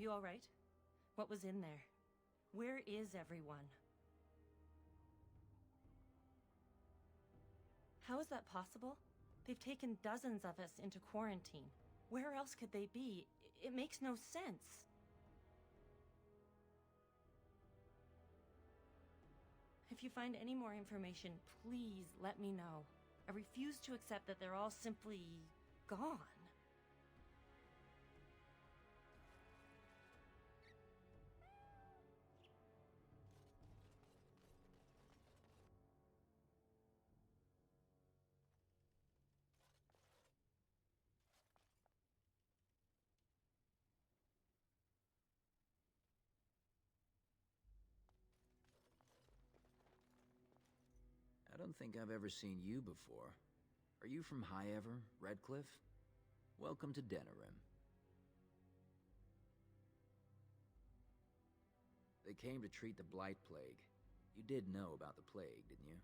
you all right? What was in there? Where is everyone? How is that possible? They've taken dozens of us into quarantine. Where else could they be? It makes no sense. If you find any more information, please let me know. I refuse to accept that they're all simply gone. I don't think I've ever seen you before. Are you from High Ever, Redcliffe? Welcome to Denerim. They came to treat the Blight Plague. You did know about the plague, didn't you?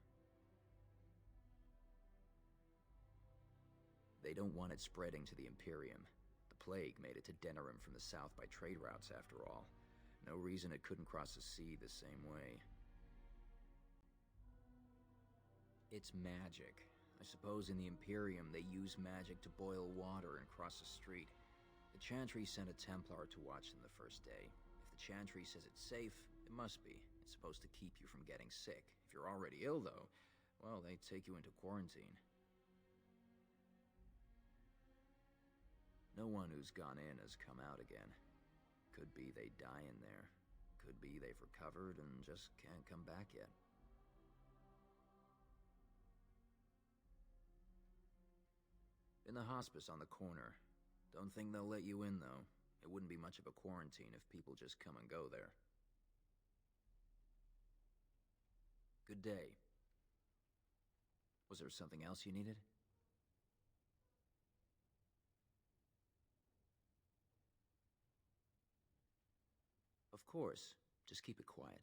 They don't want it spreading to the Imperium. The plague made it to Denerim from the south by trade routes, after all. No reason it couldn't cross the sea the same way. It's magic. I suppose in the Imperium they use magic to boil water and cross a street. The Chantry sent a Templar to watch them the first day. If the Chantry says it's safe, it must be. It's supposed to keep you from getting sick. If you're already ill, though, well, they take you into quarantine. No one who's gone in has come out again. Could be they die in there. Could be they've recovered and just can't come back yet. In the hospice on the corner. Don't think they'll let you in, though. It wouldn't be much of a quarantine if people just come and go there. Good day. Was there something else you needed? Of course. Just keep it quiet.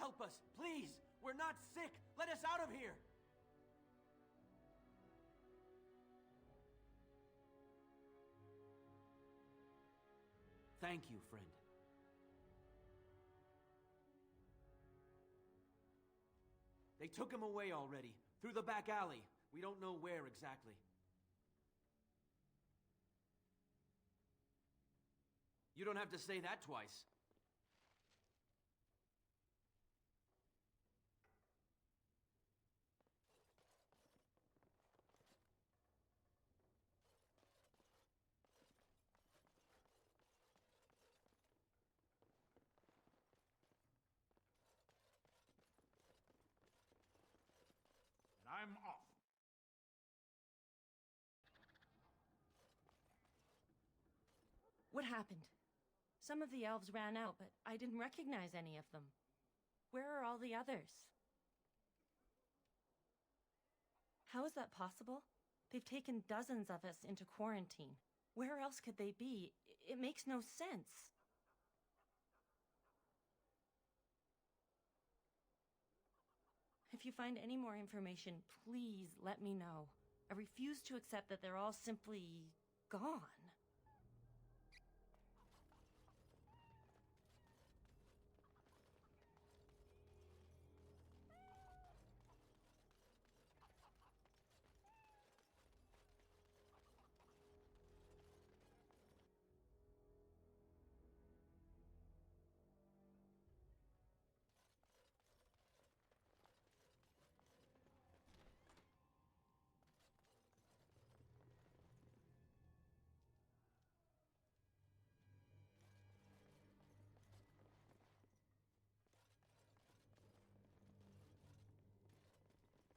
Help us, please! We're not sick! Let us out of here! Thank you, friend. They took him away already, through the back alley. We don't know where exactly. You don't have to say that twice. And I'm off. What happened? Some of the elves ran out, but I didn't recognize any of them. Where are all the others? How is that possible? They've taken dozens of us into quarantine. Where else could they be? It makes no sense. If you find any more information, please let me know. I refuse to accept that they're all simply gone.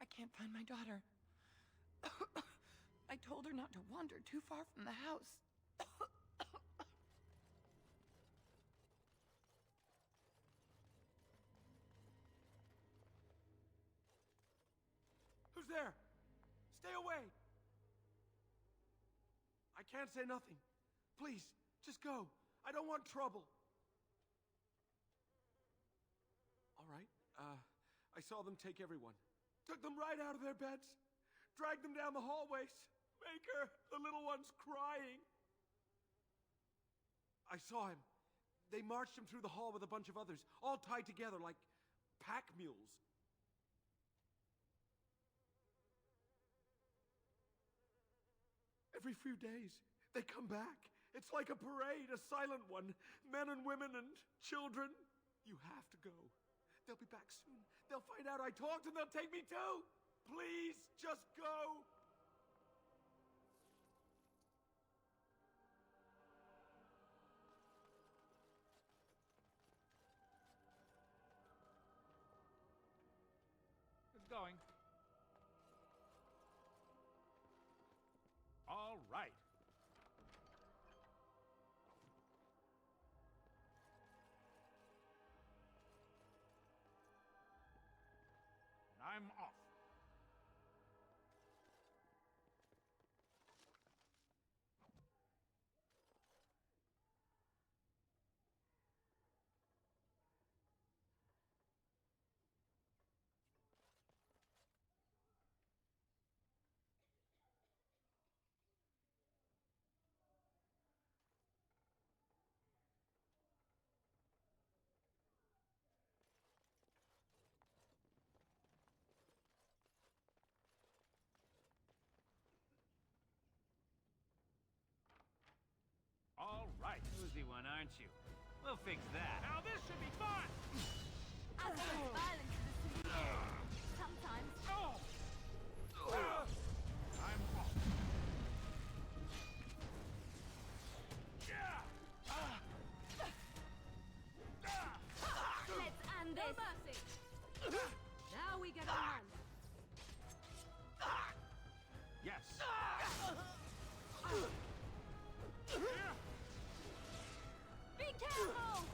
I can't find my daughter. I told her not to wander too far from the house. Who's there? Stay away! I can't say nothing. Please, just go. I don't want trouble. All right, I saw them take everyone. Took them right out of their beds. Dragged them down the hallways. Maker, the little one's crying. I saw him. They marched him through the hall with a bunch of others, all tied together like pack mules. Every few days, they come back. It's like a parade, a silent one. Men and women and children. You have to go. They'll be back soon. They'll find out I talked and they'll take me too. Please, just go. It's going. All right. And I'm off. All right. Woozy one, aren't you? We'll fix that. Now this should be fun! I think violence is a solution. Sometimes. Oh! I'm off. Let's end this. No mercy. Now we get on. Yes. Be careful.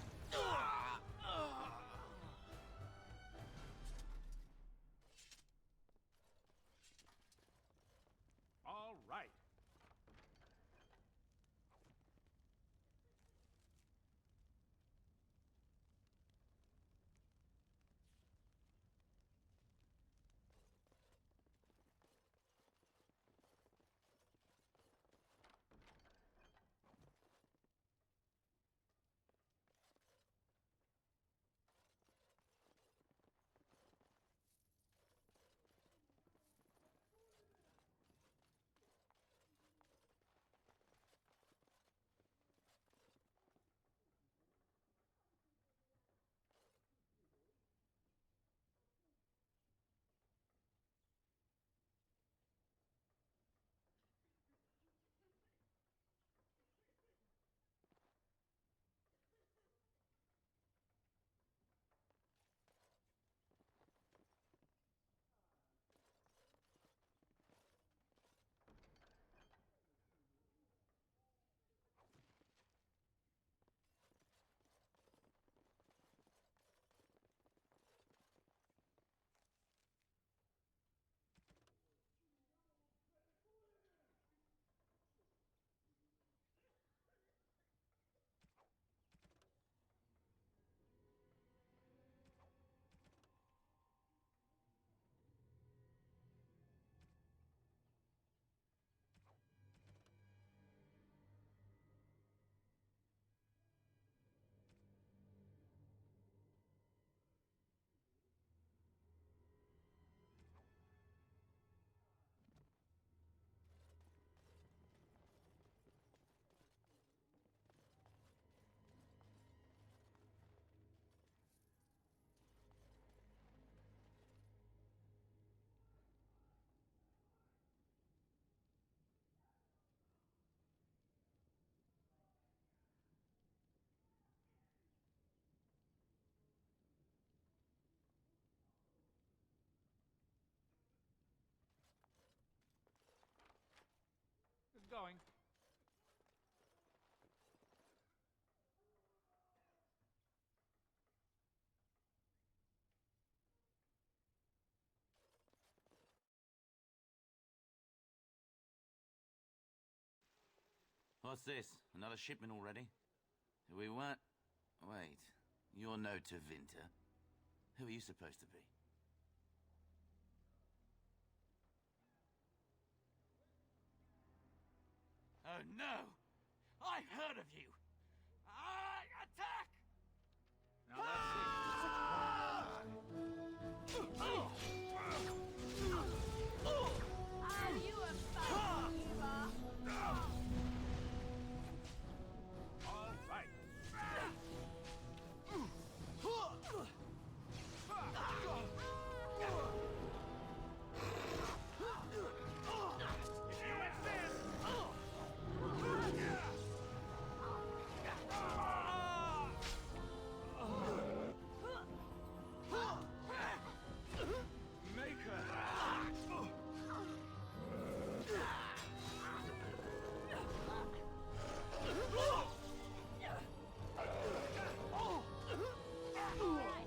Going. What's this? Another shipment already? We weren't... Wait. You're no Tevinter. Who are you supposed to be? Oh no! I've heard of you! Attack! Now let's see. Are you a fun diva? All right. If you insist.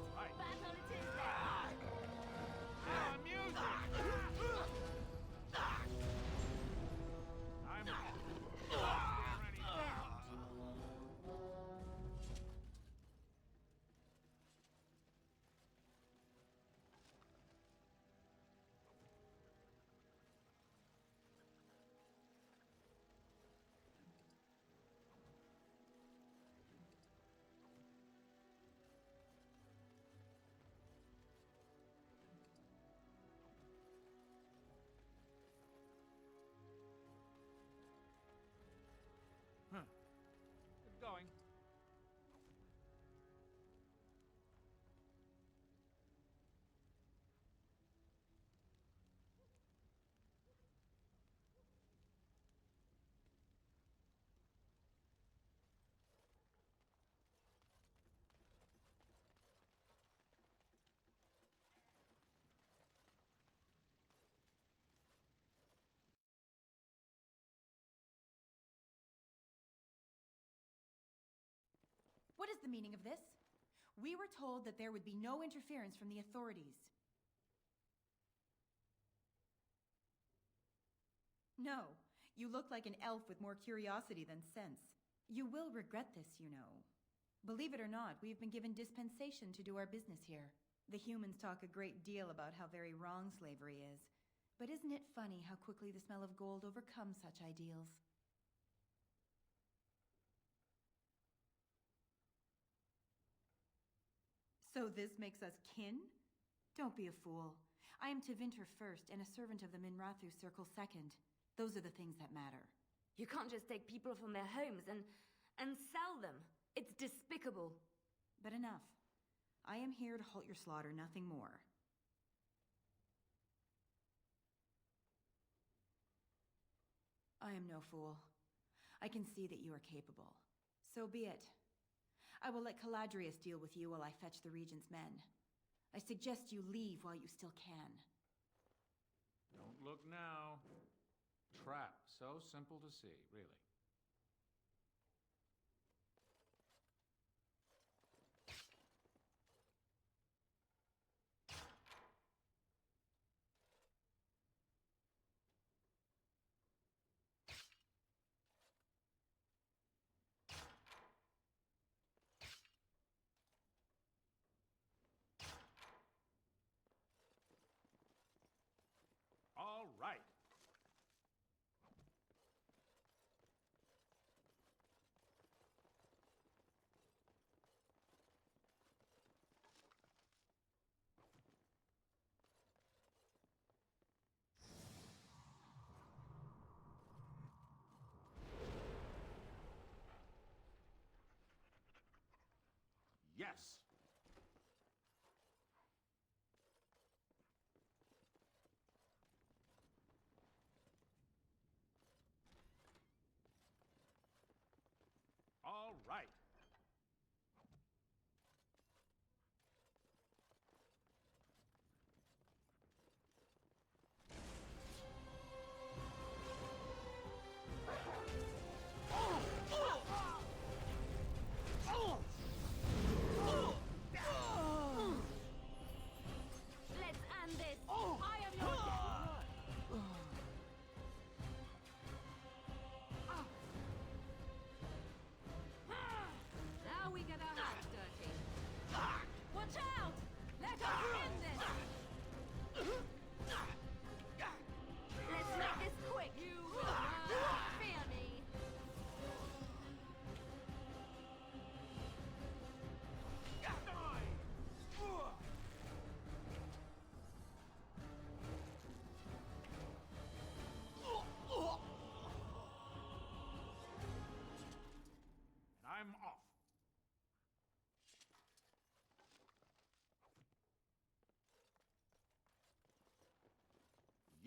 Right, battle it is then. Now music. I'm already out. Get going. What is the meaning of this? We were told that there would be no interference from the authorities. No, you look like an elf with more curiosity than sense. You will regret this, you know. Believe it or not, we've been given dispensation to do our business here. The humans talk a great deal about how very wrong slavery is. But isn't it funny how quickly the smell of gold overcomes such ideals? So this makes us kin? Don't be a fool. I am Tevinter first and a servant of the Minrathu Circle second. Those are the things that matter. You can't just take people from their homes and sell them. It's despicable. But enough. I am here to halt your slaughter, nothing more. I am no fool. I can see that you are capable. So be it. I will let Caladrius deal with you while I fetch the Regent's men. I suggest you leave while you still can. Don't look now. Trap. So simple to see, really. All right.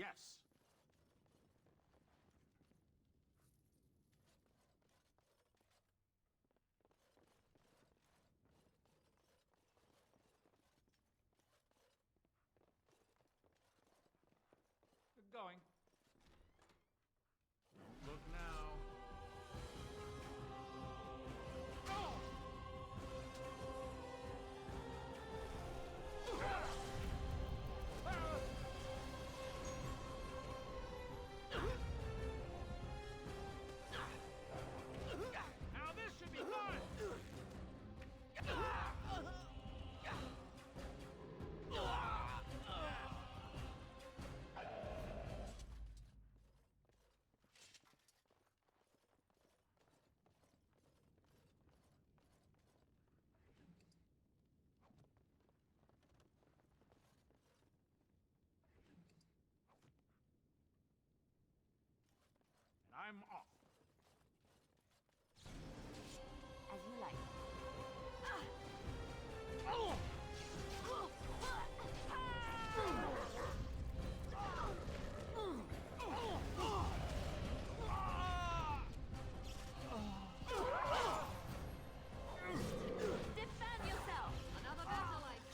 Yes. Going. Don't look now. Now this should be fun! And I'm off. As you like. Defend yourself! Another battle like...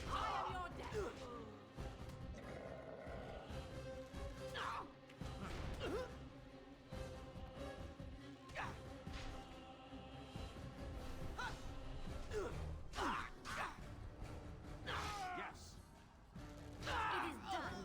I am your death! Yes. It is done!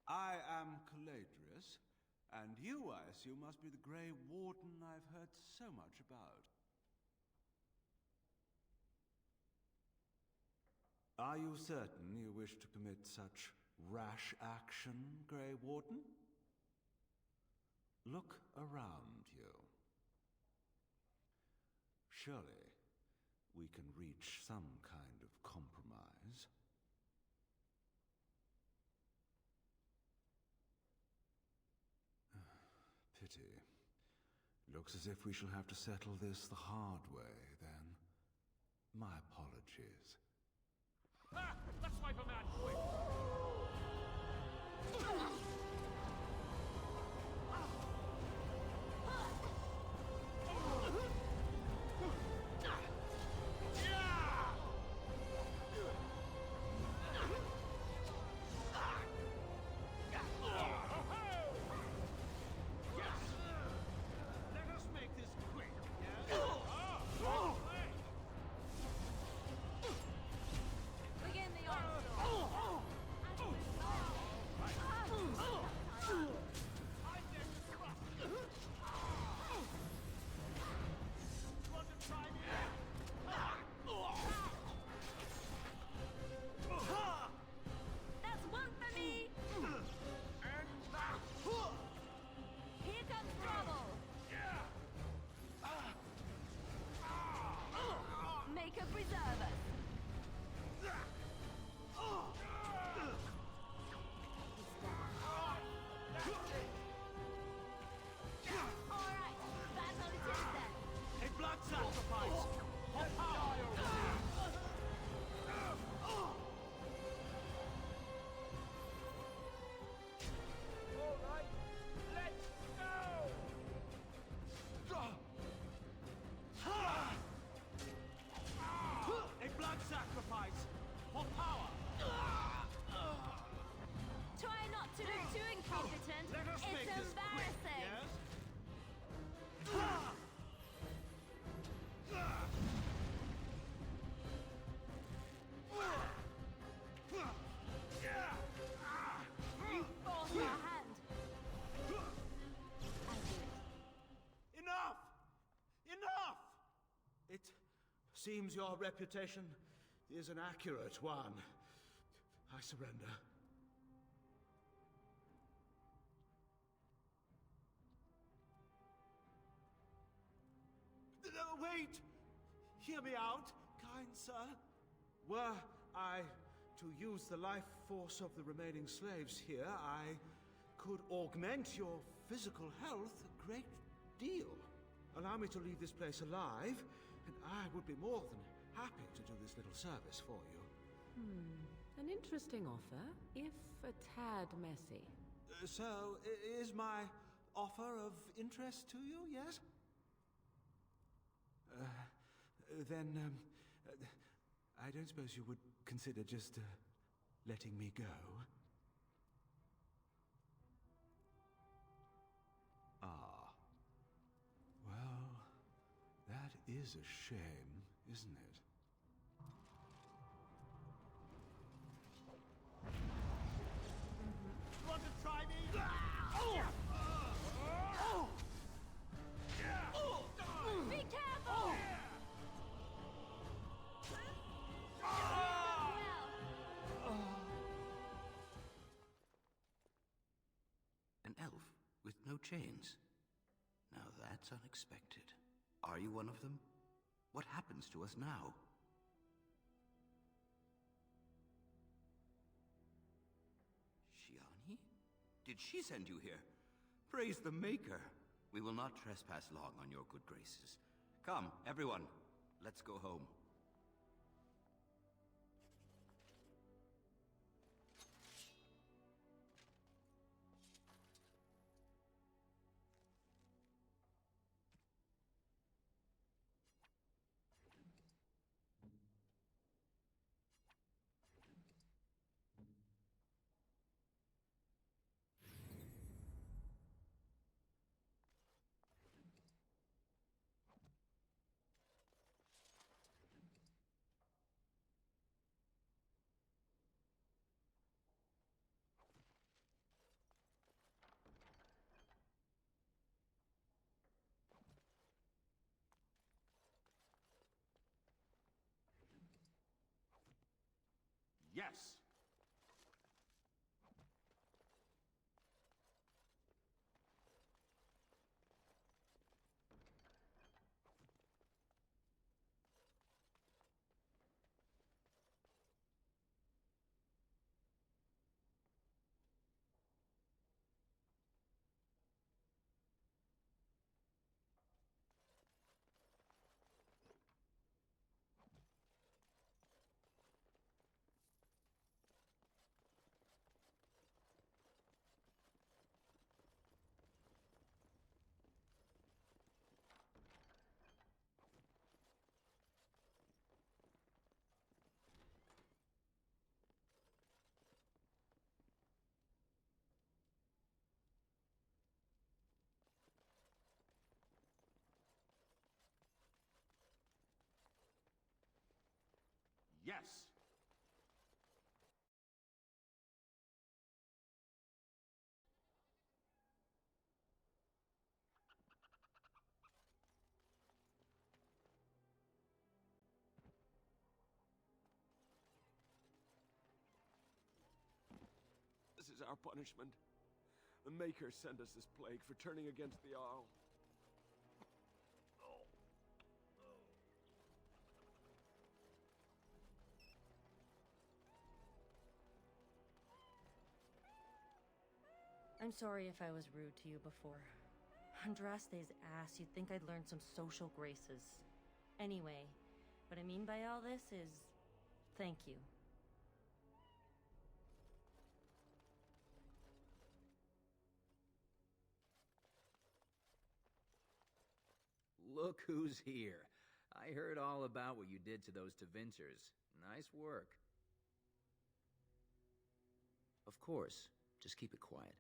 I am Caladrius, and you, I assume, must be the Grey Warden I've heard so much about. Are you certain you wish to commit such rash action, Grey Warden? Look around you. Surely we can reach some kind of compromise. Pity. Looks as if we shall have to settle this the hard way, then. My apologies. Ah! Let's wipe him out quick! Begin the onslaught. That's one for me! Here comes trouble! Make a preserve us! Alright, that's how it is then. A blood sacrifice! For power! Alright, let's go! A blood sacrifice! For power! Try not to look too incompetent. Let us make It's this quick, embarrassing. yes? You forced our hand. I'll do it. Enough! Enough! It seems your reputation is an accurate one. I surrender. Wait! Hear me out, kind sir. Were I to use the life force of the remaining slaves here, I could augment your physical health a great deal. Allow me to leave this place alive, and I would be more than happy to do this little service for you. An interesting offer, if a tad messy. So, is my offer of interest to you, yes? Then, I don't suppose you would consider just letting me go? Ah. Well, that is a shame, isn't it? Want to try me? Be careful! An elf with no chains. Now that's unexpected. Are you one of them? What happens to us now? Shiani? Did she send you here? Praise the Maker. We will not trespass long on your good graces. Come, everyone, let's go home. is our punishment. The Maker sent us this plague for turning against the Arl. I'm sorry if I was rude to you before. Andraste's ass, you'd think I'd learned some social graces. Anyway, what I mean by all this is... thank you. Look who's here. I heard all about what you did to those Tevinters. Nice work. Of course, just keep it quiet.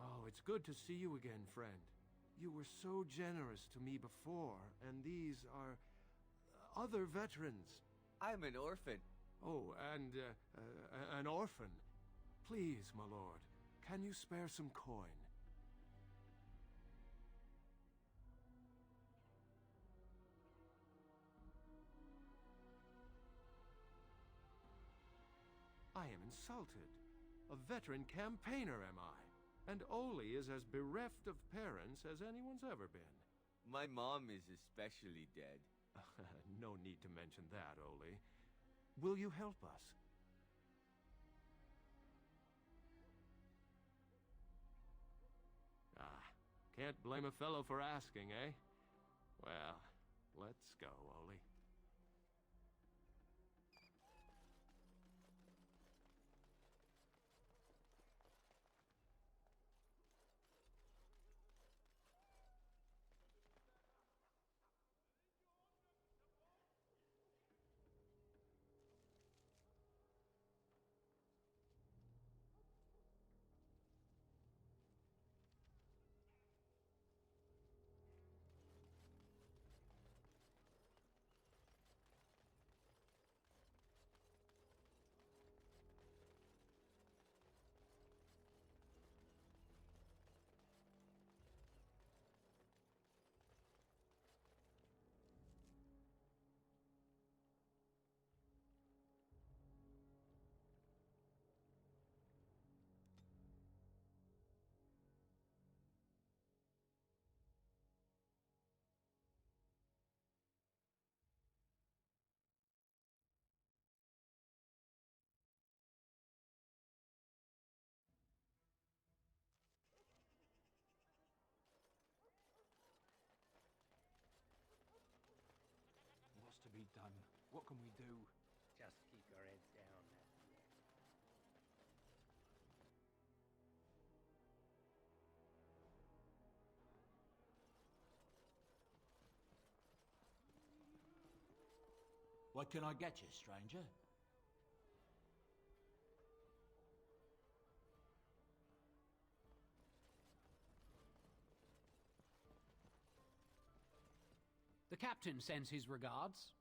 Oh, it's good to see you again, friend. You were so generous to me before, and these are other veterans. I'm an orphan. Oh, and an orphan. Please, my lord, can you spare some coin? I am insulted. A veteran campaigner am I. And Oli is as bereft of parents as anyone's ever been. My mom is especially dead. No need to mention that, Oli. Will you help us? Ah, can't blame a fellow for asking, eh? Well, let's go, Oli. done. What can we do? Just keep your heads down, that's it. What can I get you, stranger? The captain sends his regards.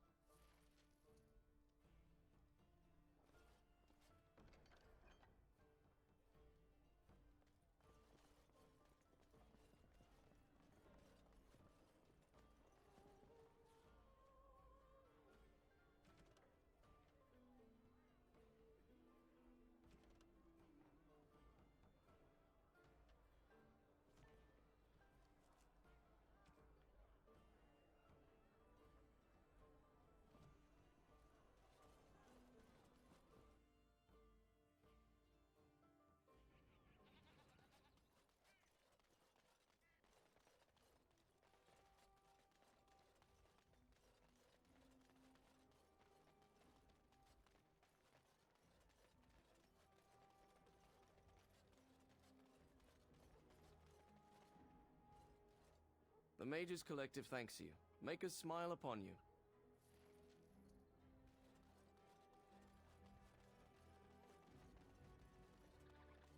The Mages Collective thanks you. Makers smile upon you.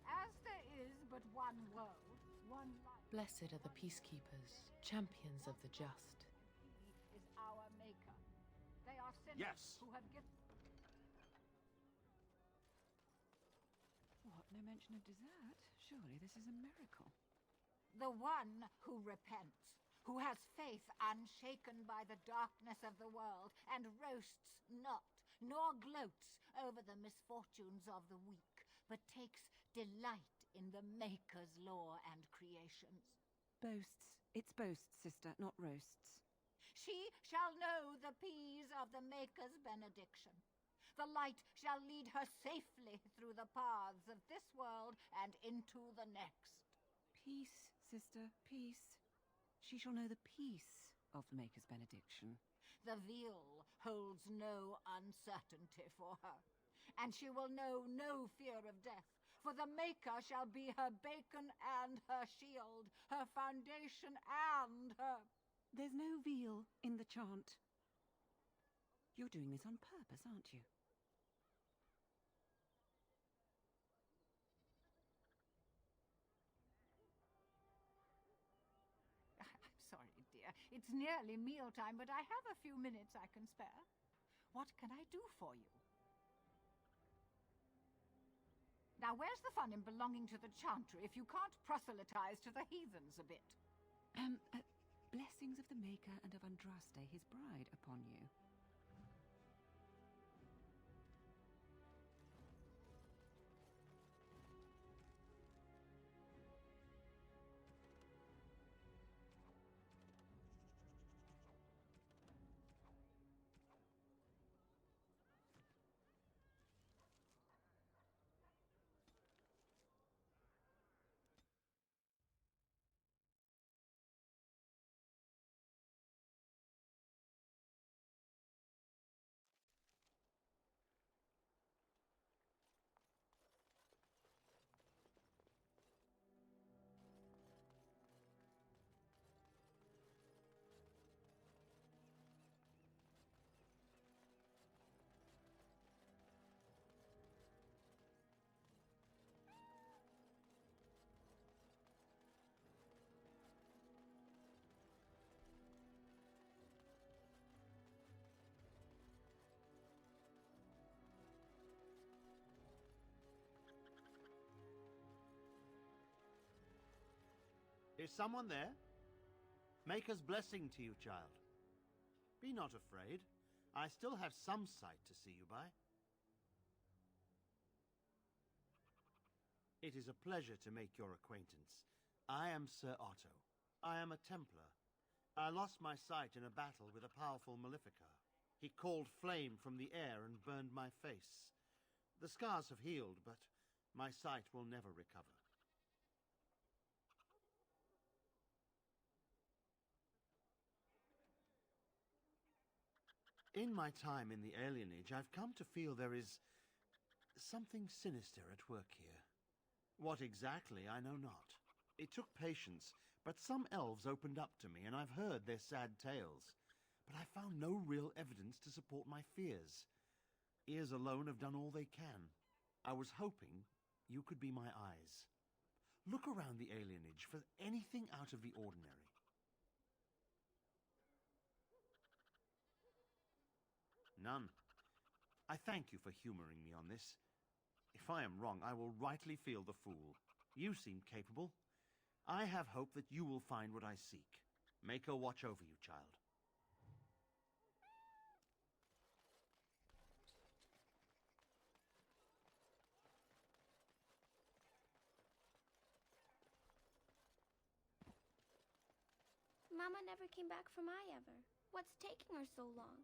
As there is but one world, one life. Blessed are the peacekeepers, champions of the just. He is our maker. They are sinners Yes. who have given. What? No mention of dessert? Surely this is a miracle. The one who repents, who has faith unshaken by the darkness of the world, and roasts not, nor gloats over the misfortunes of the weak, but takes delight in the Maker's law and creations. Boasts. It's boasts, sister, not roasts. She shall know the peace of the Maker's benediction. The light shall lead her safely through the paths of this world and into the next. Peace, sister, peace. She shall know the peace of the Maker's benediction. The veil holds no uncertainty for her, and she will know no fear of death, for the Maker shall be her beacon and her shield, her foundation and her... There's no veal in the chant. You're doing this on purpose, aren't you? Sorry, dear. It's nearly mealtime, but I have a few minutes I can spare. What can I do for you? Now, where's the fun in belonging to the Chantry if you can't proselytize to the heathens a bit? Blessings of the Maker and of Andraste, his bride, upon you. Is someone there? Maker's blessing to you, child. Be not afraid. I still have some sight to see you by. It is a pleasure to make your acquaintance. I am Sir Otto. I am a Templar. I lost my sight in a battle with a powerful Maleficar. He called flame from the air and burned my face. The scars have healed, but my sight will never recover. In my time in the alienage, I've come to feel there is something sinister at work here. What exactly, I know not. It took patience, but some elves opened up to me, and I've heard their sad tales. But I found no real evidence to support my fears. Ears alone have done all they can. I was hoping you could be my eyes. Look around the alienage for anything out of the ordinary. None. I thank you for humoring me on this. If I am wrong, I will rightly feel the fool. You seem capable. I have hope that you will find what I seek. Mako watch over you, child. Mama never came back from Ever. What's taking her so long?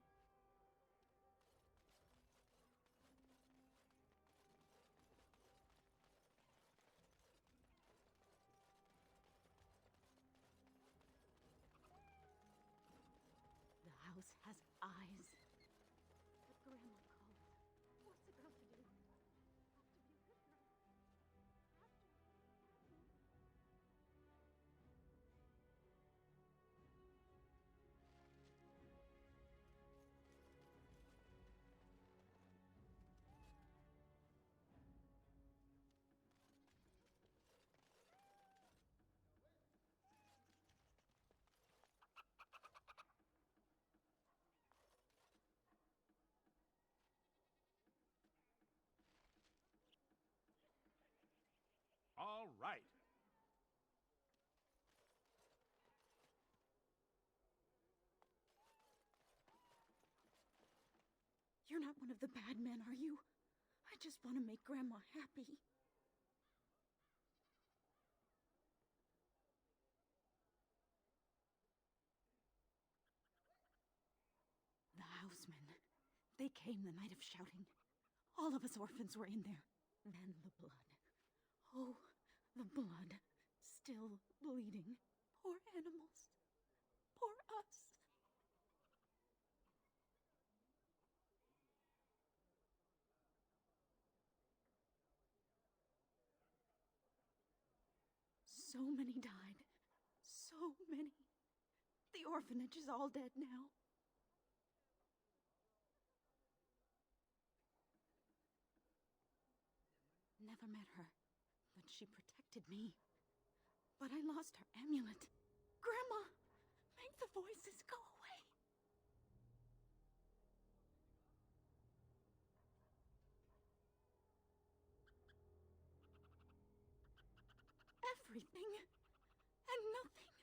The house has eyes. But Grandma called. What's the girl to do? All right. You're not one of the bad men, are you? I just want to make Grandma happy. The housemen. They came the night of shouting. All of us orphans were in there. And the blood. Oh, the blood. Still bleeding. Poor animals. Poor us. So many died. So many. The orphanage is all dead now. Never met her, but she protected me. But I lost her amulet. Grandma, make the voices go away. Everything and nothing.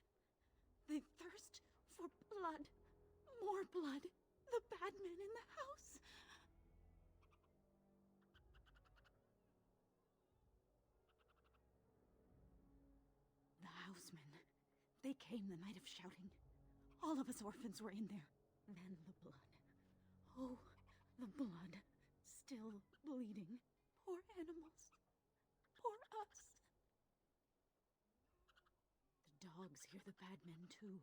They thirst for blood. More blood. The bad men in the house. The housemen. They came the night of shouting. All of us orphans were in there. Then the blood. Oh, the blood. Still bleeding. Poor animals. Poor us. The dogs hear the bad men too.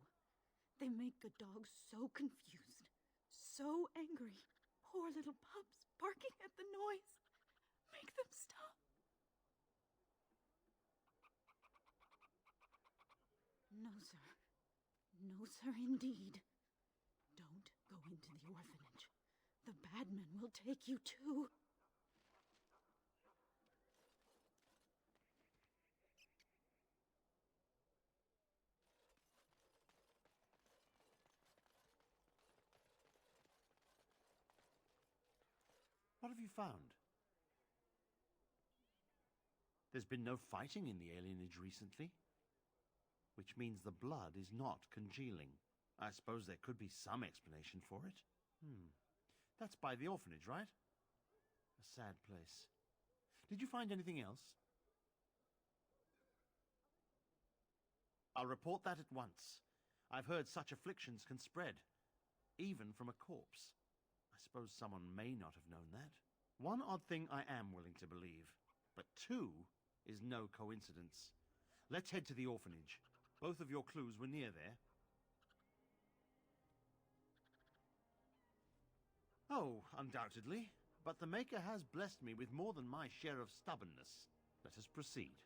They make the dogs so confused, so angry. Poor little pups barking at the noise. Make them stop. No, sir. No, sir, indeed. Don't go into the orphanage. The bad men will take you too. What have you found? There's been no fighting in the alienage recently, which means the blood is not congealing. I suppose there could be some explanation for it. That's by the orphanage, right? A sad place. Did you find anything else? I'll report that at once. I've heard such afflictions can spread, even from a corpse. I suppose someone may not have known that. One odd thing I am willing to believe, but two is no coincidence. Let's head to the orphanage. Both of your clues were near there. Oh, undoubtedly. But the Maker has blessed me with more than my share of stubbornness. Let us proceed.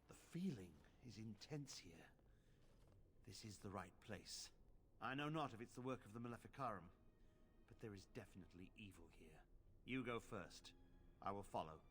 The feeling is intense here. This is the right place. I know not if it's the work of the Maleficarum, but there is definitely evil here. You go first. I will follow.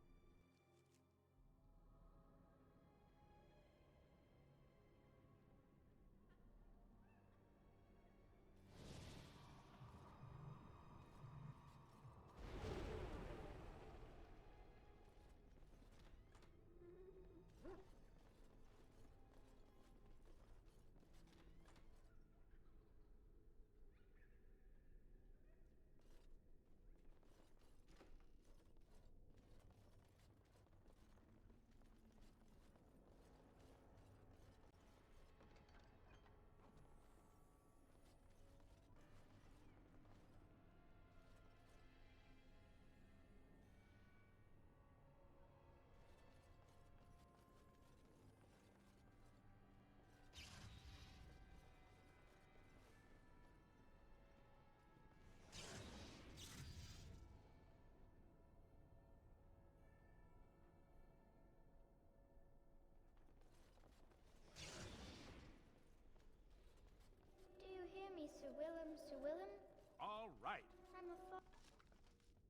Do you hear me, Sir Willem, Sir Willem? All right. I'm a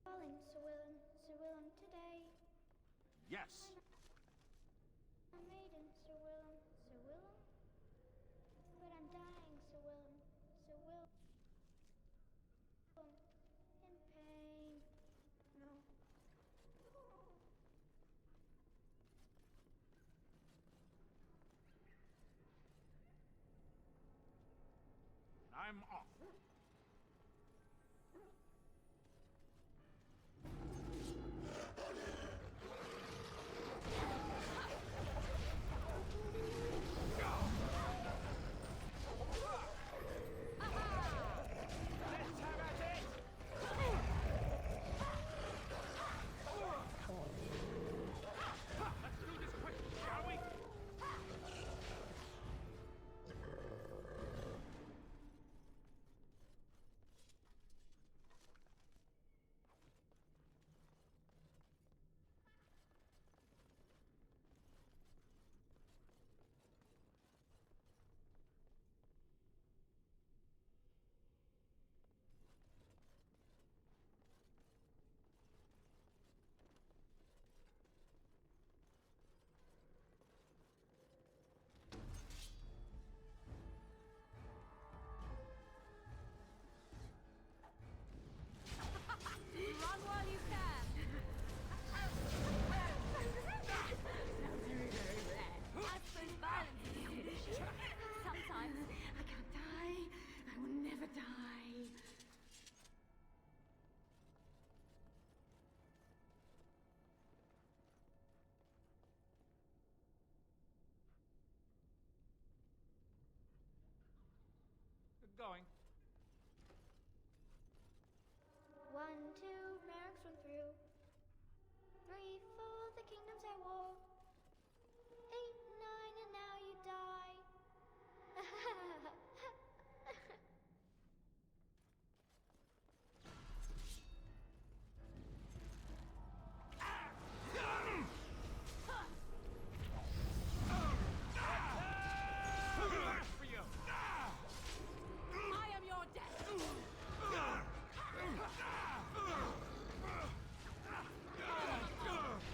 falling, Sir Willem, Sir Willem, today. Yes. I'm a maiden, Sir Willem, Sir Willem. But I'm dying, Sir Willem, Sir Willem. In pain. No. I'm off. Run while you can. I suppose violence is a solution. Sometimes. I can't die. I will never die. Going. 1, 2, barracks run through. 3, 4, the kingdom's at war. 8, 9, and now you die. I am your death.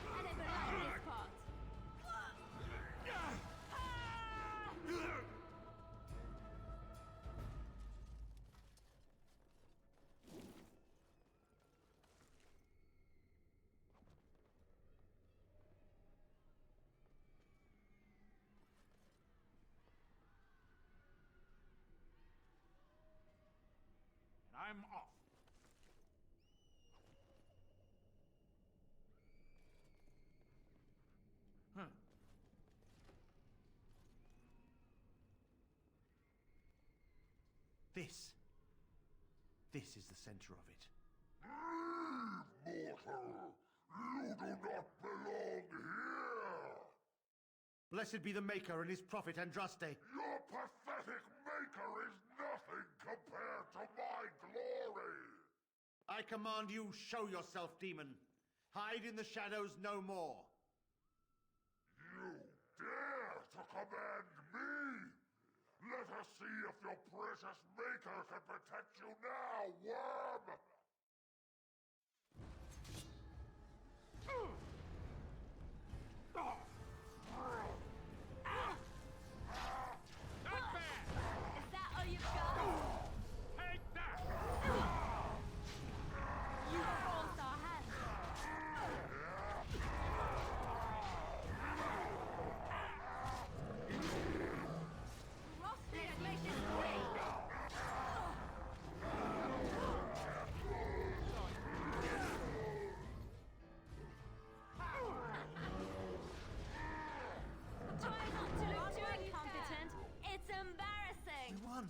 I never liked this part. I'm off. Huh. This is the center of it. Mortal! You do not belong here! Blessed be the Maker and his prophet Andraste. Your pathetic maker is nothing compared to my glory! I command you, show yourself, demon. Hide in the shadows no more. You dare to command me? Let us see if your precious maker can protect you now, worm! Is that all you've got? Take that! You forced our hand. This mission's rigged. Try not to look too incompetent. It's embarrassing. We won.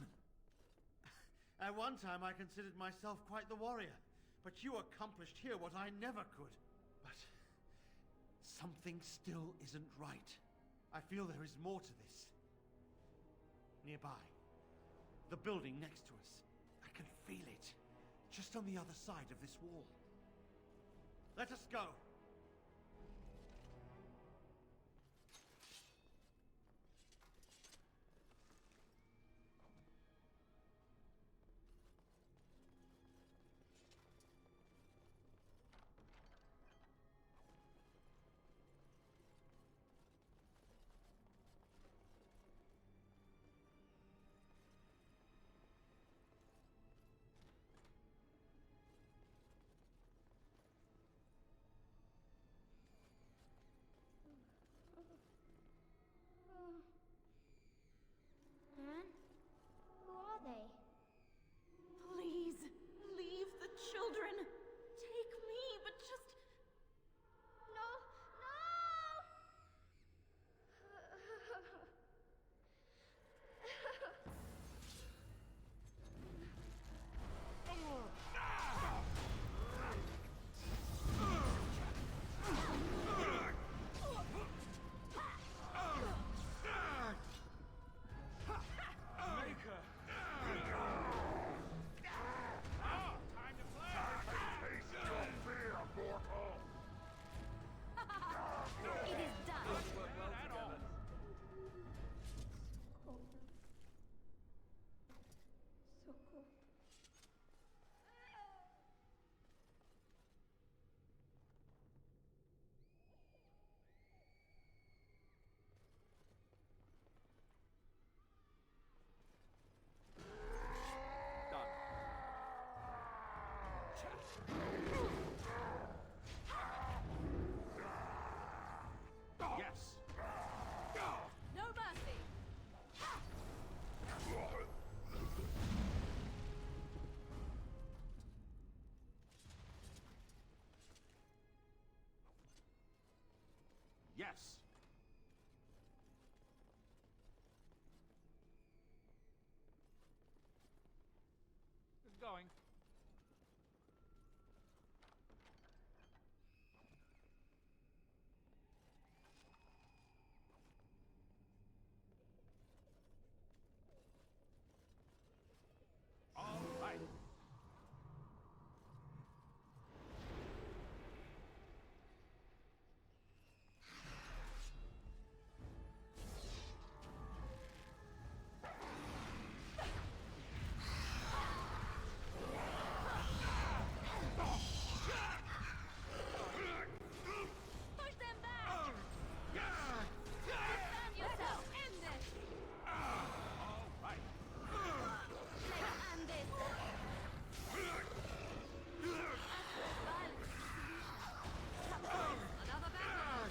At one time I considered myself quite the warrior, but you accomplished here what I never could. But something still isn't right. I feel there is more to this. Nearby, the building next to us. I can feel it, just on the other side of this wall. Let us go. Anne? Who are they? Please, leave the children. Take me, but just... No! Maker! Time to play! Taste your fear, mortal! It is done. At all. So cool. Yes! No mercy. Yes! It's going. All right. Push them back. Defend yourself. End this. All right. Let's end this. Violence. Come on. Another battle.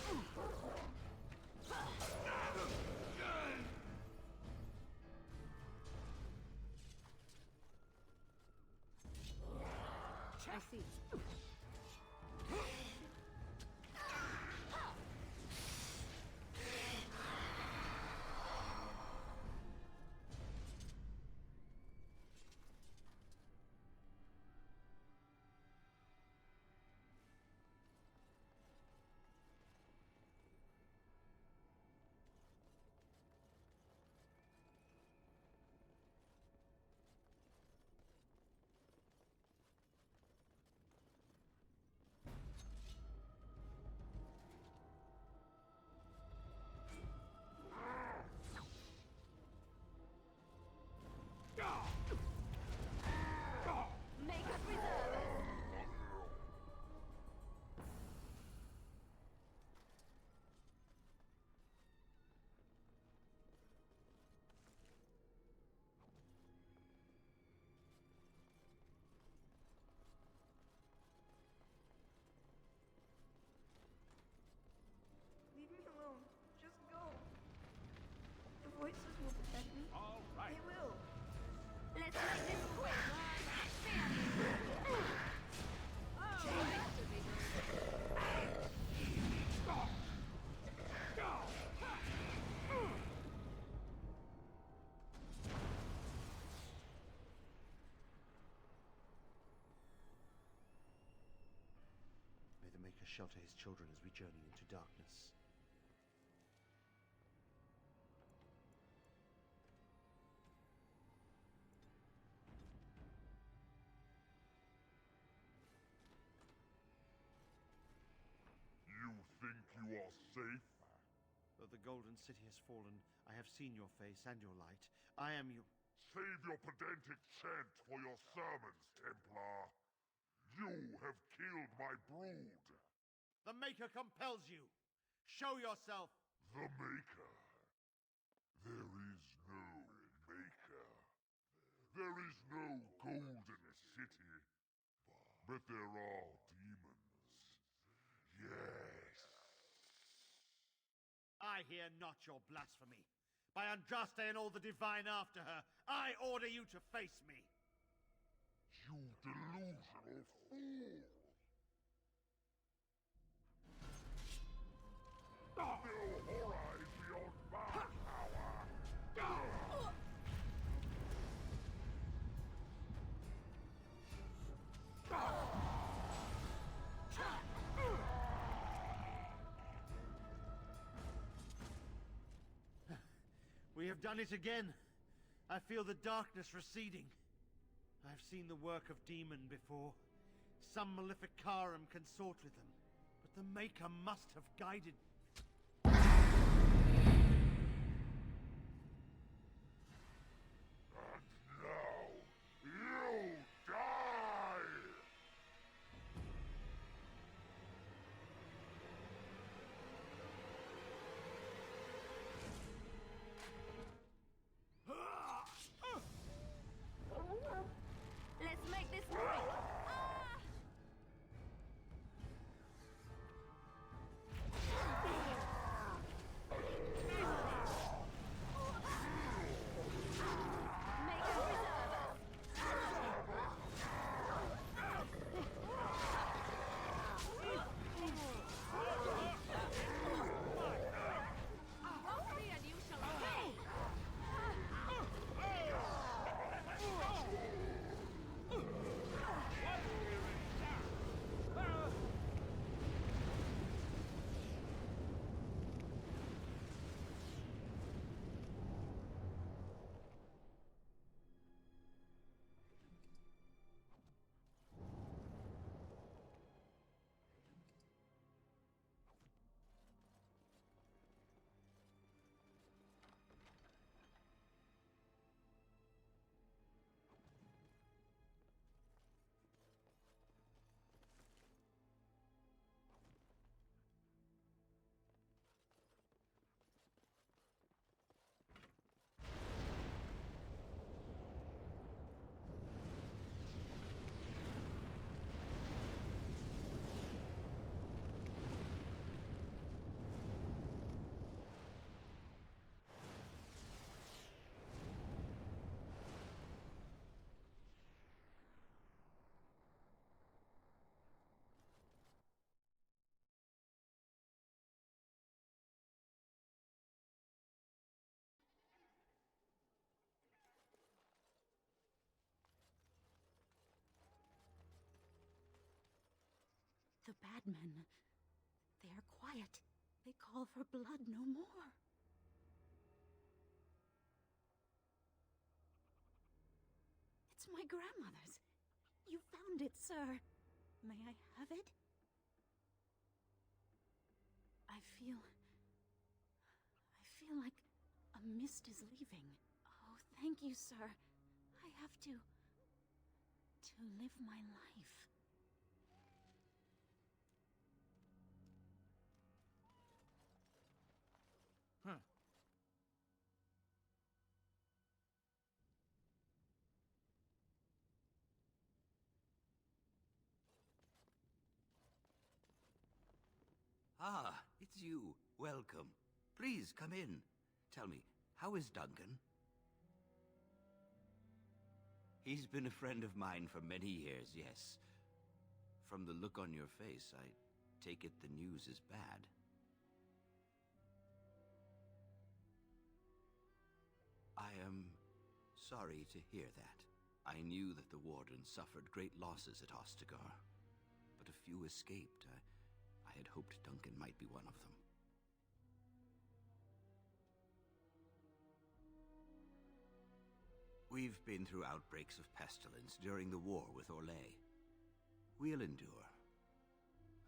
I see. Maker shelter his children as we journey into darkness. You think you are safe? Though the Golden City has fallen, I have seen your face and your light. I am your... Save your pedantic chant for your sermons, Templar. You have killed my brood. The Maker compels you! Show yourself! The Maker? There is no Maker. There is no Golden City. But there are demons. Yes. I hear not your blasphemy. By Andraste and all the divine after her, I order you to face me. You delusional fool! No horror is beyond my power! We have done it again. I feel the darkness receding. I've seen the work of demon before. Some Maleficarum consort with them, but the Maker must have guided. And now, you die! Let's make this quick! The bad men, they are quiet. They call for blood no more. It's my grandmother's. You found it, sir. May I have it? I feel like a mist is leaving. Oh, thank you, sir. I have to live my life. Huh. Ah, it's you. Welcome. Please, come in. Tell me, how is Duncan? He's been a friend of mine for many years, yes. From the look on your face, I take it the news is bad. I am sorry to hear that. I knew that the Warden suffered great losses at Ostagar, but a few escaped. I had hoped Duncan might be one of them. We've been through outbreaks of pestilence during the war with Orlais. We'll endure.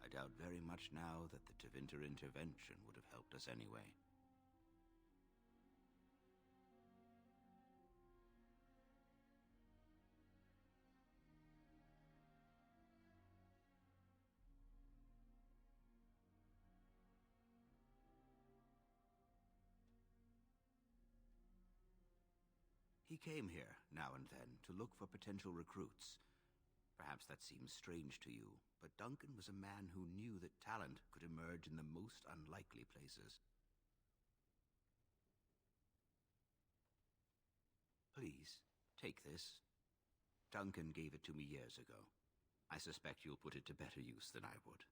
I doubt very much now that the Tevinter intervention would have helped us anyway. He came here, now and then, to look for potential recruits. Perhaps that seems strange to you, but Duncan was a man who knew that talent could emerge in the most unlikely places. Please, take this. Duncan gave it to me years ago. I suspect you'll put it to better use than I would.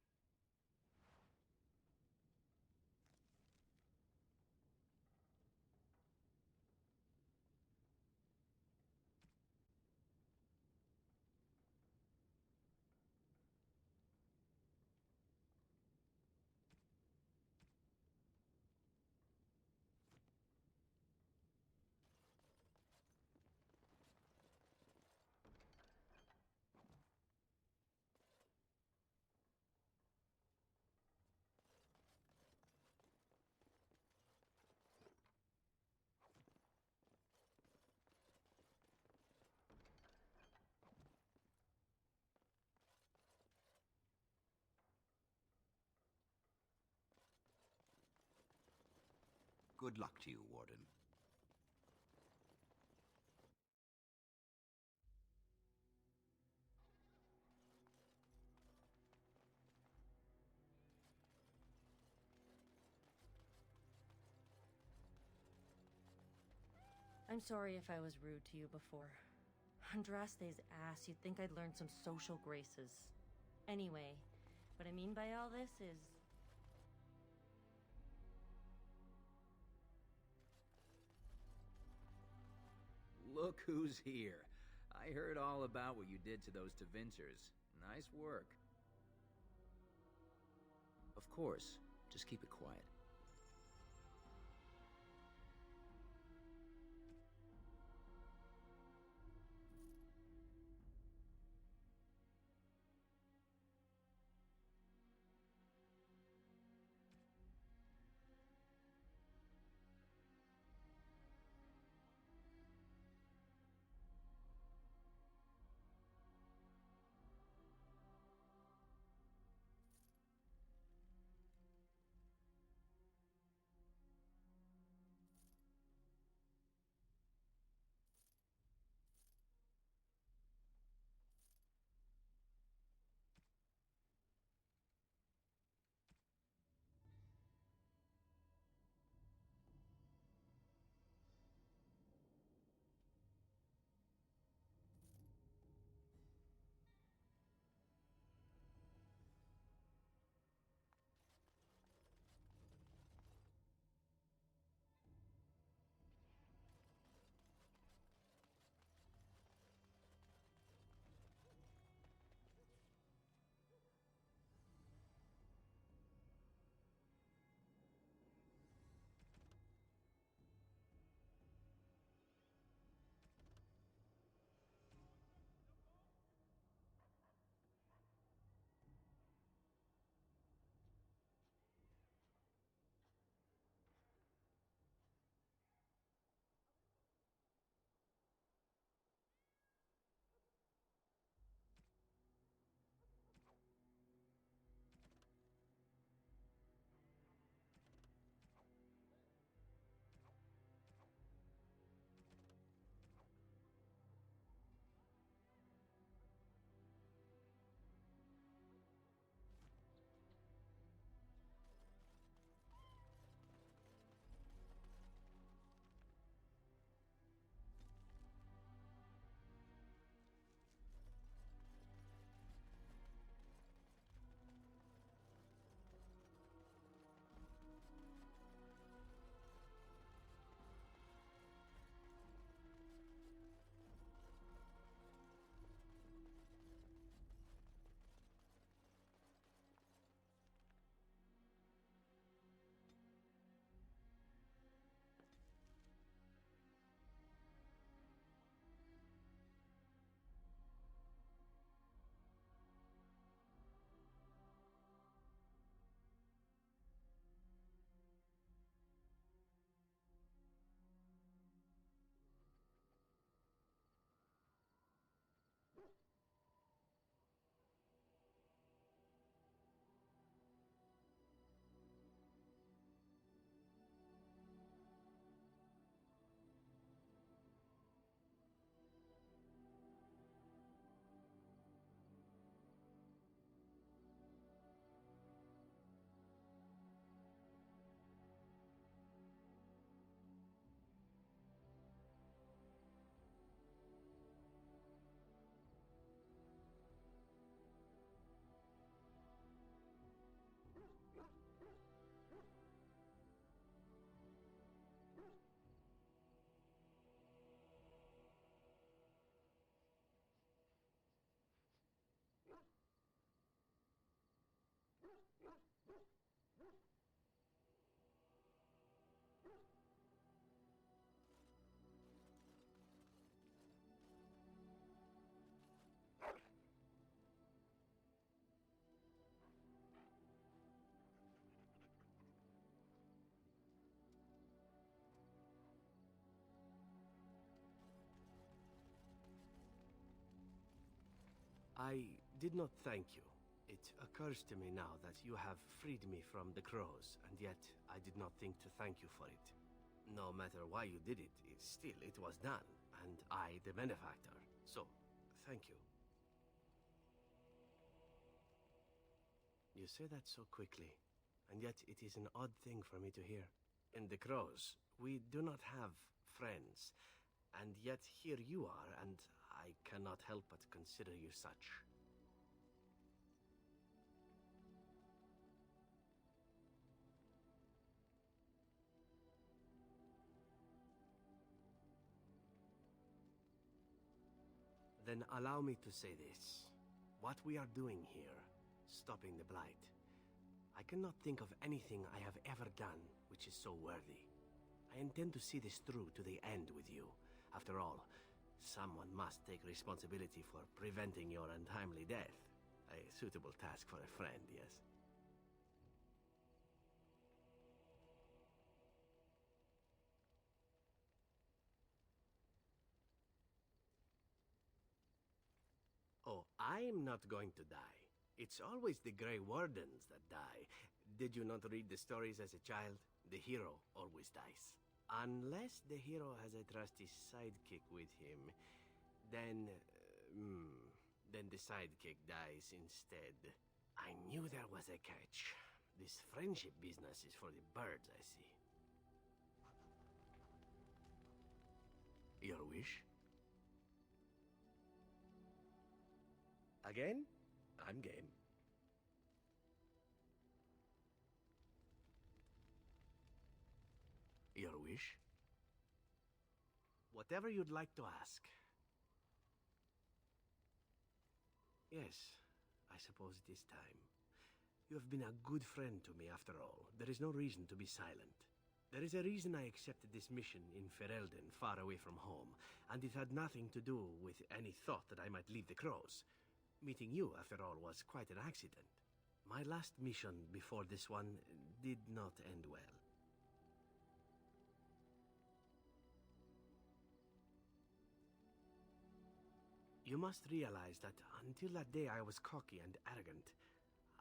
Good luck to you, Warden. I'm sorry if I was rude to you before. Andraste's ass, you'd think I'd learned some social graces. Anyway, what I mean by all this is... Look who's here. I heard all about what you did to those Tevinters. Nice work. Of course, just keep it quiet. I did not thank you. It occurs to me now that you have freed me from the crows, and yet I did not think to thank you for it. No matter why you did it, it was done, and I the benefactor. So, thank you. You say that so quickly, and yet it is an odd thing for me to hear. In the crows, we do not have friends, and yet here you are, and I cannot help but consider you such. Then allow me to say this. What we are doing here, stopping the Blight, I cannot think of anything I have ever done which is so worthy. I intend to see this through to the end with you. After all, someone must take responsibility for preventing your untimely death. A suitable task for a friend, yes? Oh, I'm not going to die. It's always the Grey Wardens that die. Did you not read the stories as a child? The hero always dies. Unless the hero has a trusty sidekick with him, then the sidekick dies instead. I knew there was a catch. This friendship business is for the birds, I see. Your wish? Again? I'm game. Your wish? Whatever you'd like to ask. Yes, I suppose it is time. You have been a good friend to me after all. There is no reason to be silent. There is a reason I accepted this mission in Ferelden, far away from home, and it had nothing to do with any thought that I might leave the crows. Meeting you, after all, was quite an accident. My last mission before this one did not end well. You must realize that until that day I was cocky and arrogant.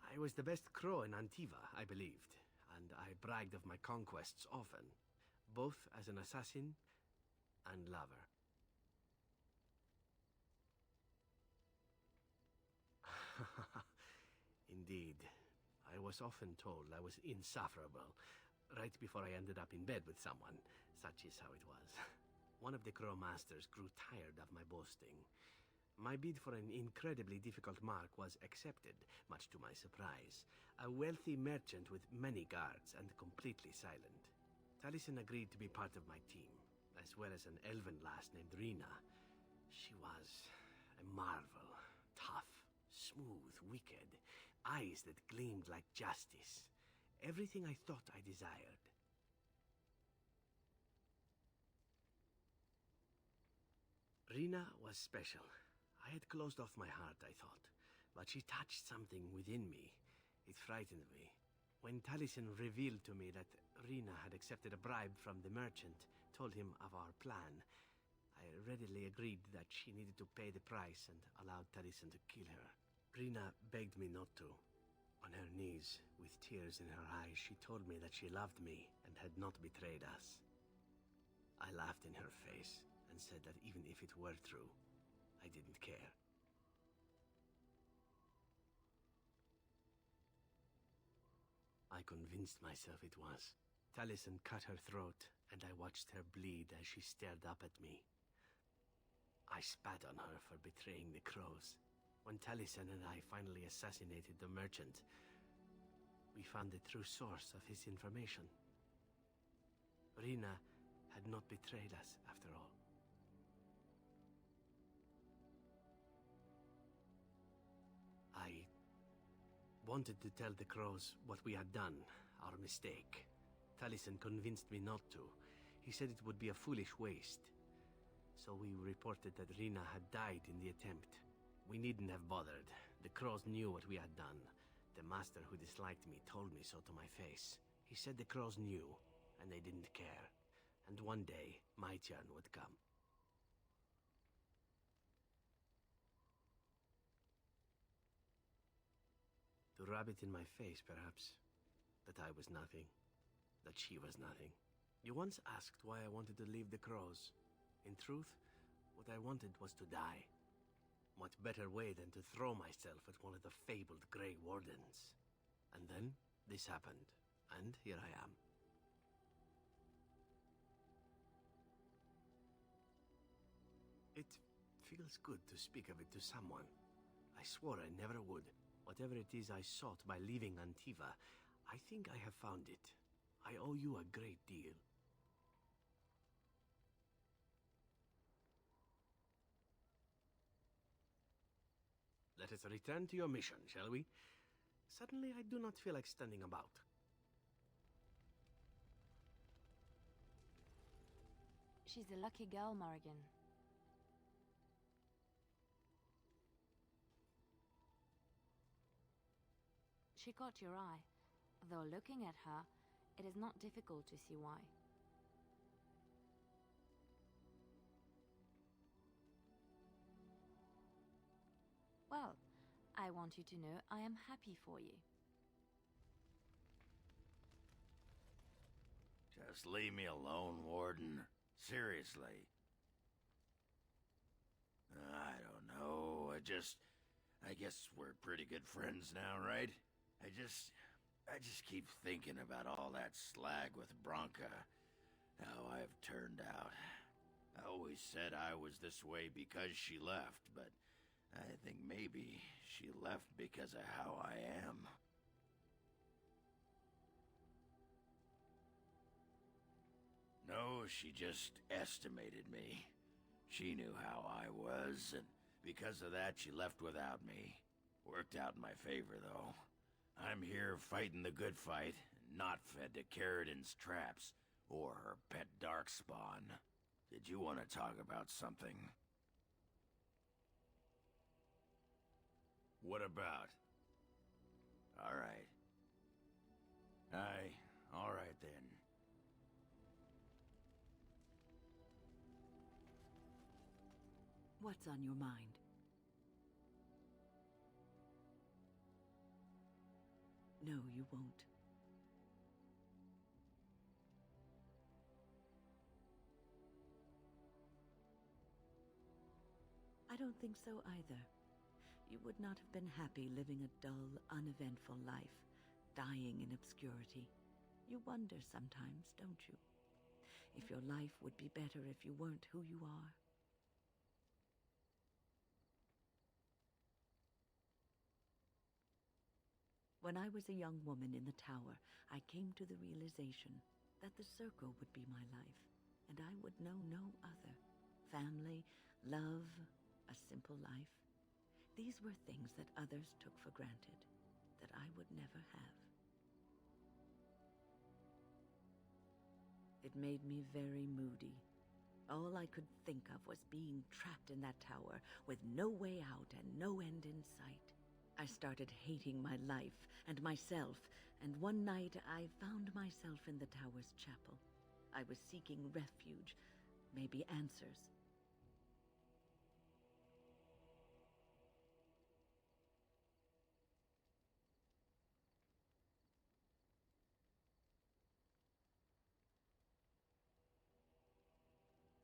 I was the best crow in Antiva, I believed, and I bragged of my conquests often, both as an assassin and lover. Indeed, I was often told I was insufferable, right before I ended up in bed with someone. Such is how it was. One of the crow masters grew tired of my boasting. My bid for an incredibly difficult mark was accepted, much to my surprise. A wealthy merchant with many guards and completely silent. Taliesin agreed to be part of my team, as well as an elven lass named Rina. She was a marvel. Tough, smooth, wicked, eyes that gleamed like justice. Everything I thought I desired. Rina was special. I had closed off my heart, I thought, but she touched something within me. It frightened me. When Taliesin revealed to me that Rina had accepted a bribe from the merchant, told him of our plan, I readily agreed that she needed to pay the price and allowed Taliesin to kill her. Rina begged me not to. On her knees, with tears in her eyes, she told me that she loved me and had not betrayed us. I laughed in her face and said that even if it were true, I didn't care. I convinced myself it was. Taliesin cut her throat, and I watched her bleed as she stared up at me. I spat on her for betraying the crows. When Taliesin and I finally assassinated the merchant, we found the true source of his information. Rina had not betrayed us, after all. I wanted to tell the crows what we had done, our mistake. Taliesin convinced me not to. He said it would be a foolish waste. So we reported that Rina had died in the attempt. We needn't have bothered. The crows knew what we had done. The master who disliked me told me so to my face. He said the crows knew, and they didn't care. And one day, my turn would come. rub it in my face, perhaps. That I was nothing. That she was nothing. You once asked why I wanted to leave the Crows. In truth, what I wanted was to die. What better way than to throw myself at one of the fabled Grey Wardens? And then, this happened, and here I am. It feels good to speak of it to someone. I swore I never would. Whatever it is I sought by leaving Antiva, I think I have found it. I owe you a great deal. Let us return to your mission, shall we? Suddenly, I do not feel like standing about. She's a lucky girl, Morrigan. She caught your eye. Though looking at her, it is not difficult to see why. Well, I want you to know I am happy for you. Just leave me alone, Warden. Seriously. I don't know. I guess we're pretty good friends now, right? I just keep thinking about all that slag with Branka. How I've turned out. I always said I was this way because she left, but I think maybe she left because of how I am. No, she just estimated me. She knew how I was, and because of that, she left without me. Worked out in my favor, though. I'm here fighting the good fight, not fed to Carradin's traps, or her pet darkspawn. Did you want to talk about something? What about? All right. All right then. What's on your mind? No, you won't. I don't think so either. You would not have been happy living a dull, uneventful life, dying in obscurity. You wonder sometimes, don't you? If your life would be better if you weren't who you are. When I was a young woman in the tower, I came to the realization that the circle would be my life, and I would know no other. Family, love, a simple life. These were things that others took for granted, that I would never have. It made me very moody. All I could think of was being trapped in that tower with no way out and no end in sight. I started hating my life and myself, and one night I found myself in the tower's chapel. I was seeking refuge, maybe answers.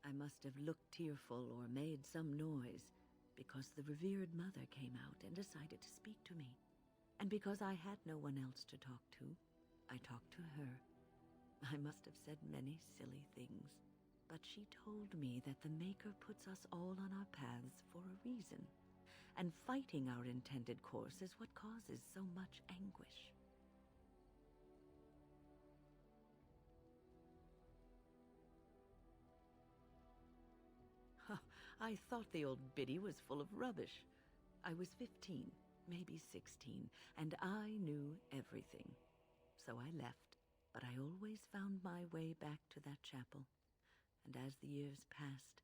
I must have looked tearful or made some noise, because the revered mother came out and decided to speak to me. And because I had no one else to talk to, I talked to her. I must have said many silly things, but she told me that the Maker puts us all on our paths for a reason, and fighting our intended course is what causes so much anguish. I thought the old biddy was full of rubbish. I was 15, maybe 16, and I knew everything. So I left, but I always found my way back to that chapel. And as the years passed,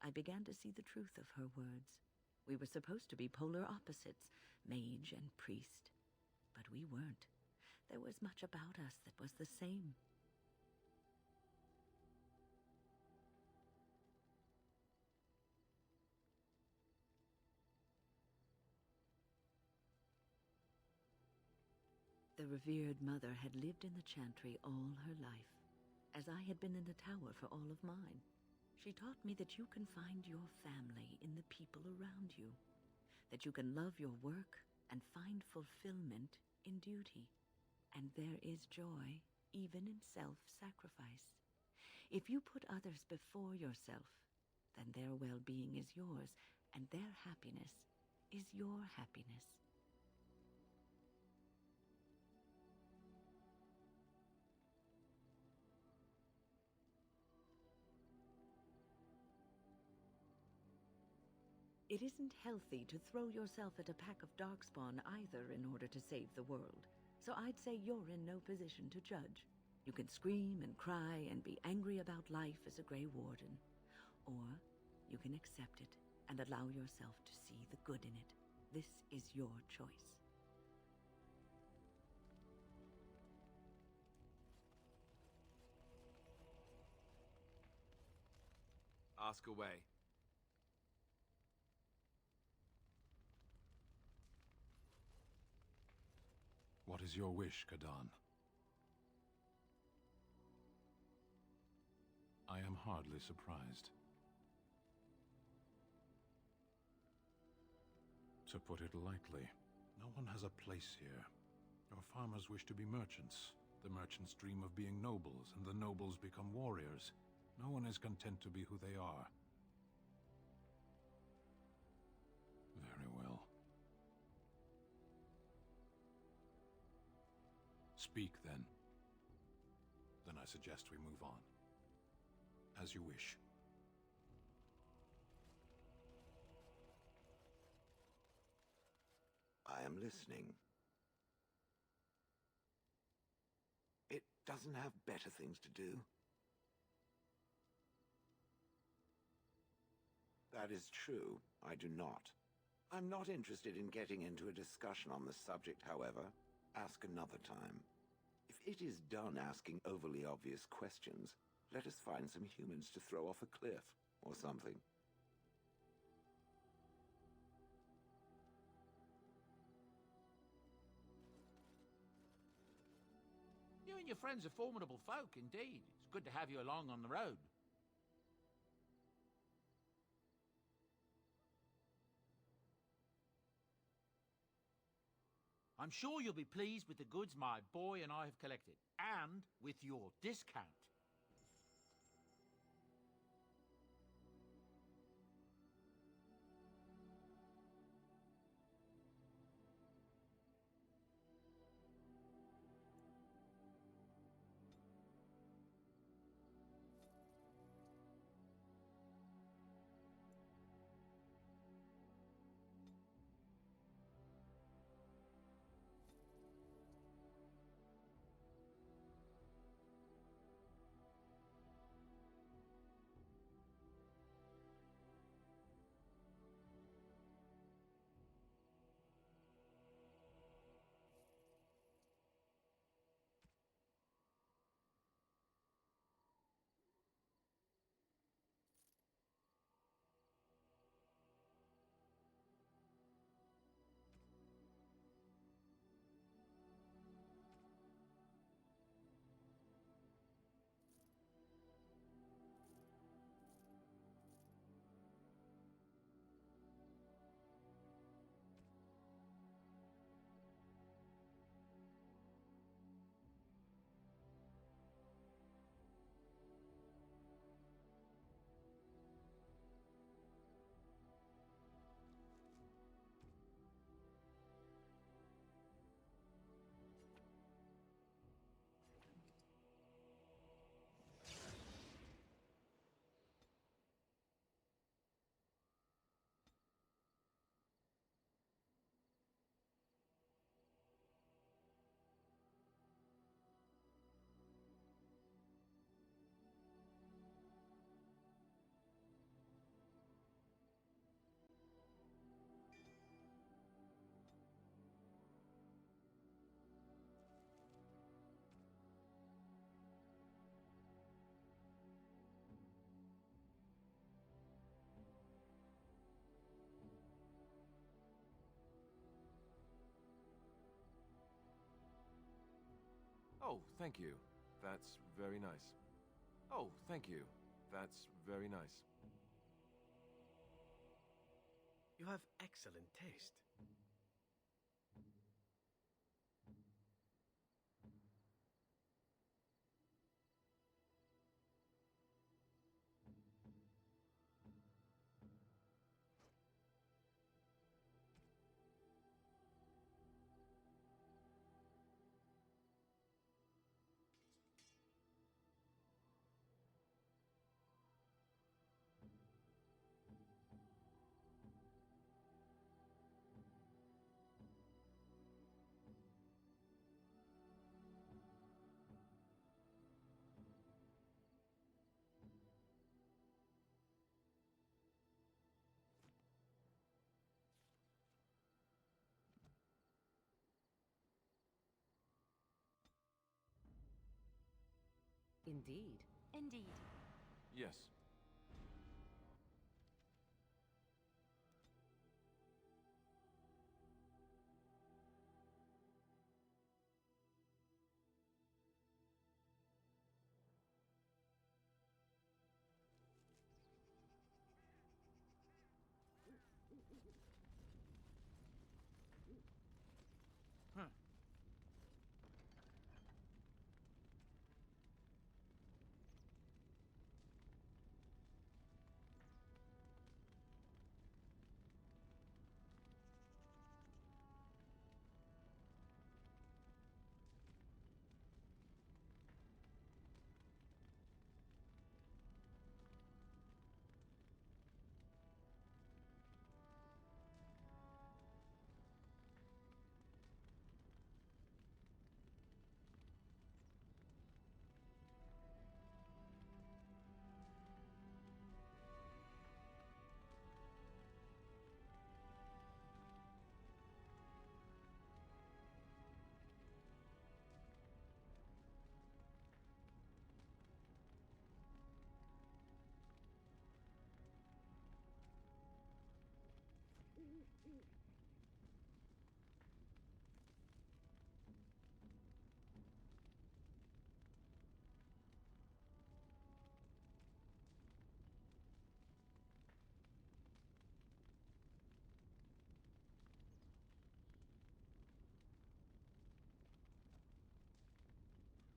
I began to see the truth of her words. We were supposed to be polar opposites, mage and priest. But we weren't. There was much about us that was the same. The revered mother had lived in the Chantry all her life, as I had been in the tower for all of mine. She taught me that you can find your family in the people around you, that you can love your work and find fulfillment in duty. And there is joy even in self-sacrifice. If you put others before yourself, then their well-being is yours, and their happiness is your happiness. It isn't healthy to throw yourself at a pack of Darkspawn either in order to save the world, so I'd say you're in no position to judge. You can scream and cry and be angry about life as a Grey Warden, or you can accept it and allow yourself to see the good in it. This is your choice. Ask away. What is your wish, Kadan? I am hardly surprised. To put it lightly, no one has a place here. Your farmers wish to be merchants. The merchants dream of being nobles, and the nobles become warriors. No one is content to be who they are. Very well. Speak, then. Then I suggest we move on. As you wish. I am listening. It doesn't have better things to do. That is true. I do not. I'm not interested in getting into a discussion on the subject, however. Ask another time. If it is done asking overly obvious questions, let us find some humans to throw off a cliff, or something. You and your friends are formidable folk, indeed. It's good to have you along on the road. I'm sure you'll be pleased with the goods my boy and I have collected, and with your discount. Oh, thank you. That's very nice. Oh, thank you. That's very nice. You have excellent taste. Indeed. Indeed. Yes.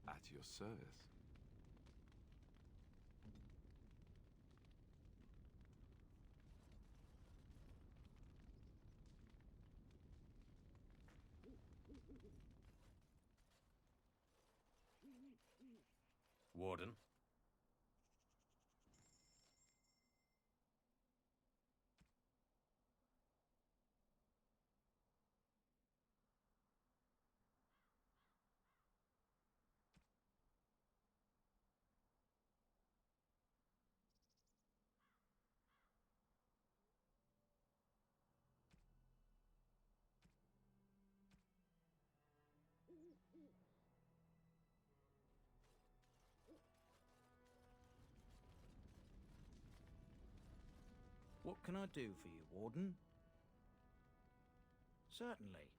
At your service. Warden? What can I do for you, Warden? Certainly.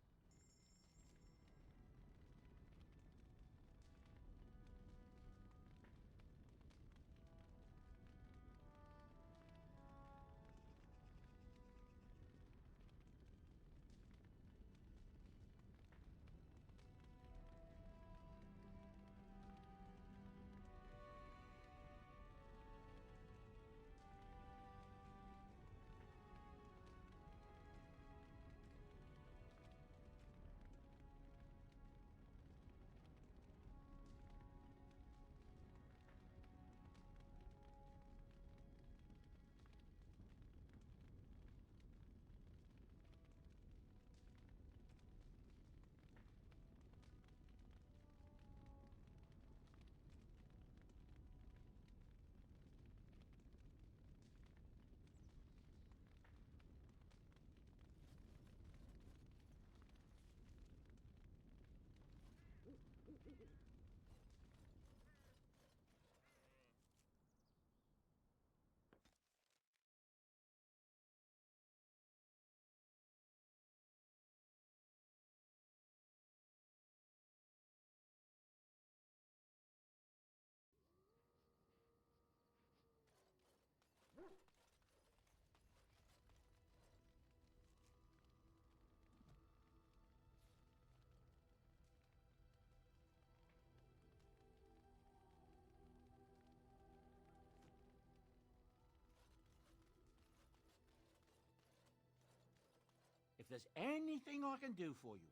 If there's anything I can do for you,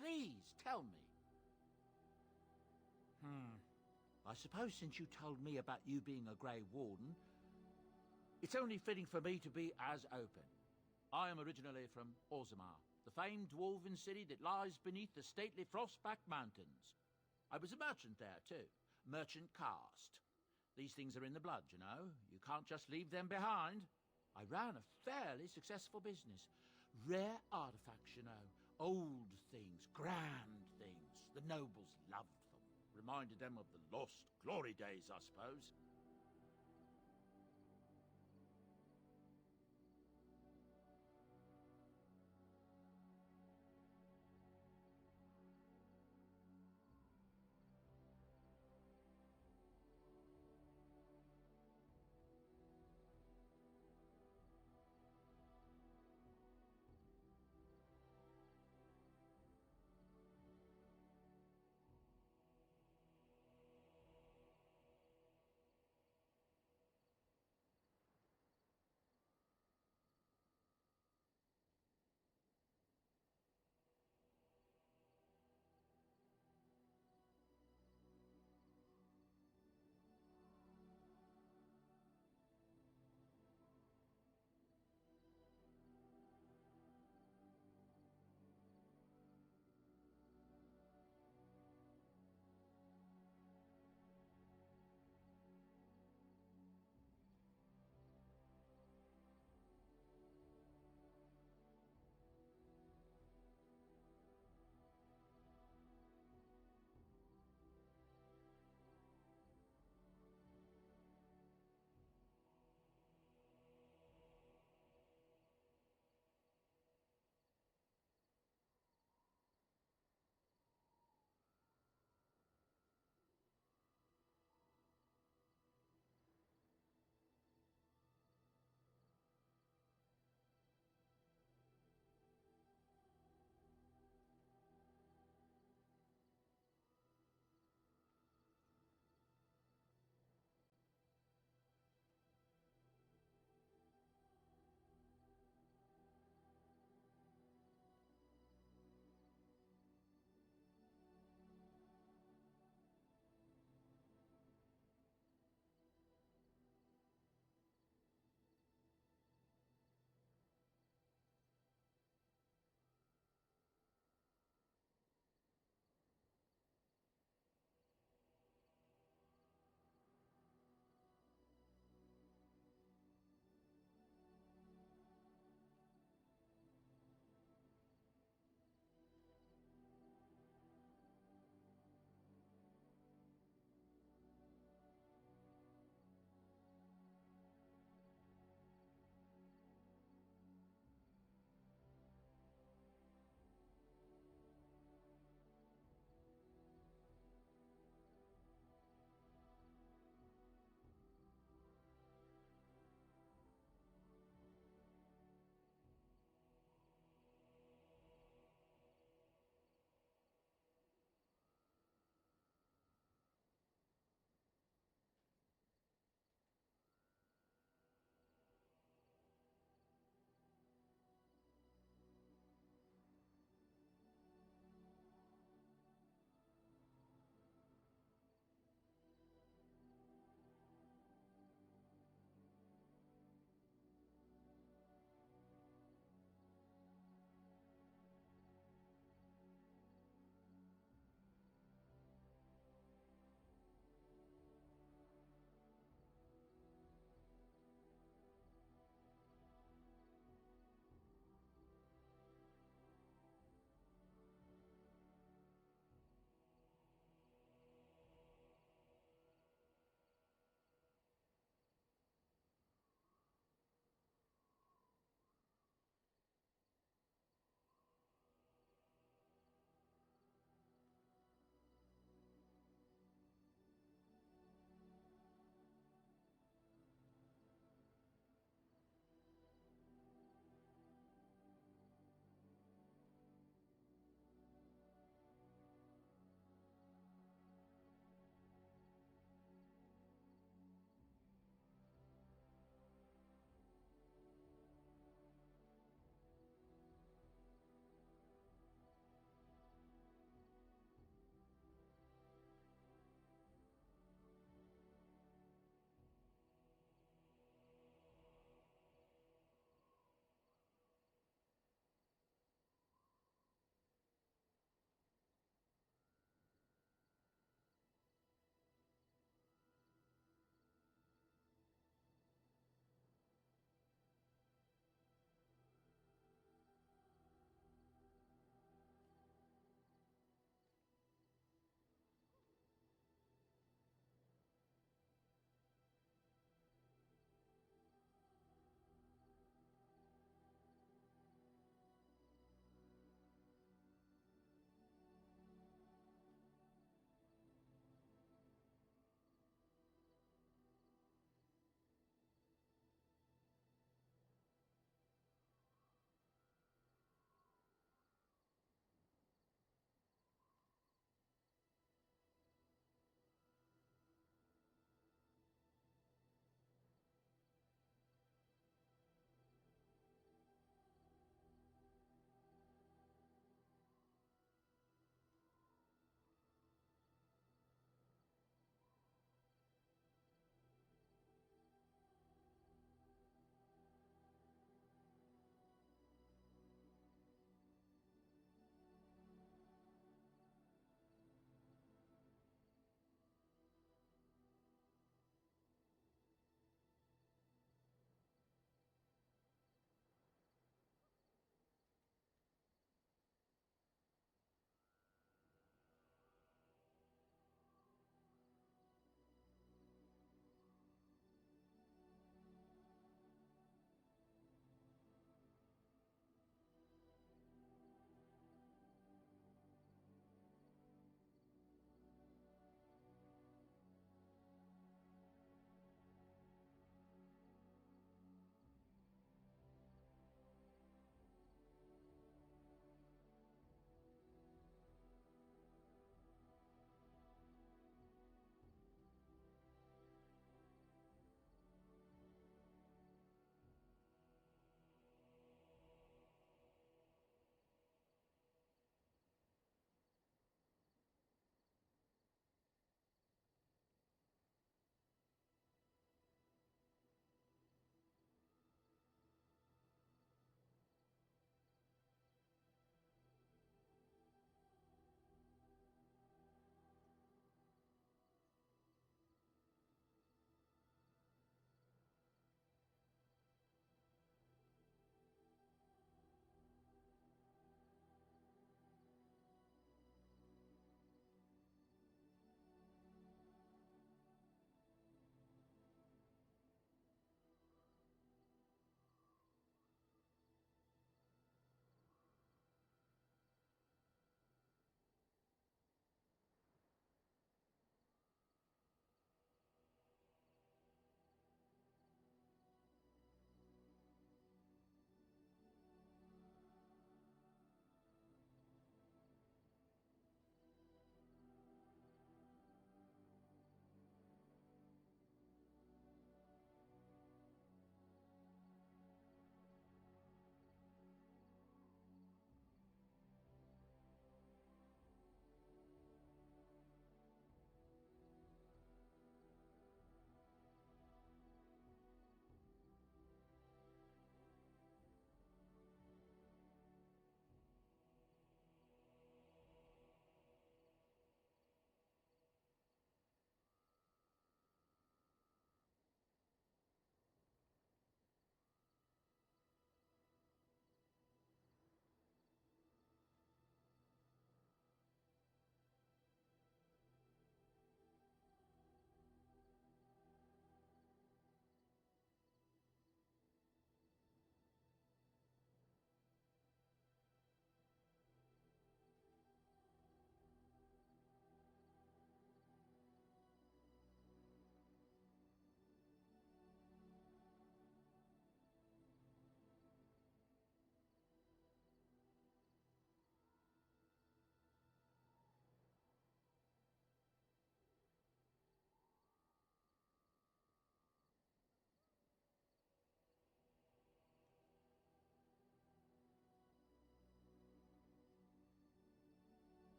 please tell me. I suppose since you told me about you being a Grey Warden, it's only fitting for me to be as open. I am originally from Orzammar, the famed dwarven city that lies beneath the stately Frostback Mountains. I was a merchant there, too. Merchant caste. These things are in the blood, you know. You can't just leave them behind. I ran a fairly successful business. Rare artifacts, you know. Old things, grand things. The nobles loved them. Reminded them of the lost glory days, I suppose.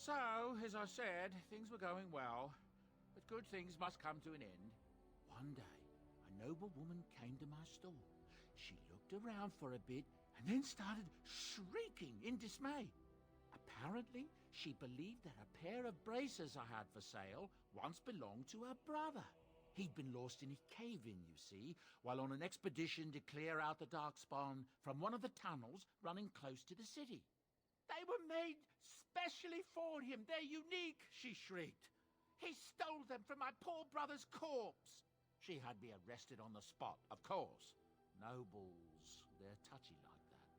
So, as I said, things were going well, but good things must come to an end. One day, a noble woman came to my store. She looked around for a bit and then started shrieking in dismay. Apparently, she believed that a pair of braces I had for sale once belonged to her brother. He'd been lost in a cave-in, you see, while on an expedition to clear out the Darkspawn from one of the tunnels running close to the city. They were made specially for him. They're unique, she shrieked. He stole them from my poor brother's corpse. She had me arrested on the spot, of course. Nobles, they're touchy like that.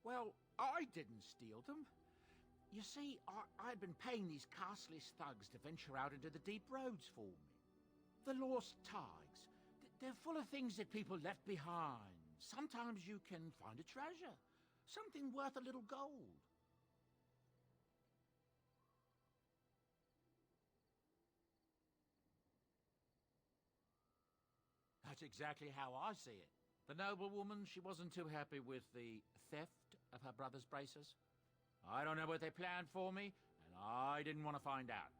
Well, I didn't steal them. You see, I'd been paying these castless thugs to venture out into the deep roads for me. The lost tigers. They're full of things that people left behind. Sometimes you can find a treasure. Something worth a little gold. That's exactly how I see it. The noblewoman, she wasn't too happy with the theft of her brother's braces. I don't know what they planned for me, and I didn't want to find out.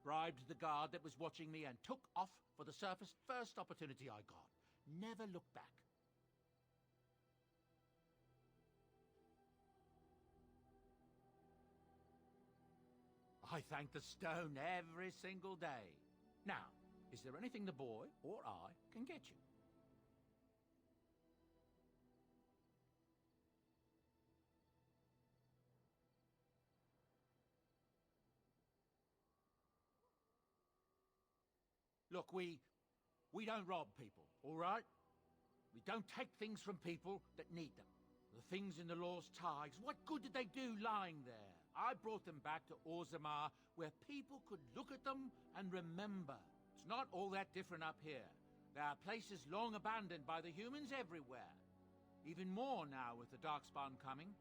Bribed the guard that was watching me and took off for the surface first opportunity I got. Never looked back. I thank the stone every single day. Now, is there anything the boy or I can get you? Look, we don't rob people, all right? We don't take things from people that need them. The things in the Lost Tigers, what good did they do lying there? I brought them back to Orzammar, where people could look at them and remember. It's not all that different up here. There are places long abandoned by the humans everywhere. Even more now with the Darkspawn coming.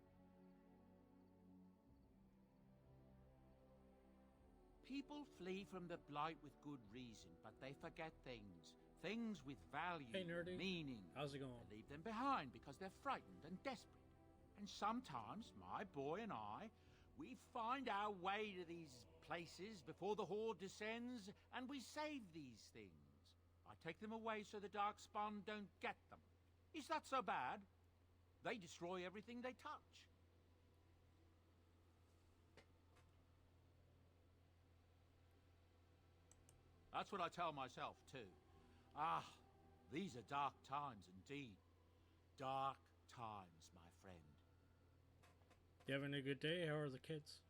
People flee from the Blight with good reason, but they forget things. Things with value, hey, nerdy. meaning. How's it going? They leave them behind because they're frightened and desperate. And sometimes, my boy and I, we find our way to these places before the Horde descends, and we save these things. I take them away so the Darkspawn don't get them. Is that so bad? They destroy everything they touch. That's what I tell myself, too. Ah, these are dark times indeed. Dark times, my friend. You having a good day? How are the kids?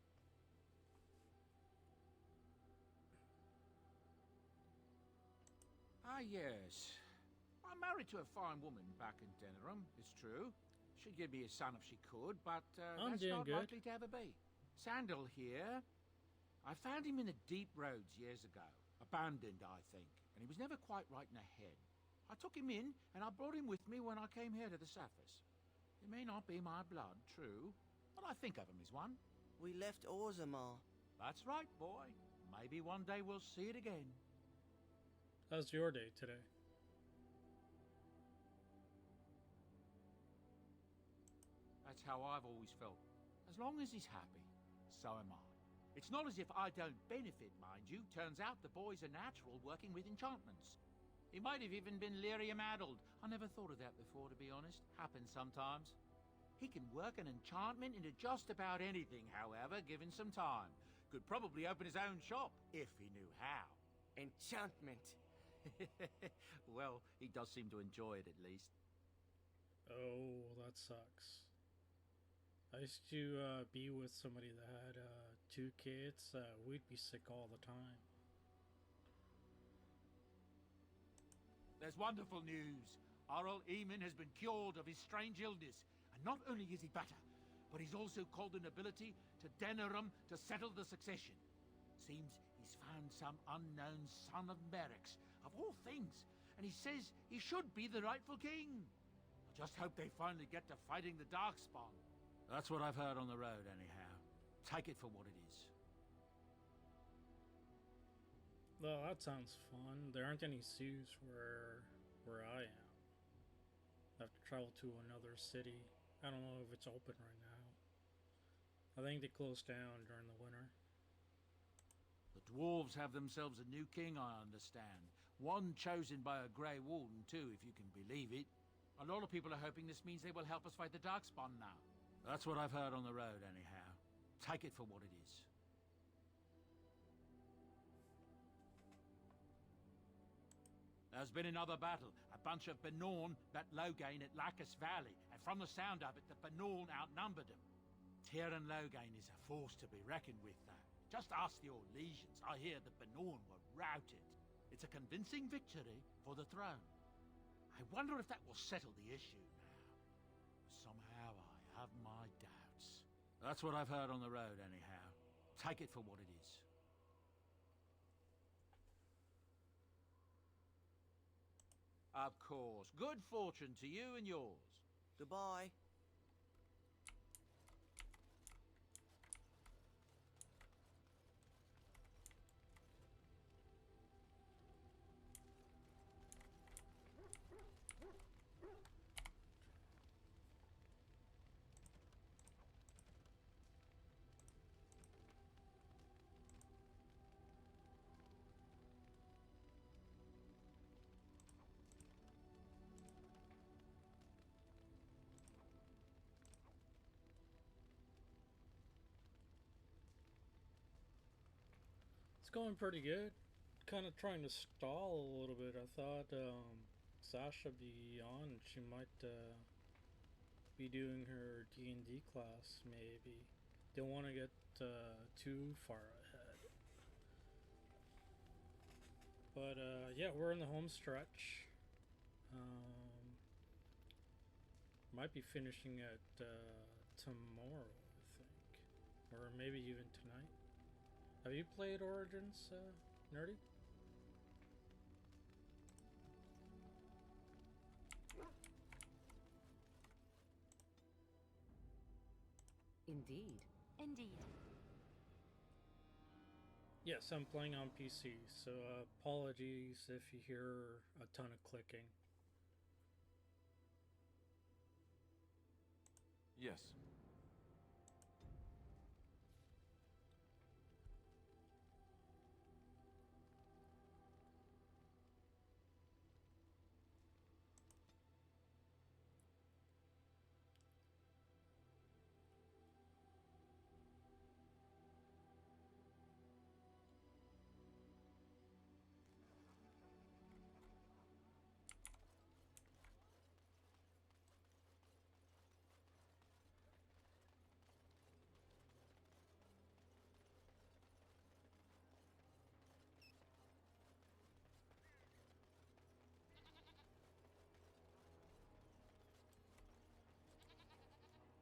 Ah, yes. I'm married to a fine woman back in Denerim, it's true. She'd give me a son if she could, but I'm that's doing not good. likely to ever be. Sandal here. I found him in the deep roads years ago. Abandoned, I think, and he was never quite right in the head. I took him in, and I brought him with me when I came here to the surface. He may not be my blood, true, but I think of him as one. We left Orzammar. That's right, boy. Maybe one day we'll see it again. How's your day today? That's how I've always felt. As long as he's happy, so am I. It's not as if I don't benefit, mind you. Turns out the boy's a natural working with enchantments. He might have even been lyrium-addled. I never thought of that before, to be honest. Happens sometimes. He can work an enchantment into just about anything, however, given some time. Could probably open his own shop, if he knew how. Enchantment. Well, he does seem to enjoy it, at least. Oh, that sucks. I used to be with somebody that had 2 kids. We'd be sick all the time. There's wonderful news. Arl Eamon has been cured of his strange illness. And not only is he better, but he's also called the nobility to Denerim to settle the succession. Seems he's found some unknown son of Merrick's, of all things, and he says he should be the rightful king. I just hope they finally get to fighting the Darkspawn. That's what I've heard on the road, anyhow. Take it for what it is. Well, that sounds fun. There aren't any zoos where I am. I have to travel to another city. I don't know if it's open right now. I think they closed down during the winter. The dwarves have themselves a new king, I understand. One chosen by a Grey Warden, too, if you can believe it. A lot of people are hoping this means they will help us fight the Darkspawn now. That's what I've heard on the road, anyhow. Take it for what it is. There's been another battle. A bunch of Benorn met Loghain at Lacus Valley, and from the sound of it, the Benorn outnumbered them. Tierran Loghain is a force to be reckoned with, though. Just ask your legions. I hear the Benorn were routed. It's a convincing victory for the throne. I wonder if that will settle the issue now. Somehow I have my doubts. That's what I've heard on the road, anyhow. Take it for what it is. Of course. Good fortune to you and yours. Goodbye. Going pretty good. Kind of trying to stall a little bit. I thought Sasha be on. She might be doing her D&D class, maybe. Don't want to get too far ahead. But yeah, we're in the home stretch. Might be finishing at tomorrow, I think. Or maybe even tonight. Have you played Origins, Nerdy? Indeed. Indeed. Yes, I'm playing on PC, so apologies if you hear a ton of clicking. Yes.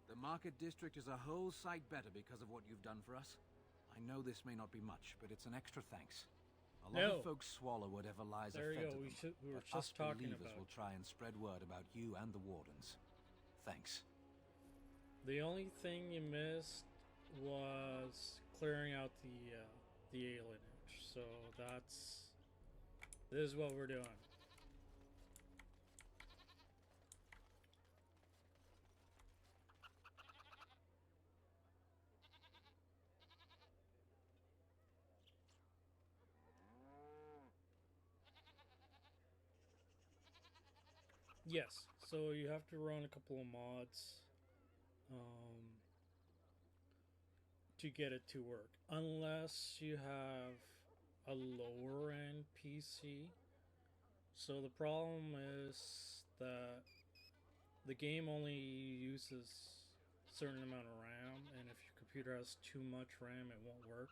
The Market District is a whole sight better because of what you've done for us. I know this may not be much, but it's an extra thanks. A lot of folks swallow whatever lies are fed to them. We were but just us talking believers about. will try and spread word about you and the Wardens. Thanks. The only thing you missed was clearing out the alienage. So this is what we're doing. Yes, so you have to run a couple of mods to get it to work. Unless you have a lower end PC. So the problem is that the game only uses a certain amount of RAM, and if your computer has too much RAM, it won't work.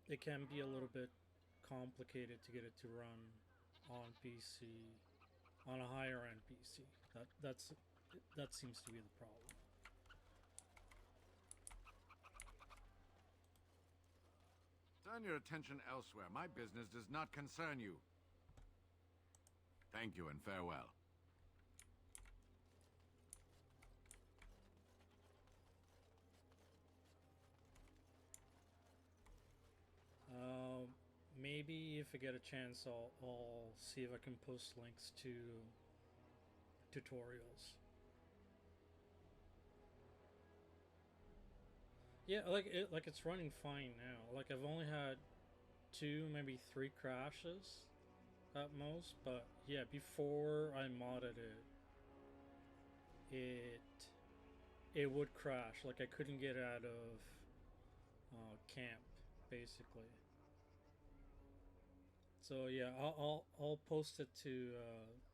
It can be a little bit complicated to get it to run on PC, on a higher end PC. That seems to be the problem. Turn your attention elsewhere. My business does not concern you. Thank you and farewell. Maybe if I get a chance, I'll see if I can post links to tutorials. Yeah, like it's running fine now. Like I've only had 2, maybe 3 crashes at most, but yeah, before I modded it would crash. Like I couldn't get out of camp, basically. So yeah, I'll post it to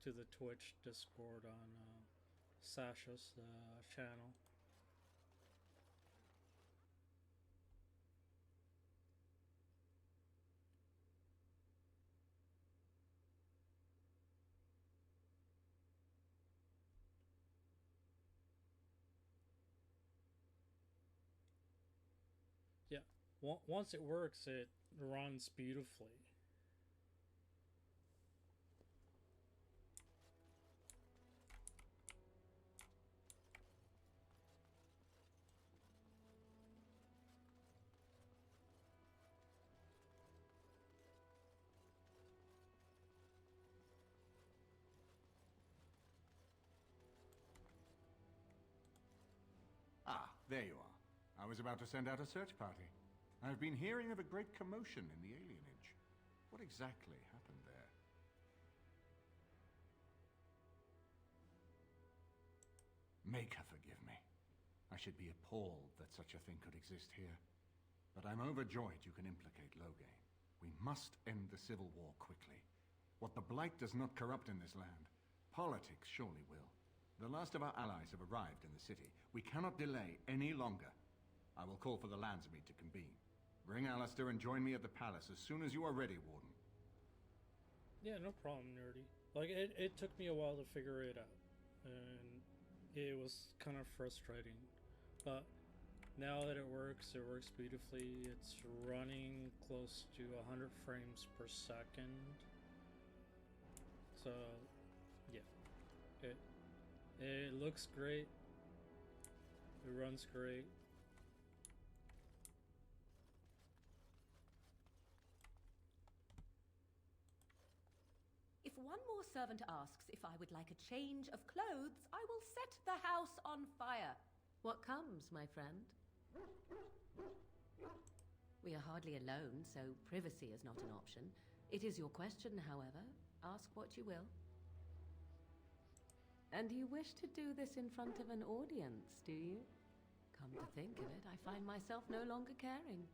the Twitch Discord on Sasha's channel. Yeah, once it works, it runs beautifully. Ah, there you are. I was about to send out a search party. I've been hearing of a great commotion in the alienage. What exactly happened there? Make her forgive me. I should be appalled that such a thing could exist here. But I'm overjoyed you can implicate Loghain. We must end the civil war quickly. What the Blight does not corrupt in this land, politics surely will. The last of our allies have arrived in the city. We cannot delay any longer. I will call for the Landsmeet to convene. Bring Alistair and join me at the palace as soon as you are ready, Warden. Yeah, no problem, Nerdy. Like, it took me a while to figure it out. And it was kind of frustrating. But now that it works beautifully. It's running close to 100 frames per second. So, yeah. It looks great. It runs great. If one more servant asks if I would like a change of clothes, I will set the house on fire. What comes, my friend? We are hardly alone, so privacy is not an option. It is your question, however. Ask what you will. And you wish to do this in front of an audience, do you? Come to think of it, I find myself no longer caring.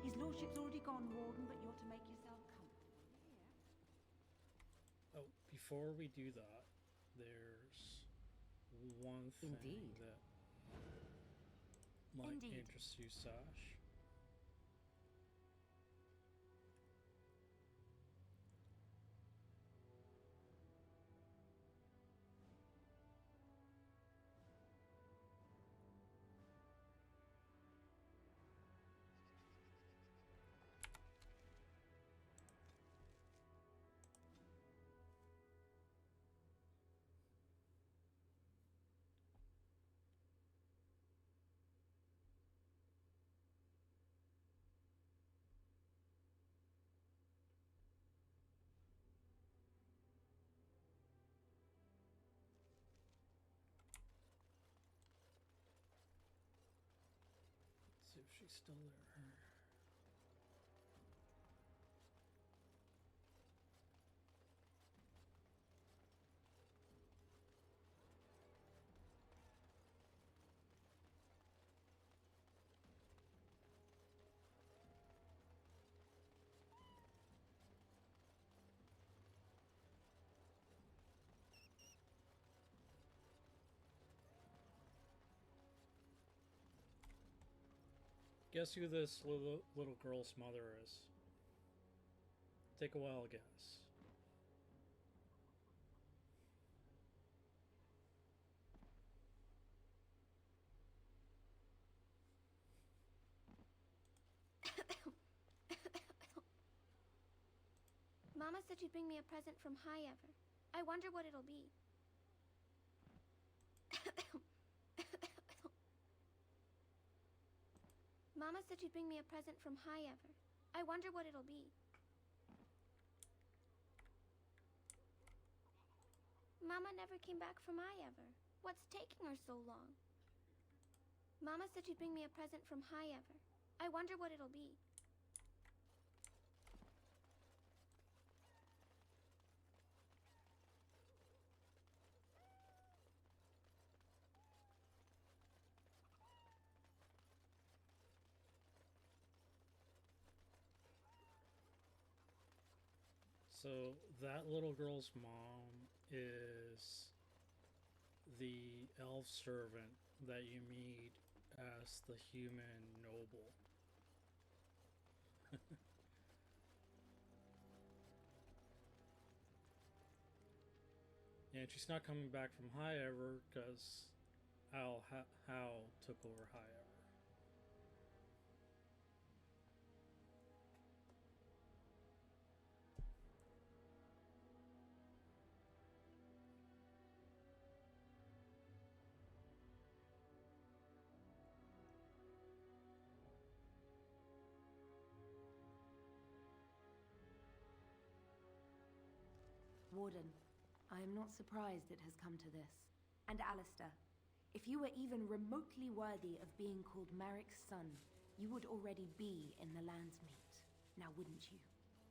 His lordship's already gone, Warden, but you're to make yourself comfortable. Oh, before we do that, there's one thing that might interest you, Sash. See if she's still there. Guess who this little girl's mother is? Take a wild guess. said you'd bring me a present from Highever. I wonder what it'll be. Mama said you'd bring me a present from Highever. I wonder what it'll be. Mama never came back from Highever. What's taking her so long? Mama said you'd bring me a present from Highever. I wonder what it'll be. So that little girl's mom is the elf servant that you meet as the human noble. And she's not coming back from Highever because Hal took over Highever. Warden, I am not surprised it has come to this. And Alistair, if you were even remotely worthy of being called Marik's son, you would already be in the Landsmeet. Now wouldn't you?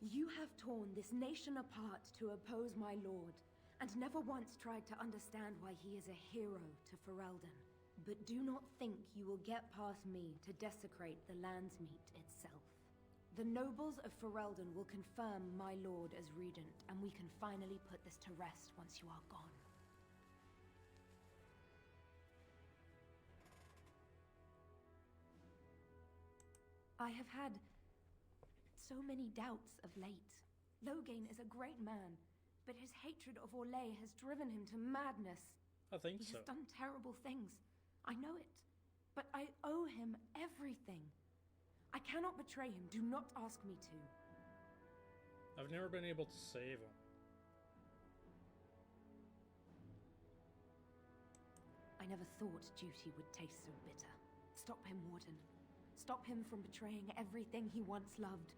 You have torn this nation apart to oppose my lord, and never once tried to understand why he is a hero to Ferelden. But do not think you will get past me to desecrate the Landsmeet itself. The nobles of Ferelden will confirm my lord as regent, and we can finally put this to rest once you are gone. I have had so many doubts of late. Loghain is a great man, but his hatred of Orlais has driven him to madness. I think so. He has done terrible things. I know it. But I owe him everything. I cannot betray him. Do not ask me to. I've never been able to save him. I never thought duty would taste so bitter. Stop him, Warden. Stop him from betraying everything he once loved.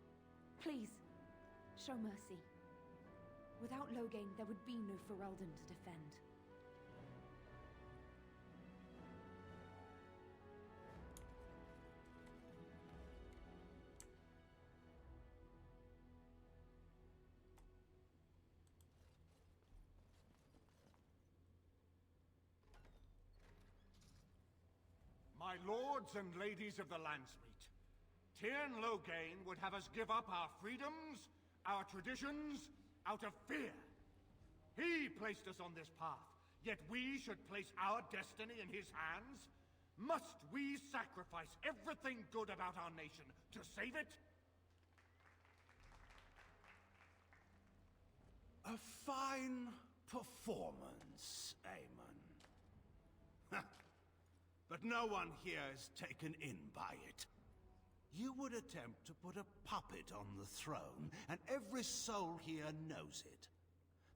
Please, show mercy. Without Loghain, there would be no Ferelden to defend. My lords and ladies of the Landsmeet, Tyrn Loghain would have us give up our freedoms, our traditions, out of fear. He placed us on this path, yet we should place our destiny in his hands? Must we sacrifice everything good about our nation to save it? A fine performance, Aemon. But no one here is taken in by it. You would attempt to put a puppet on the throne, and every soul here knows it.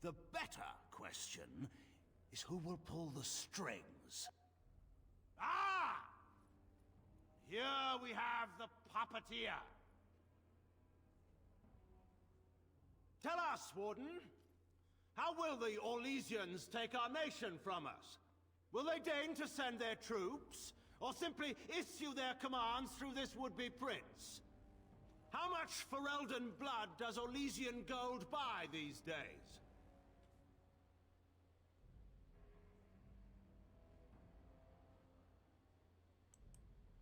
The better question is who will pull the strings. Ah! Here we have the puppeteer. Tell us, Warden, how will the Orlesians take our nation from us? Will they deign to send their troops, or simply issue their commands through this would-be prince? How much Ferelden blood does Orlesian gold buy these days?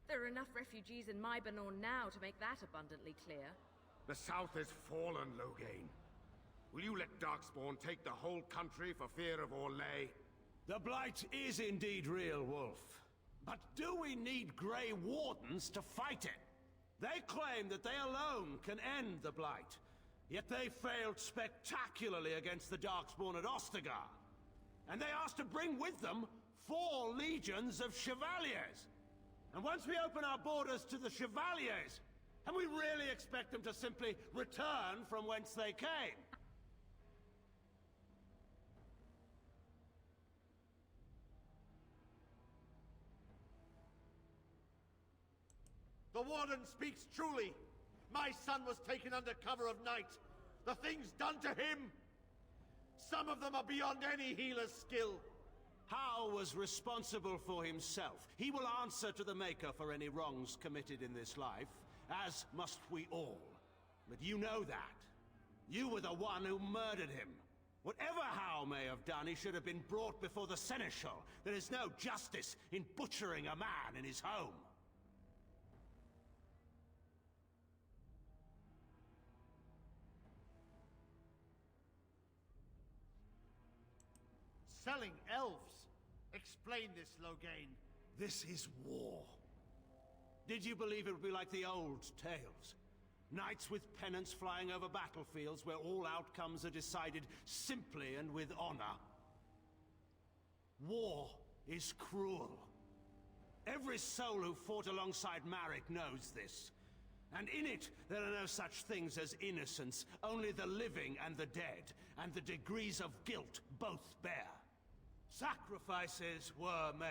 There are enough refugees in Mybanor now to make that abundantly clear. The South has fallen, Loghain. Will you let Darkspawn take the whole country for fear of Orlais? The Blight is indeed real, Wolf. But do we need Grey Wardens to fight it? They claim that they alone can end the Blight, yet they failed spectacularly against the Darkspawn at Ostagar. And they asked to bring with them 4 legions of Chevaliers. And once we open our borders to the Chevaliers, and we really expect them to simply return from whence they came? The Warden speaks truly. My son was taken under cover of night. The things done to him, some of them are beyond any healer's skill. Hal was responsible for himself. He will answer to the Maker for any wrongs committed in this life, as must we all. But you know that. You were the one who murdered him. Whatever Hal may have done, he should have been brought before the Seneschal. There is no justice in butchering a man in his home. Selling elves. Explain this, Loghain. This is war. Did you believe it would be like the old tales? Knights with pennants flying over battlefields where all outcomes are decided simply and with honor. War is cruel. Every soul who fought alongside Marek knows this. And in it, there are no such things as innocence, only the living and the dead, and the degrees of guilt both bear. Sacrifices were made.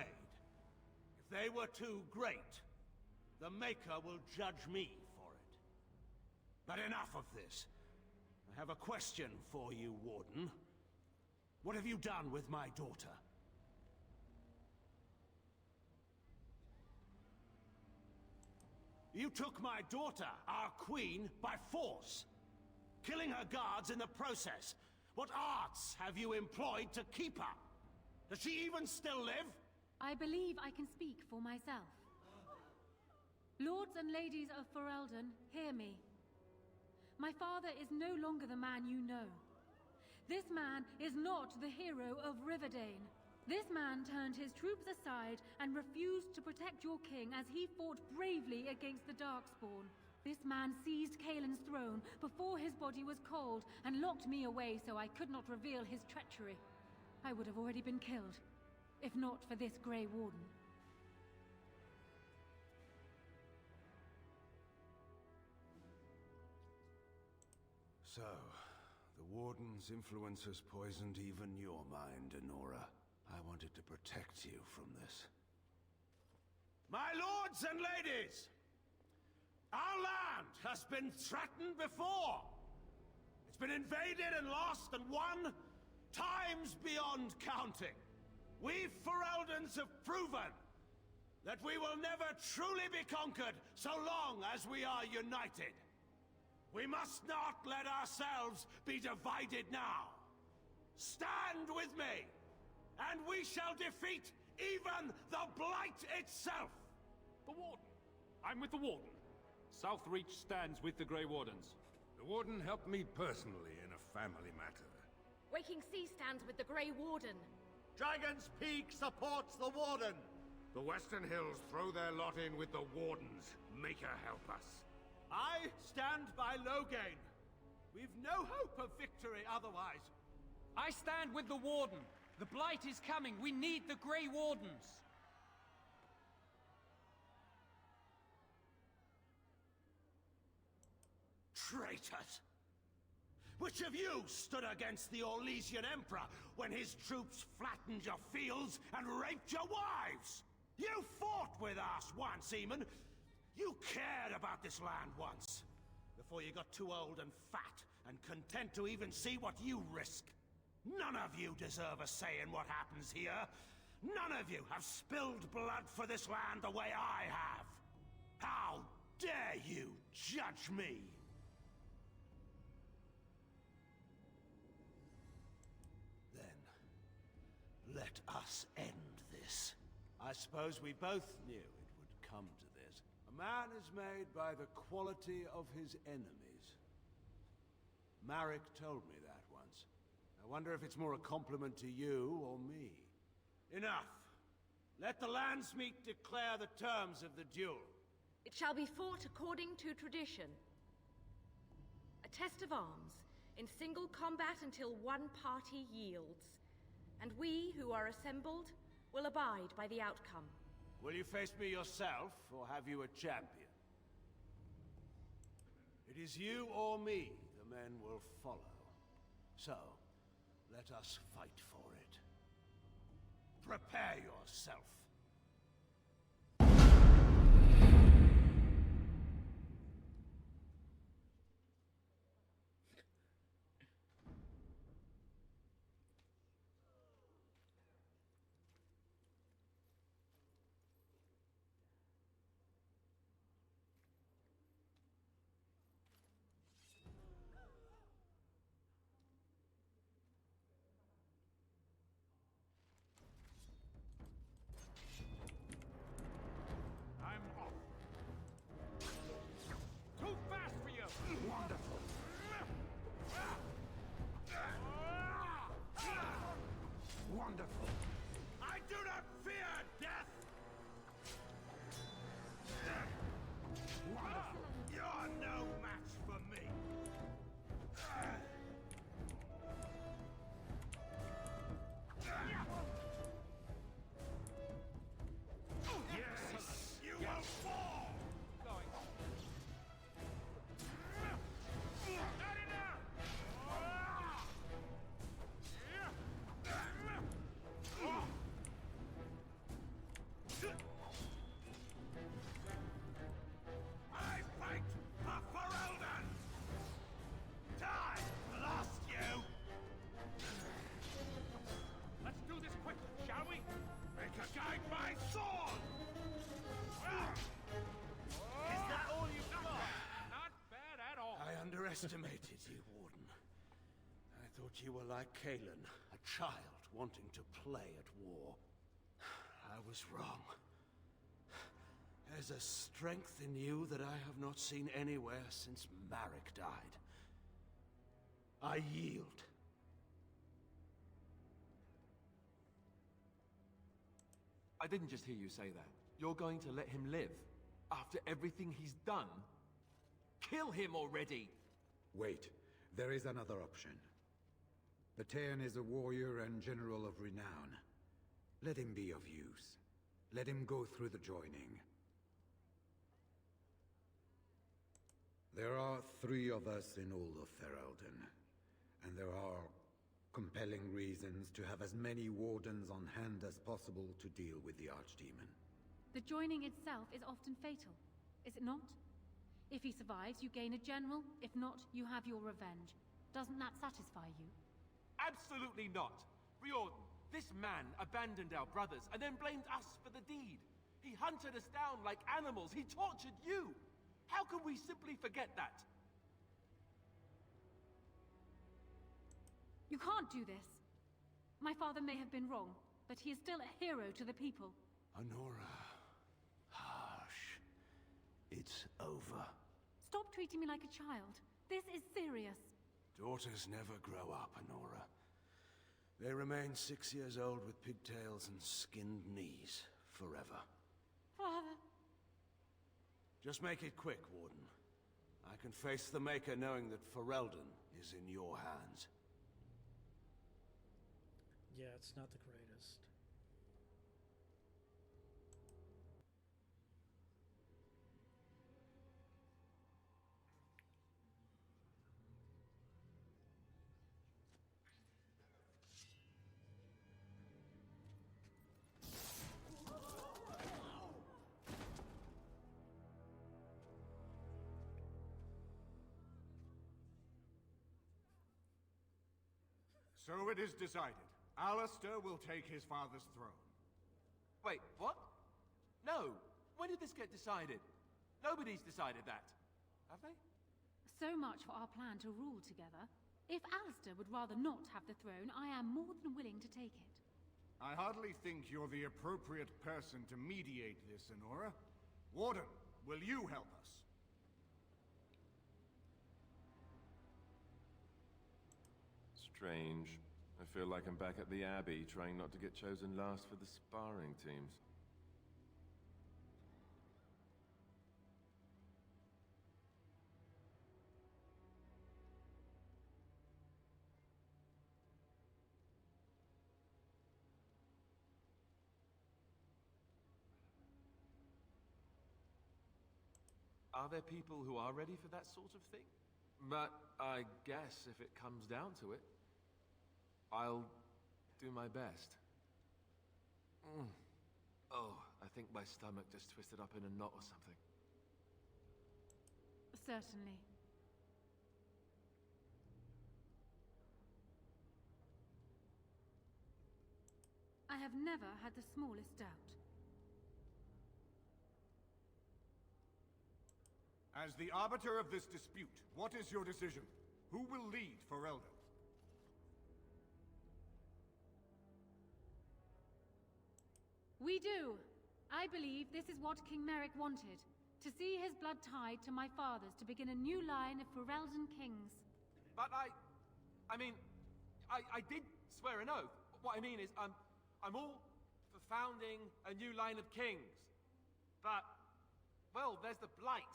If they were too great, the Maker will judge me for it. But enough of this. I have a question for you, Warden. What have you done with my daughter? You took my daughter, our queen, by force, killing her guards in the process. What arts have you employed to keep her? Does she even still live? I believe I can speak for myself. Lords and ladies of Ferelden, hear me. My father is no longer the man you know. This man is not the hero of Riverdane. This man turned his troops aside and refused to protect your king as he fought bravely against the Darkspawn. This man seized Kaelin's throne before his body was cold and locked me away so I could not reveal his treachery. I would have already been killed, if not for this Grey Warden. So, the Warden's influence has poisoned even your mind, Enora. I wanted to protect you from this. My lords and ladies! Our land has been threatened before! It's been invaded and lost and won times beyond counting. We Fereldans have proven that we will never truly be conquered so long as we are united. We must not let ourselves be divided now. Stand with me, and we shall defeat even the Blight itself! The Warden. I'm with the Warden. Southreach stands with the Grey Wardens. The Warden helped me personally in a family matter. Waking Sea stands with the Grey Warden. Dragon's Peak supports the Warden. The Western Hills throw their lot in with the Wardens. Make her help us. I stand by Loghain. We've no hope of victory otherwise. I stand with the Warden. The Blight is coming. We need the Grey Wardens. Traitors! Which of you stood against the Orlesian Emperor when his troops flattened your fields and raped your wives? You fought with us once, Eamon. You cared about this land once. Before you got too old and fat and content to even see what you risk. None of you deserve a say in what happens here. None of you have spilled blood for this land the way I have. How dare you judge me? Let us end this. I suppose we both knew it would come to this. A man is made by the quality of his enemies. Marek told me that once. I wonder if it's more a compliment to you or me. Enough. Let the Landsmeet declare the terms of the duel. It shall be fought according to tradition. A test of arms, in single combat until one party yields. And we, who are assembled, will abide by the outcome. Will you face me yourself, or have you a champion? It is you or me the men will follow. So, let us fight for it. Prepare yourself. underestimated you, Warden. I thought you were like Kalen, a child wanting to play at war. I was wrong. There's a strength in you that I have not seen anywhere since Marek died. I yield. I didn't just hear you say that. You're going to let him live? After everything he's done? Kill him already! Wait, there is another option. Batean is a warrior and general of renown. Let him be of use. Let him go through the joining. There are 3 of us in all of Ferelden, and there are compelling reasons to have as many wardens on hand as possible to deal with the Archdemon. The joining itself is often fatal, is it not? If he survives, you gain a general. If not, you have your revenge. Doesn't that satisfy you? Absolutely not! Riordan, this man abandoned our brothers and then blamed us for the deed. He hunted us down like animals. He tortured you! How can we simply forget that? You can't do this. My father may have been wrong, but he is still a hero to the people. Honora. Hush. It's over. Stop treating me like a child. This is serious. Daughters never grow up, Honora. They remain 6 years old with pigtails and skinned knees forever. Father. Just make it quick, Warden. I can face the Maker knowing that Ferelden is in your hands. Yeah, it's not the greatest. So it is decided. Alistair will take his father's throne. Wait, what? No! When did this get decided? Nobody's decided that. Have they? So much for our plan to rule together. If Alistair would rather not have the throne, I am more than willing to take it. I hardly think you're the appropriate person to mediate this, Honora. Warden, will you help us? Strange. I feel like I'm back at the Abbey, trying not to get chosen last for the sparring teams. Are there people who are ready for that sort of thing? But I guess if it comes down to it, I'll do my best. Oh, I think my stomach just twisted up in a knot or something. Certainly. I have never had the smallest doubt. As the arbiter of this dispute, what is your decision? Who will lead Ferelden? We do. I believe this is what King Merrick wanted. To see his blood tied to my father's to begin a new line of Ferelden kings. But I did swear an oath. What I mean is, I'm all for founding a new line of kings. But, well, there's the Blight.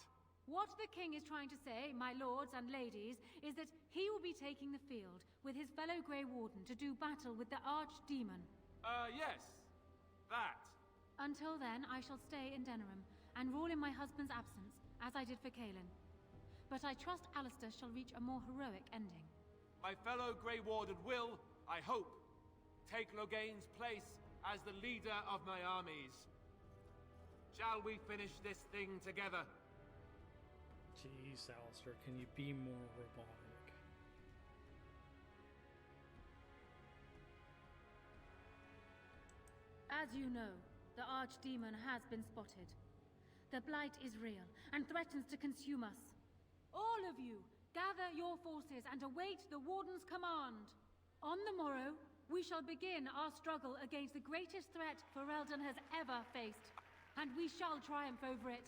What the king is trying to say, my lords and ladies, is that he will be taking the field with his fellow Grey Warden to do battle with the Archdemon. Yes. That. Until then, I shall stay in Denerim and rule in my husband's absence, as I did for Kalen. But I trust Alistair shall reach a more heroic ending. My fellow Grey Warden will, I hope, take Loghain's place as the leader of my armies. Shall we finish this thing together? Jeez, Alistair, can you be more robotic? As you know, the Archdemon has been spotted. The Blight is real and threatens to consume us. All of you, Gather your forces and await the Warden's command. On the morrow, we shall begin our struggle against the greatest threat Ferelden has ever faced. And we shall triumph over it,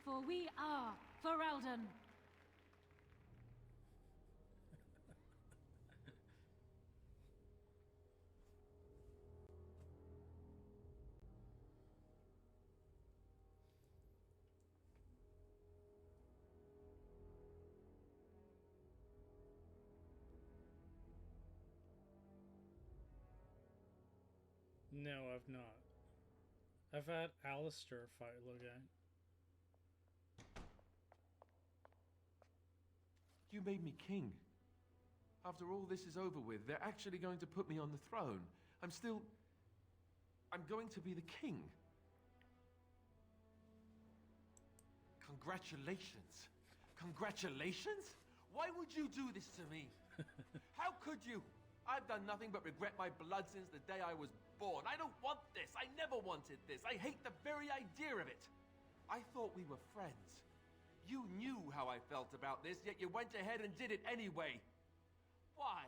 for we are Ferelden. No, I've not. I've had Alistair fight Logain. You made me king. After all this is over with, they're actually going to put me on the throne. I'm going to be the king. Congratulations. Congratulations? Why would you do this to me? How could you? I've done nothing but regret my blood since the day I was born. I don't want this. I never wanted this. I hate the very idea of it. I thought we were friends. You knew how I felt about this, yet you went ahead and did it anyway. Why?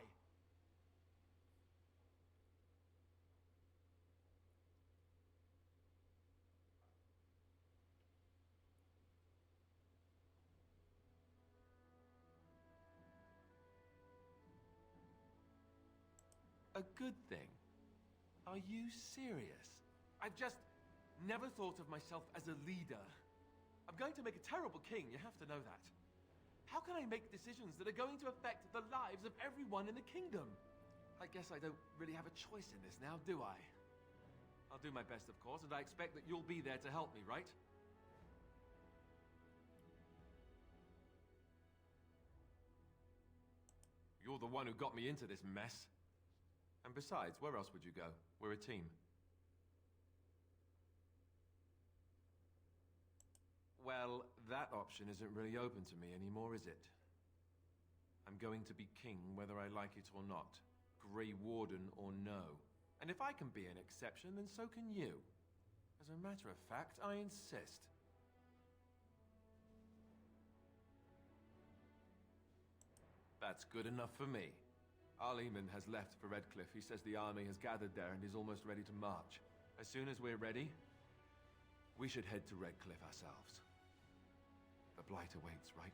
A good thing? Are you serious? I've just never thought of myself as a leader. I'm going to make a terrible king, you have to know that. How can I make decisions that are going to affect the lives of everyone in the kingdom? I guess I don't really have a choice in this now, do I? I'll do my best, of course, and I expect that you'll be there to help me, right? You're the one who got me into this mess. And besides, where else would you go? We're a team. Well, that option isn't really open to me anymore, is it? I'm going to be king whether I like it or not. Grey Warden or no. And if I can be an exception, then so can you. As a matter of fact, I insist. That's good enough for me. Arleman has left for Redcliffe. He says the army has gathered there and is almost ready to march. As soon as we're ready, we should head to Redcliffe ourselves. The Blight awaits, right?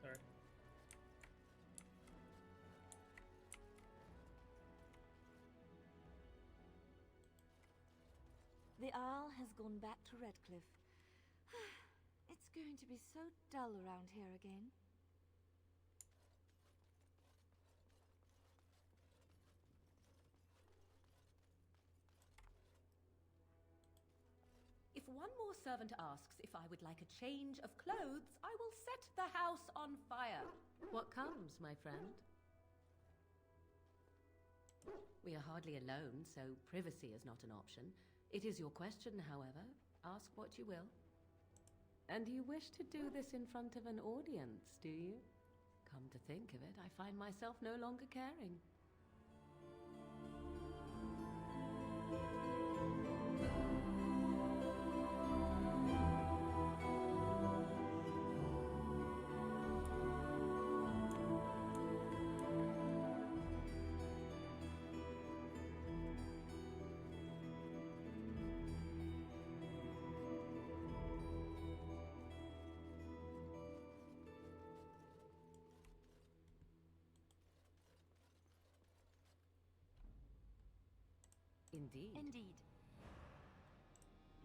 Alright. The Arl has gone back to Redcliffe. It's going to be so dull around here again. If one more servant asks if I would like a change of clothes, I will set the house on fire. What comes, my friend? We are hardly alone, so privacy is not an option. It is your question, however. Ask what you will. And you wish to do this in front of an audience, do you? Come to think of it, I find myself no longer caring. Indeed. Indeed.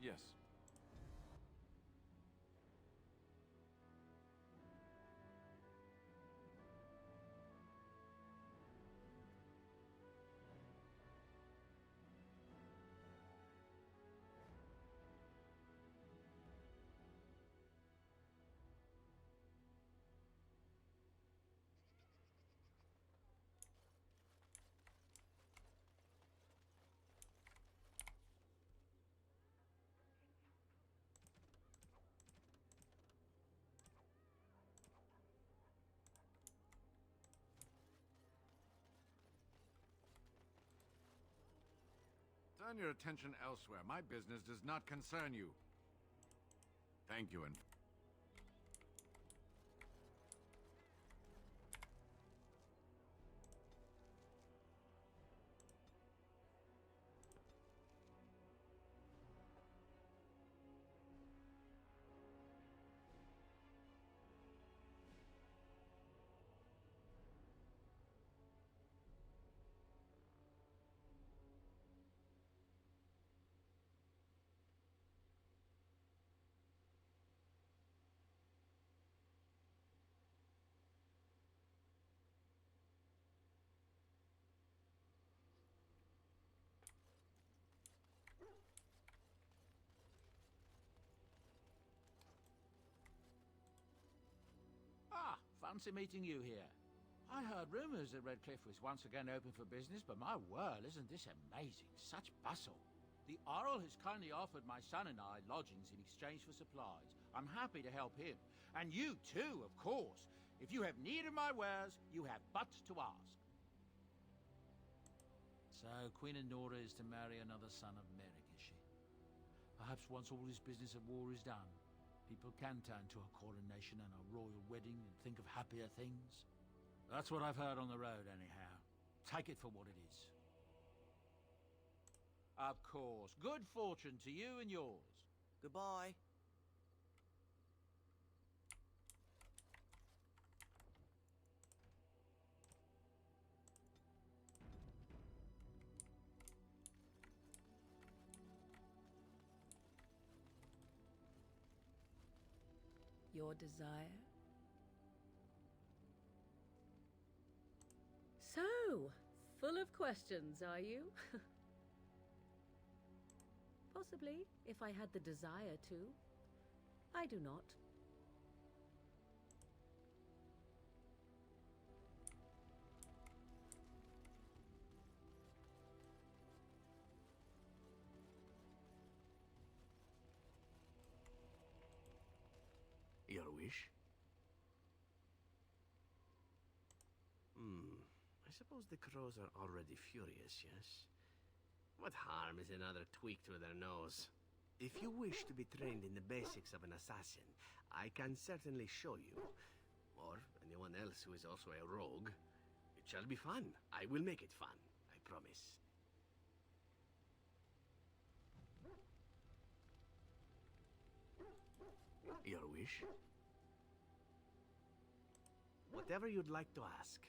Yes. Turn your attention elsewhere. My business does not concern you. Thank you, and... Fancy meeting you here. I heard rumors that Redcliffe was once again open for business, but my word, isn't this amazing? Such bustle. The Earl has kindly offered my son and I lodgings in exchange for supplies. I'm happy to help him. And you too, of course. If you have need of my wares, you have but to ask. So, Queen Anora is to marry another son of Merrick, is she? Perhaps once all this business of war is done, people can turn to a coronation and a royal wedding and think of happier things. That's what I've heard on the road, anyhow. Take it for what it is. Of course. Good fortune to you and yours. Goodbye. Your desire? So, full of questions, are you? Possibly, if I had the desire to. I do not. Your wish? I suppose the crows are already furious, yes? What harm is another tweak to their nose? If you wish to be trained in the basics of an assassin, I can certainly show you. Or anyone else who is also a rogue. It shall be fun. I will make it fun, I promise. Your wish? Whatever you'd like to ask.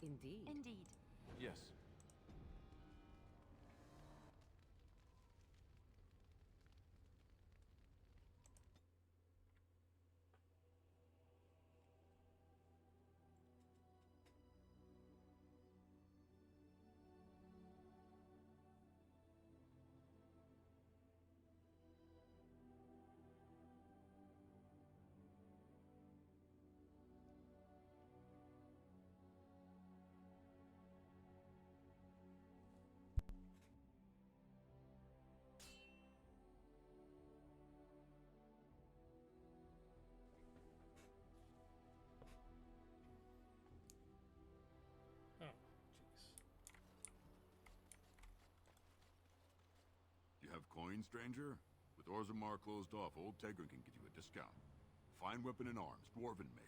Indeed. Indeed. Yes. You have coin, stranger? With Orzammar closed off, old Tegra can give you a discount. Fine weapon and arms, dwarven made.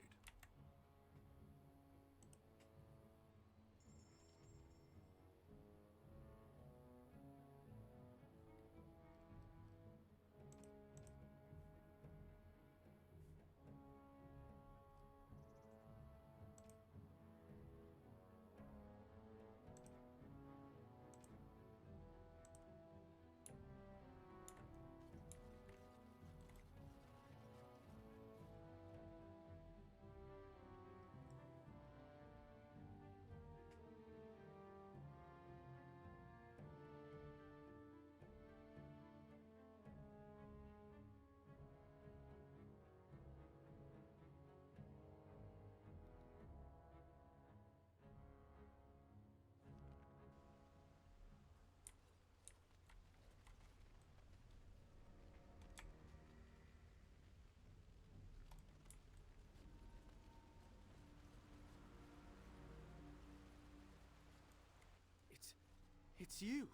It's you,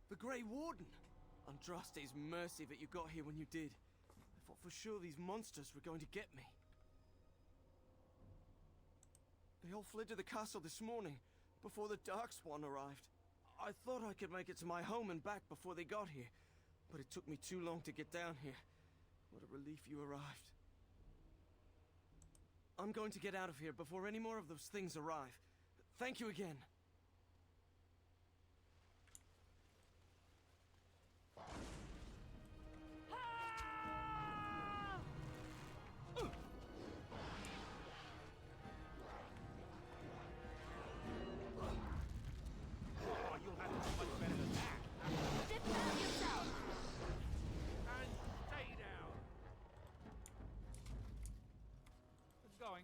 the Grey Warden. Andraste's mercy that you got here when you did. I thought for sure these monsters were going to get me. They all fled to the castle this morning, before the Darkspawn arrived. I thought I could make it to my home and back before they got here, but it took me too long to get down here. What a relief you arrived. I'm going to get out of here before any more of those things arrive. Thank you again. Going.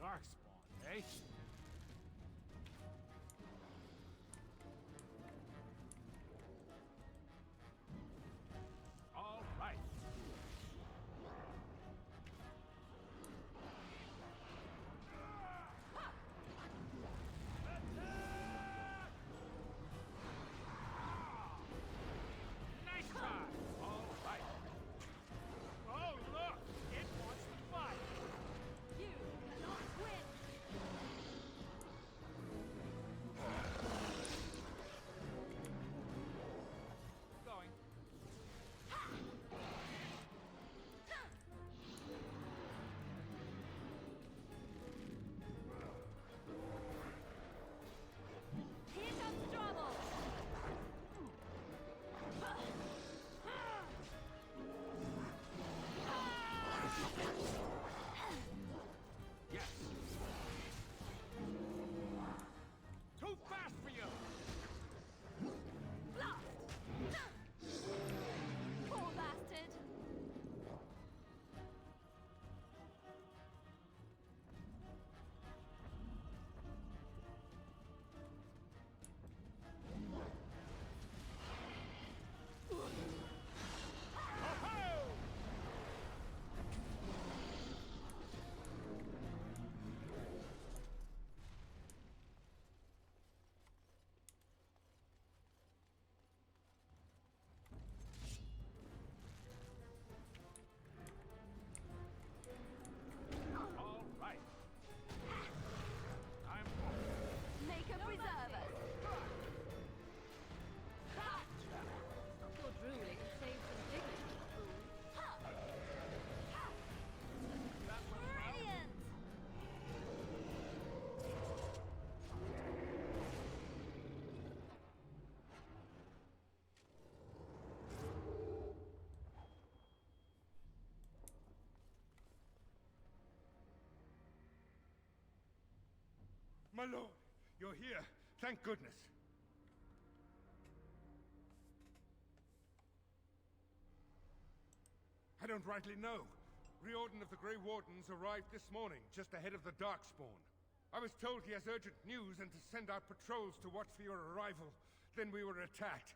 Darkspawn, eh? All right. Nice try. All right. Oh, look! It wants to fight. You cannot win! Going. Here comes trouble! Yes. Too fast for you. Blast! Poor bastard! All right. I'm Make a preserver! Stop your drooling and save some dignity, fool. Brilliant! My lord, you're here. Thank goodness. I don't rightly know. Riordan of the Grey Wardens arrived this morning, just ahead of the Darkspawn. I was told he has urgent news and to send out patrols to watch for your arrival. Then we were attacked.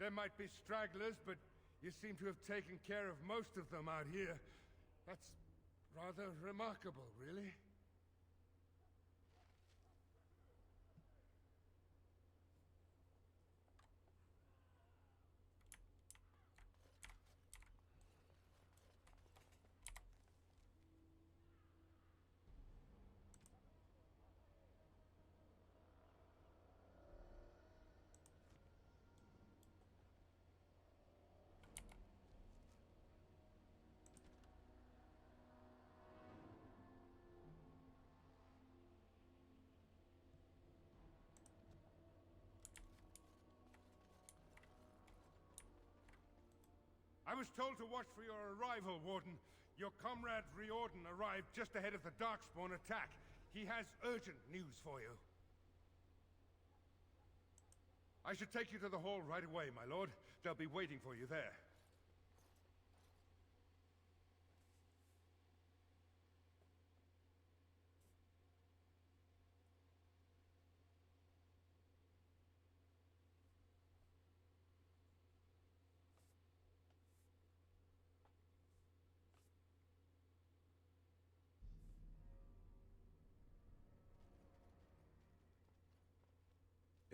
There might be stragglers, but you seem to have taken care of most of them out here. That's rather remarkable, really. I was told to watch for your arrival, Warden. Your comrade Riordan arrived just ahead of the Darkspawn attack. He has urgent news for you. I should take you to the hall right away, my lord. They'll be waiting for you there.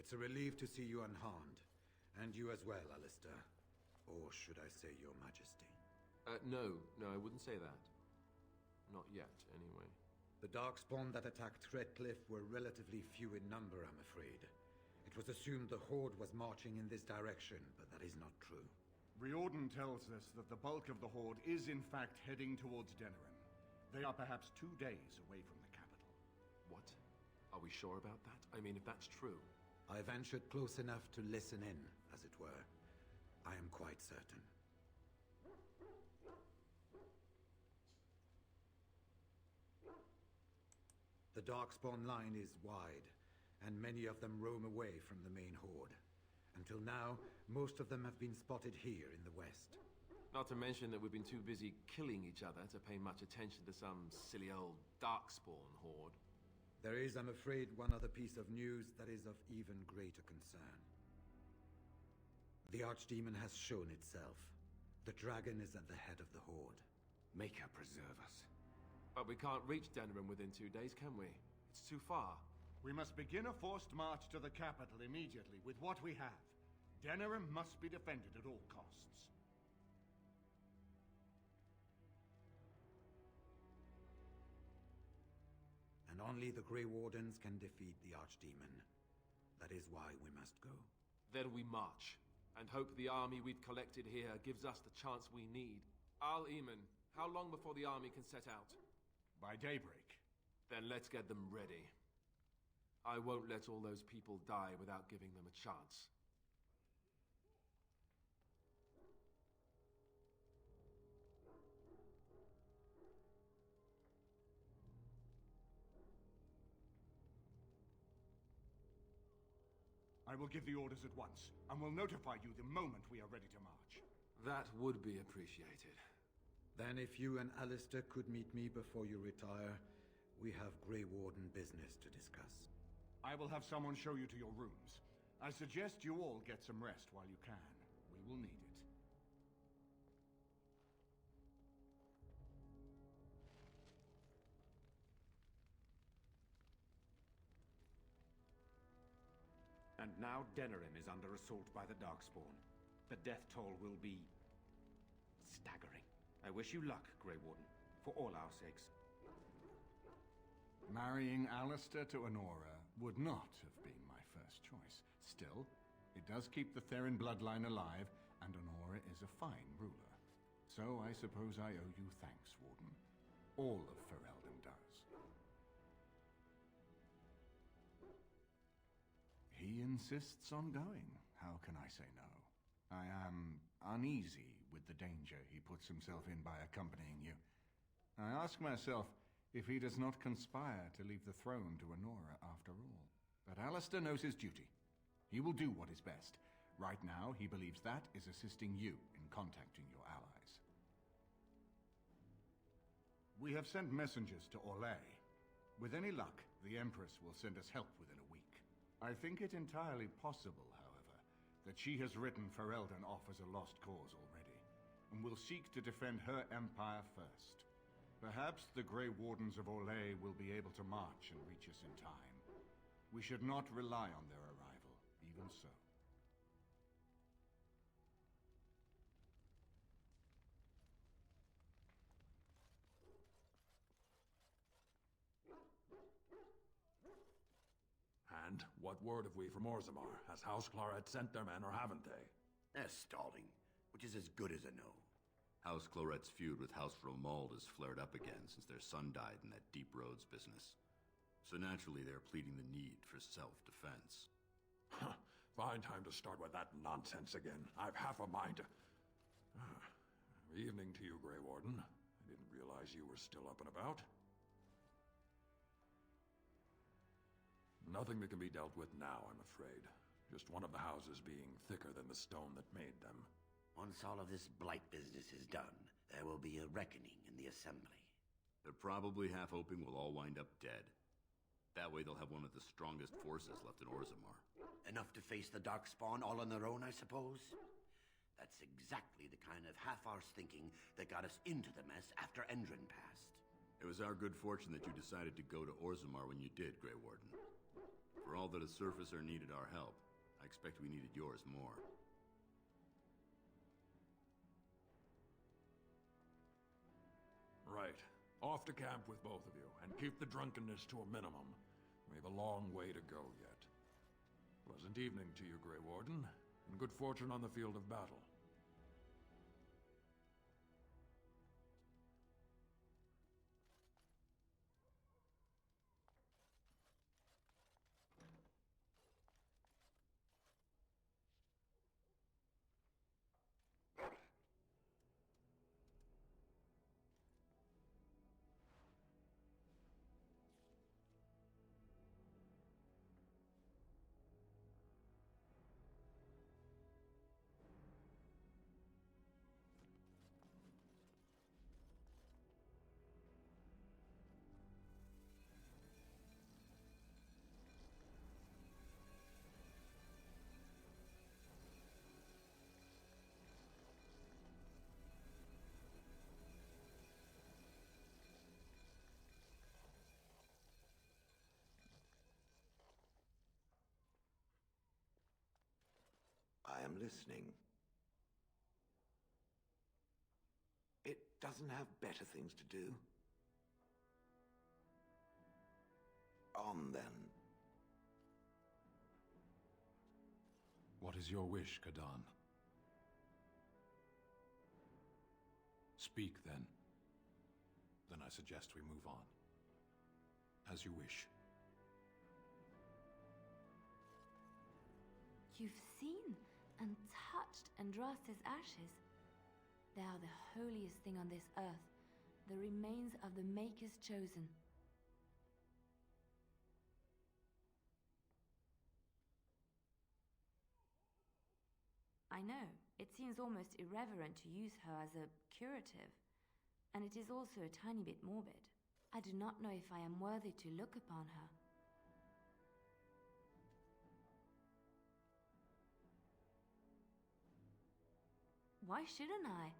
It's a relief to see you unharmed. And you as well, Alistair. Or should I say your majesty? No, I wouldn't say that. Not yet, anyway. The Darkspawn that attacked Redcliffe were relatively few in number, I'm afraid. It was assumed the Horde was marching in this direction, but that is not true. Riordan tells us that the bulk of the Horde is in fact heading towards Denerim. They are perhaps 2 days away from the capital. What? Are we sure about that? I mean, if that's true... I ventured close enough to listen in, as it were. I am quite certain. The Darkspawn line is wide, and many of them roam away from the main Horde. Until now, most of them have been spotted here in the west. Not to mention that we've been too busy killing each other to pay much attention to some silly old Darkspawn horde. There is, I'm afraid, one other piece of news that is of even greater concern. The Archdemon has shown itself. The dragon is at the head of the horde. Make her preserve us. But we can't reach Denerim within 2 days, can we? It's too far. We must begin a forced march to the capital immediately with what we have. Denerim must be defended at all costs. And only the Grey Wardens can defeat the Archdemon. That is why we must go. Then we march, and hope the army we've collected here gives us the chance we need. Al-Eamon, how long before the army can set out? By daybreak. Then let's get them ready. I won't let all those people die without giving them a chance. I will give the orders at once, and will notify you the moment we are ready to march. That would be appreciated. Then if you and Alistair could meet me before you retire, we have Grey Warden business to discuss. I will have someone show you to your rooms. I suggest you all get some rest while you can. We will need it. And now Denerim is under assault by the Darkspawn. The death toll will be staggering. I wish you luck, Grey Warden, for all our sakes. Marrying Alistair to Honora would not have been my first choice. Still, it does keep the Therin bloodline alive, and Honora is a fine ruler. So I suppose I owe you thanks, Warden. All of Ferelden does. He insists on going. How can I say no? I am uneasy with the danger he puts himself in by accompanying you. I ask myself if he does not conspire to leave the throne to Honora after all. But Alistair knows his duty. He will do what is best. Right now, he believes that is assisting you in contacting your allies. We have sent messengers to Orlais. With any luck, the Empress will send us help within a week. I think it entirely possible, however, that she has written Ferelden off as a lost cause already, and will seek to defend her empire first. Perhaps the Grey Wardens of Orlais will be able to march and reach us in time. We should not rely on their arrival, even so. And what word have we from Orzammar? Has House Clorette sent their men, or haven't they? They're stalling, which is as good as a no. House Clorette's feud with House Romald has flared up again since their son died in that Deep Roads business. So naturally, they're pleading the need for self-defense. Fine time to start with that nonsense again. I've half a mind to... Evening to you, Grey Warden. I didn't realize you were still up and about. Nothing that can be dealt with now, I'm afraid. Just one of the houses being thicker than the stone that made them. Once all of this blight business is done, there will be a reckoning in the Assembly. They're probably half hoping we'll all wind up dead. That way they'll have one of the strongest forces left in Orzammar. Enough to face the Darkspawn all on their own, I suppose? That's exactly the kind of half-arsed thinking that got us into the mess after Endron passed. It was our good fortune that you decided to go to Orzammar when you did, Grey Warden. For all that a surfacer needed our help, I expect we needed yours more. Right. Off to camp with both of you, and keep the drunkenness to a minimum. We have a long way to go yet. Pleasant evening to you, Grey Warden, and good fortune on the field of battle. listening. It doesn't have better things to do. On then. What is your wish, Kadan? Speak, then. Then I suggest we move on. As you wish. You've seen and touched Andraste's ashes. They are the holiest thing on this earth, the remains of the Maker's chosen. I know, it seems almost irreverent to use her as a curative, and it is also a tiny bit morbid. I do not know if I am worthy to look upon her. Why shouldn't I?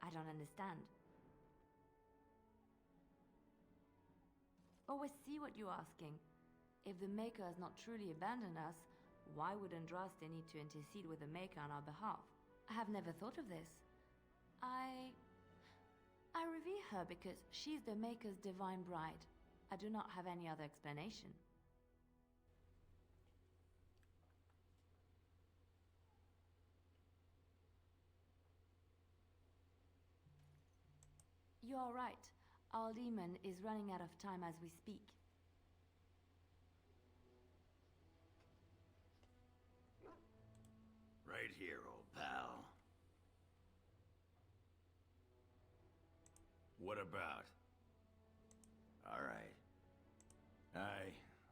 I don't understand. Always see what you're asking. If the Maker has not truly abandoned us, why would Andraste need to intercede with the Maker on our behalf? I have never thought of this. I revere her because she's the Maker's divine bride. I do not have any other explanation. You are right. Our demon is running out of time as we speak. Right here, old pal. What about? All right.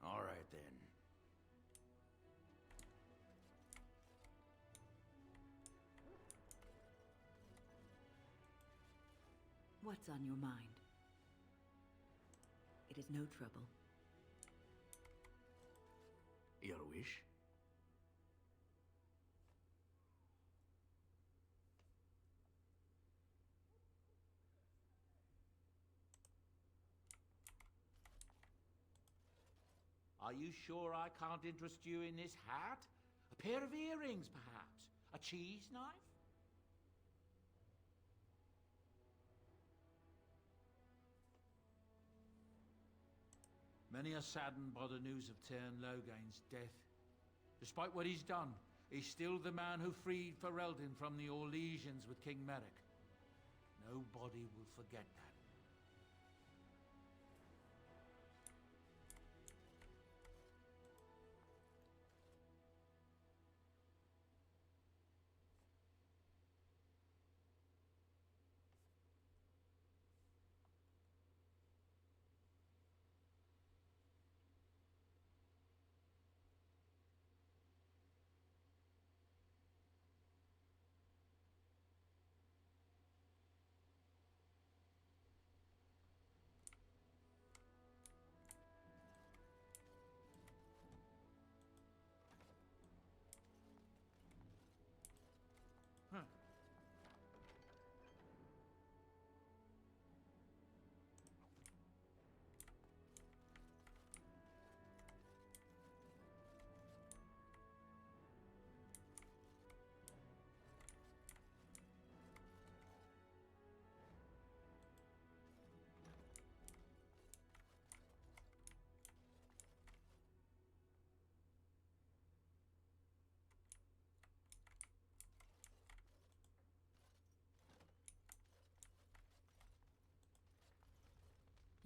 All right then. What's on your mind? It is no trouble. Your wish? Are you sure I can't interest you in this hat? A pair of earrings, perhaps? A cheese knife? Many are saddened by the news of Teyrn Loghain's death. Despite what he's done, he's still the man who freed Ferelden from the Orlesians with King Merrick. Nobody will forget that.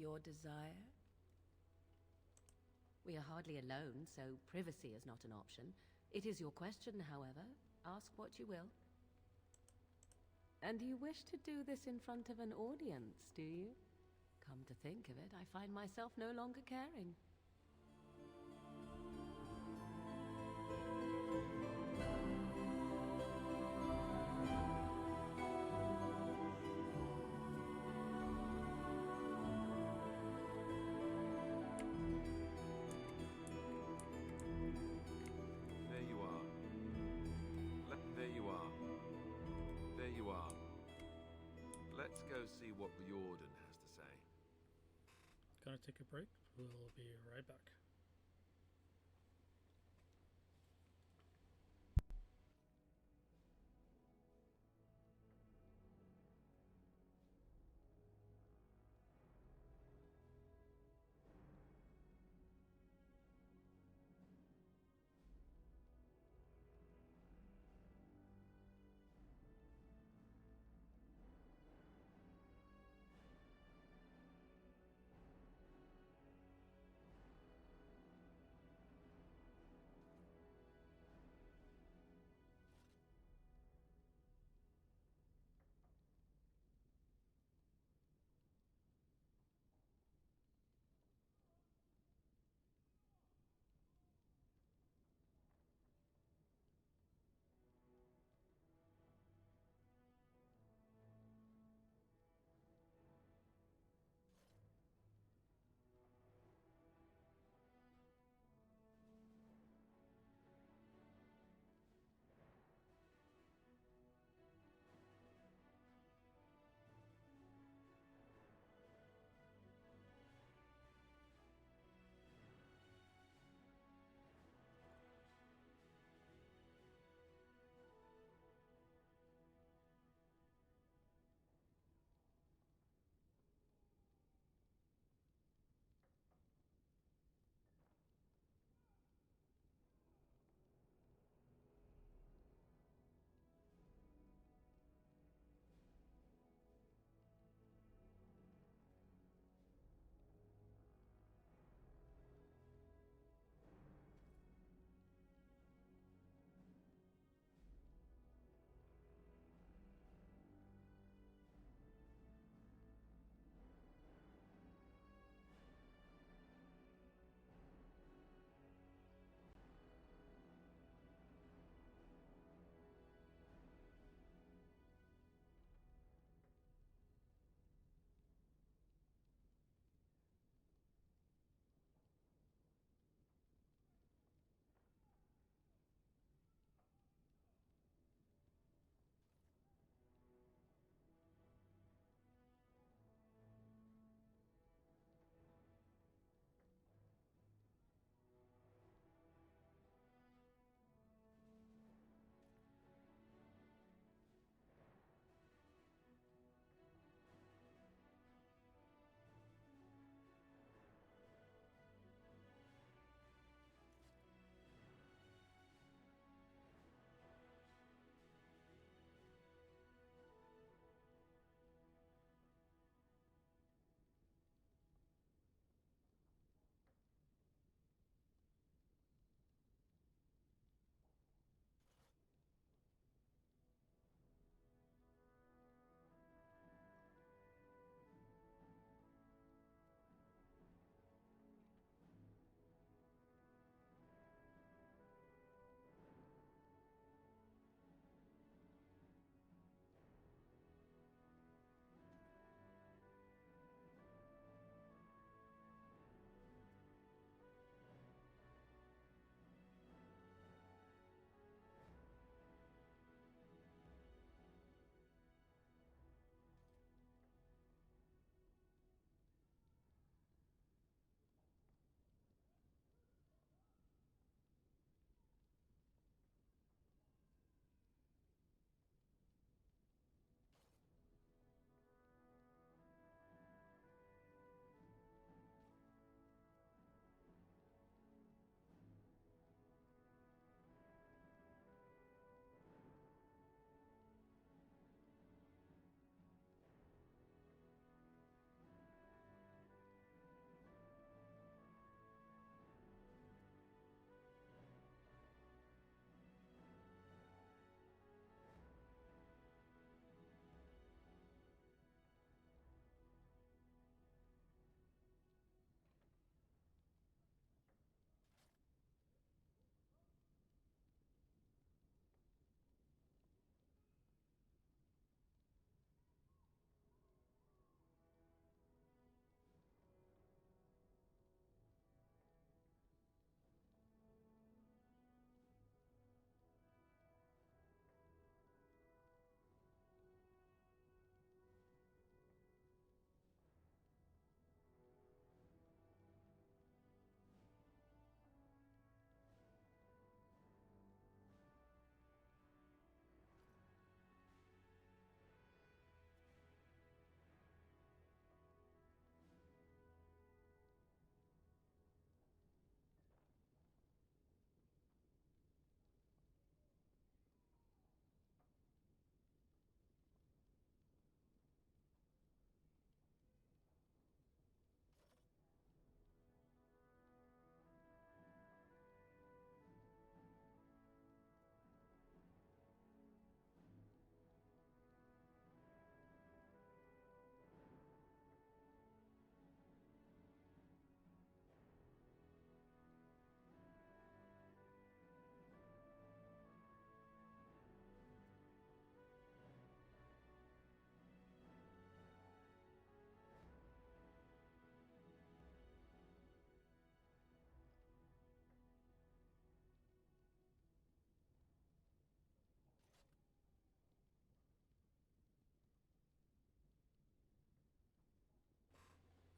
Your desire? We are hardly alone, so privacy is not an option. It is your question, however. Ask what you will. And you wish to do this in front of an audience, do you? Come to think of it, I find myself no longer caring. There you are. There you are. There you are. Let's go see what Riordan has to say. Gonna take a break. We'll be right back.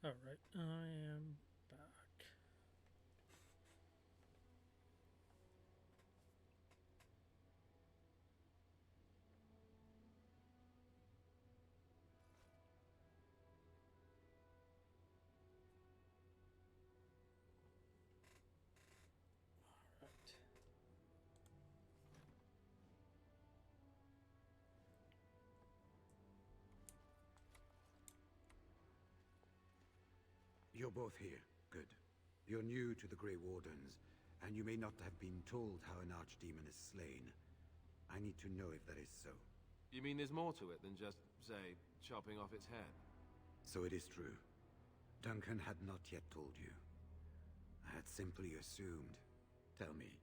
Alright, I am back. Alright. You're both here. Good. You're new to the Grey Wardens, and you may not have been told how an archdemon is slain. I need to know if that is so. You mean there's more to it than just, say, chopping off its head? So it is true. Duncan had not yet told you. I had simply assumed. Tell me,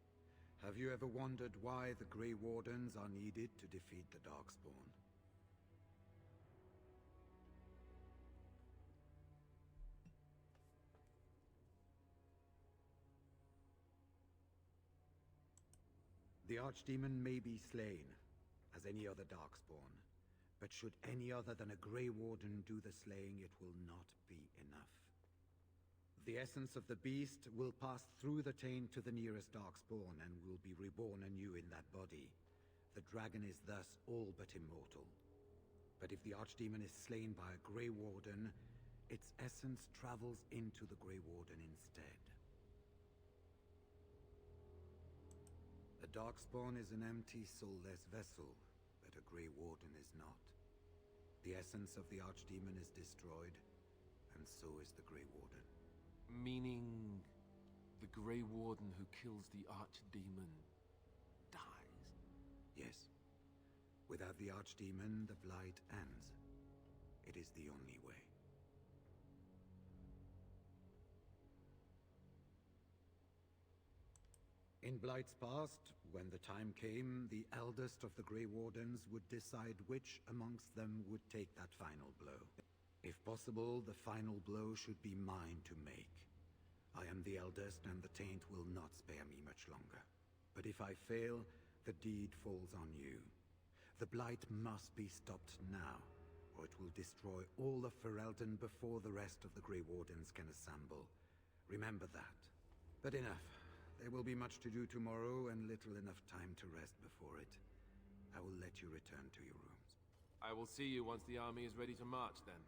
have you ever wondered why the Grey Wardens are needed to defeat the Darkspawn? The Archdemon may be slain, as any other Darkspawn, but should any other than a Grey Warden do the slaying, it will not be enough. The essence of the beast will pass through the taint to the nearest Darkspawn and will be reborn anew in that body. The dragon is thus all but immortal. But if the Archdemon is slain by a Grey Warden, its essence travels into the Grey Warden instead. A Darkspawn is an empty, soulless vessel, but a Grey Warden is not. The essence of the Archdemon is destroyed, and so is the Grey Warden. Meaning the Grey Warden who kills the Archdemon dies? Yes. Without the Archdemon, the Blight ends. It is the only way. In Blight's past, when the time came, the eldest of the Grey Wardens would decide which amongst them would take that final blow. If possible, the final blow should be mine to make. I am the eldest, and the taint will not spare me much longer. But if I fail, the deed falls on you. The Blight must be stopped now, or it will destroy all of Ferelden before the rest of the Grey Wardens can assemble. Remember that. But enough. There will be much to do tomorrow, and little enough time to rest before it. I will let you return to your rooms. I will see you once the army is ready to march, then.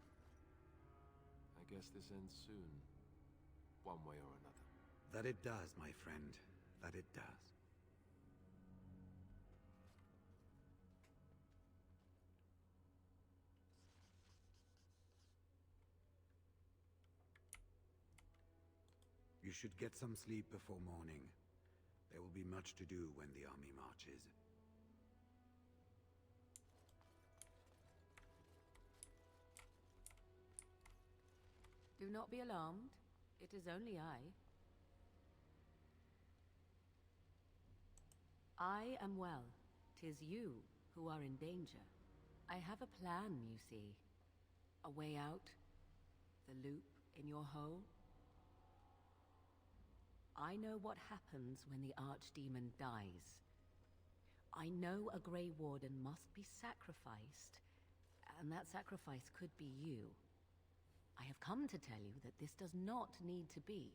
I guess this ends soon. One way or another. That it does, my friend. That it does. You should get some sleep before morning. There will be much to do when the army marches. Do not be alarmed. It is only I. I am well. 'Tis you who are in danger. I have a plan, you see. A way out. The loop in your hole. I know what happens when the Archdemon dies. I know a Grey Warden must be sacrificed, and that sacrifice could be you. I have come to tell you that this does not need to be.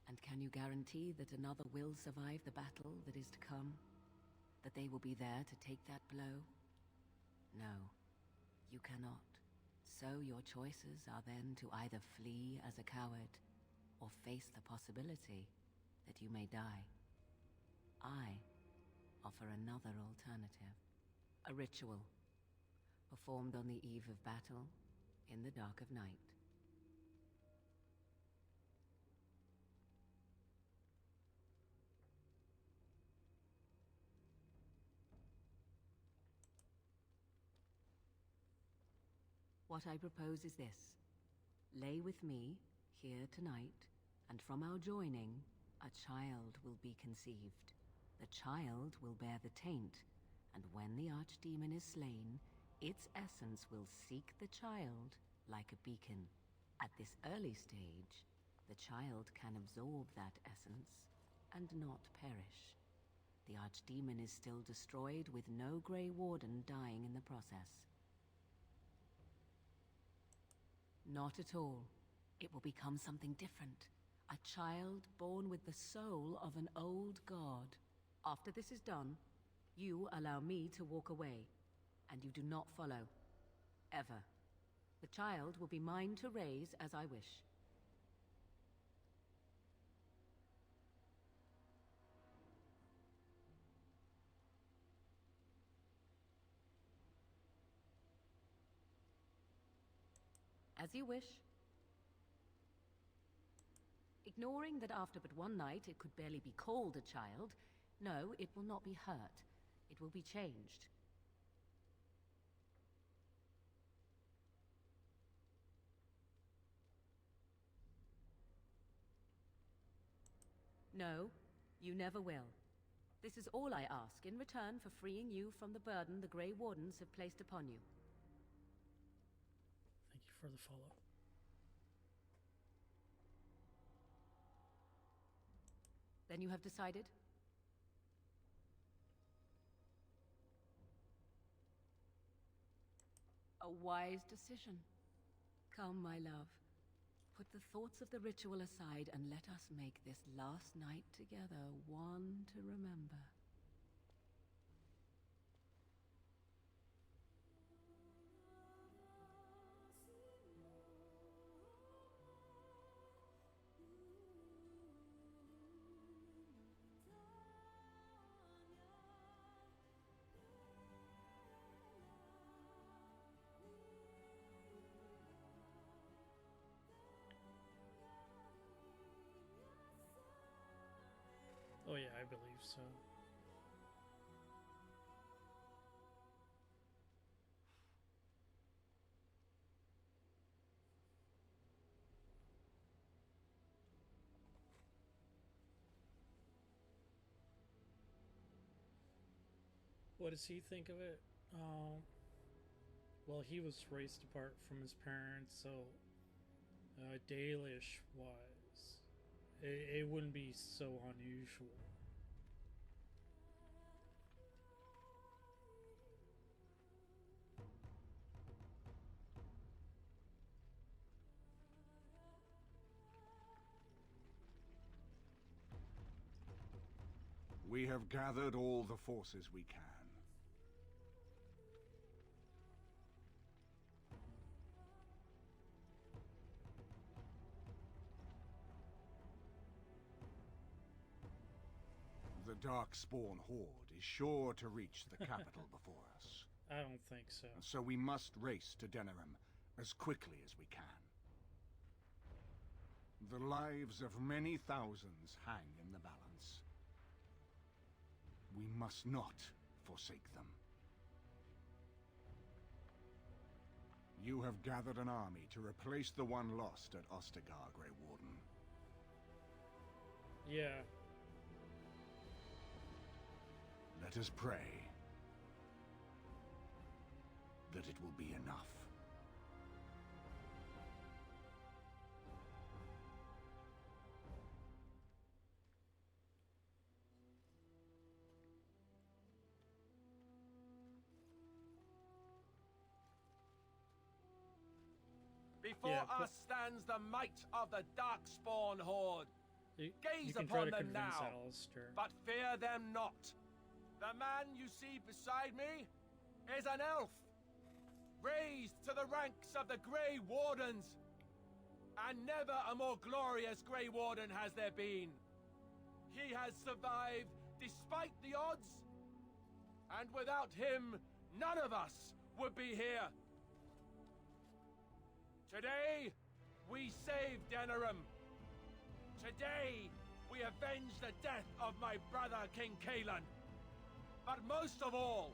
And can you guarantee that another will survive the battle that is to come? That they will be there to take that blow? No, you cannot. So your choices are then to either flee as a coward, or face the possibility that you may die. I offer another alternative. A ritual, performed on the eve of battle, in the dark of night. What I propose is this. Lay with me, here tonight, and from our joining, a child will be conceived. The child will bear the taint, and when the Archdemon is slain, its essence will seek the child like a beacon. At this early stage, the child can absorb that essence and not perish. The Archdemon is still destroyed, with no Grey Warden dying in the process. Not at all. It will become something different. A child born with the soul of an old god. After this is done, you allow me to walk away, and you do not follow. Ever. The child will be mine to raise as I wish. As you wish. Ignoring that after but one night it could barely be called a child, no, it will not be hurt. It will be changed. No, you never will. This is all I ask in return for freeing you from the burden the Grey Wardens have placed upon you. Thank you for the follow. Then you have decided? A wise decision. Come, my love. Put the thoughts of the ritual aside and let us make this last night together one to remember. Oh yeah, I believe so. What does he think of it? Well, he was raised apart from his parents, so Dalish wise, it wouldn't be so unusual. We have gathered all the forces we can. The Darkspawn Horde is sure to reach the capital before us. I don't think so. So we must race to Denerim as quickly as we can. The lives of many thousands hang in the balance. We must not forsake them. You have gathered an army to replace the one lost at Ostagar, Grey Warden. Yeah. Let us pray that it will be enough. Before us stands the might of the Darkspawn Horde. Gaze upon them now, but fear them not. The man you see beside me is an elf, raised to the ranks of the Grey Wardens. And never a more glorious Grey Warden has there been. He has survived despite the odds, and without him, none of us would be here. Today, we saved Denerim. Today, we avenge the death of my brother, King Cailan. But most of all,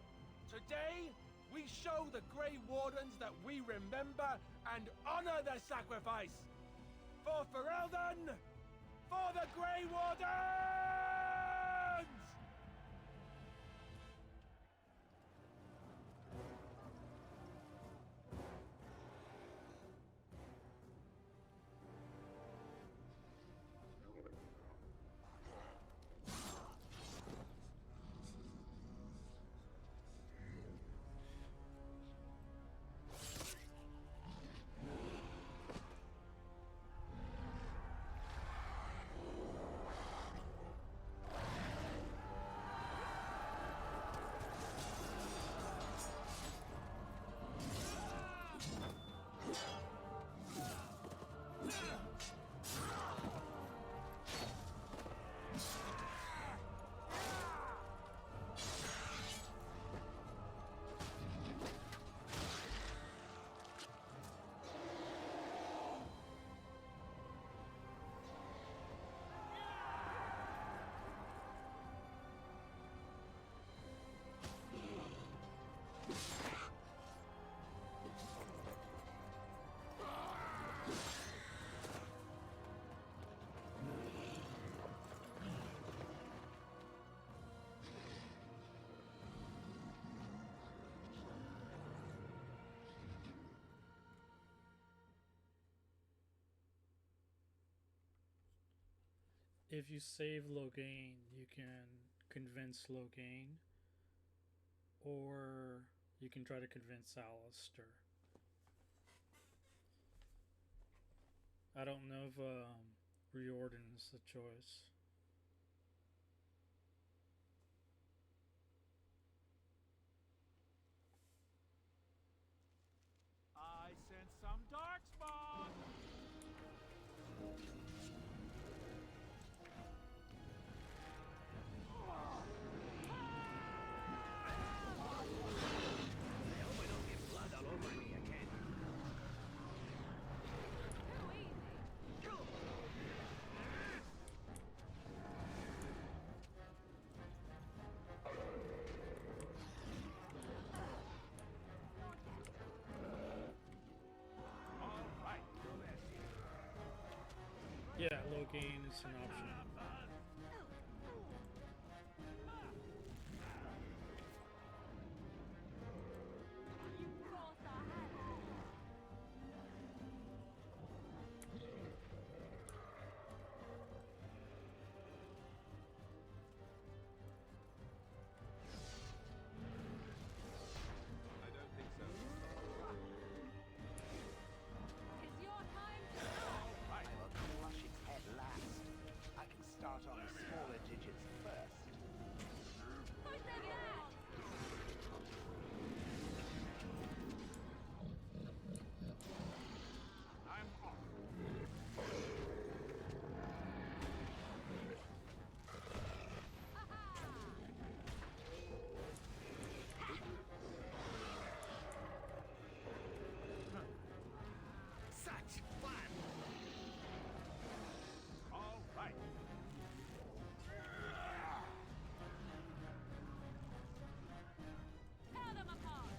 today, we show the Grey Wardens that we remember and honor their sacrifice. For Ferelden, for the Grey Wardens! if you save Loghain, you can convince Loghain, or you can try to convince Alistair. I don't know if Riordan is the choice. I sense some darkspawn! Yeah, Loghain is an option. I don't think so. It's your time to shine. I will crush its head last. I can start on the smaller digits first. Push them out. I'm off. Such fun! All right. Tear them apart.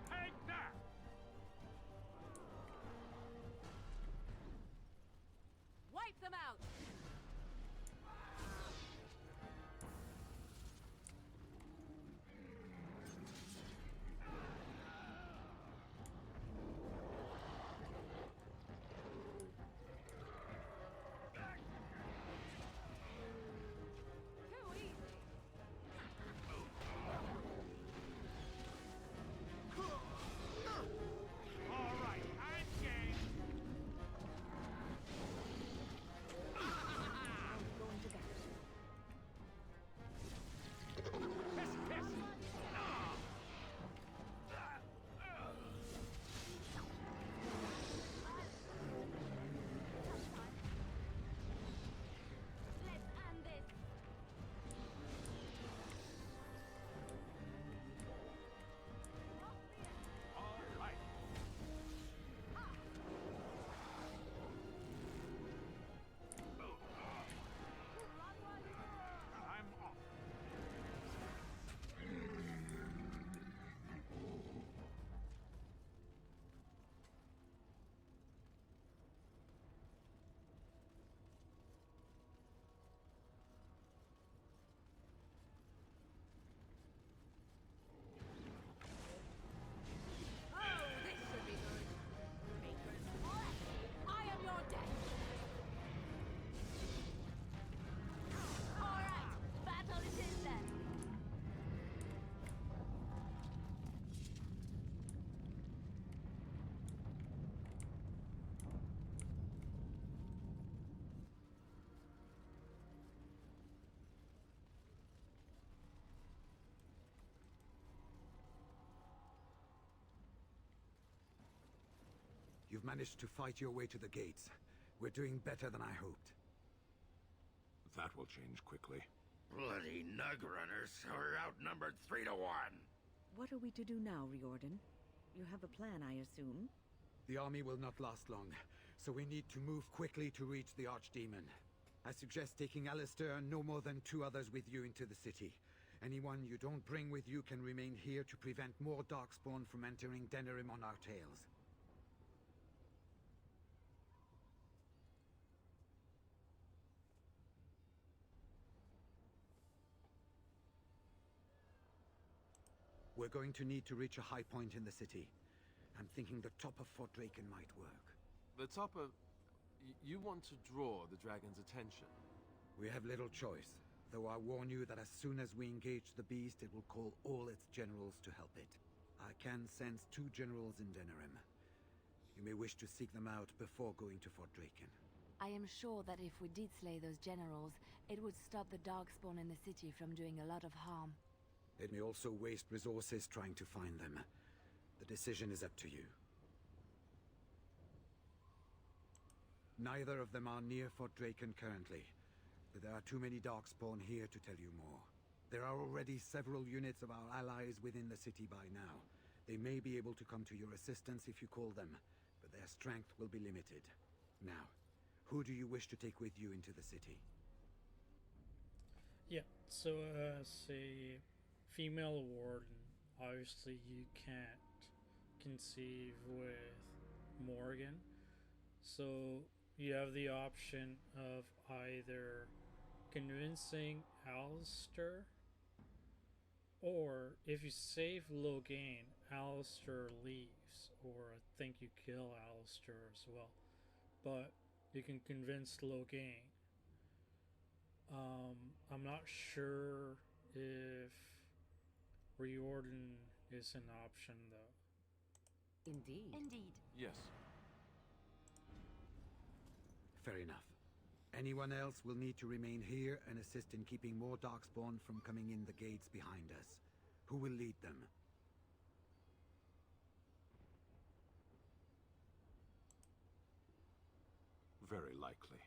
Take that! Wipe them out. Too easy. All right, I'm game. Kiss, kiss. Let's end this. All right. I'm off. Oh, this should be good. Maker's flesh. I am your death. All right, battle it is then. You've managed to fight your way to the gates. We're doing better than I hoped. That will change quickly. Bloody nug runners. We're outnumbered 3 to 1. What are we to do now, Riordan? You have a plan, I assume? The army will not last long, so we need to move quickly to reach the Archdemon. I suggest taking Alistair and no more than 2 others with you into the city. Anyone you don't bring with you can remain here to prevent more Darkspawn from entering Denerim on our tails. We're going to need to reach a high point in the city. I'm thinking the top of Fort Draken might work. The top of... You want to draw the dragon's attention? We have little choice, though I warn you that as soon as we engage the beast, it will call all its generals to help it. I can sense 2 generals in Denerim. You may wish to seek them out before going to Fort Draken. I am sure that if we did slay those generals, it would stop the Darkspawn in the city from doing a lot of harm. It may also waste resources trying to find them. The decision is up to you. Neither of them are near Fort Draken currently, but there are too many Darkspawn here to tell you more. There are already several units of our allies within the city by now. They may be able to come to your assistance if you call them, but their strength will be limited. Now, who do you wish to take with you into the city? Yeah, so as a female warden, obviously you can't conceive with Morgan. So you have the option of either convincing Alistair, or if you save Loghain, Alistair leaves, or I think you kill Alistair as well. But you can convince Loghain. I'm not sure if Riordan is an option though. Indeed. Indeed. Yes. Fair enough. Anyone else will need to remain here and assist in keeping more Darkspawn from coming in the gates behind us. Who will lead them? Very likely.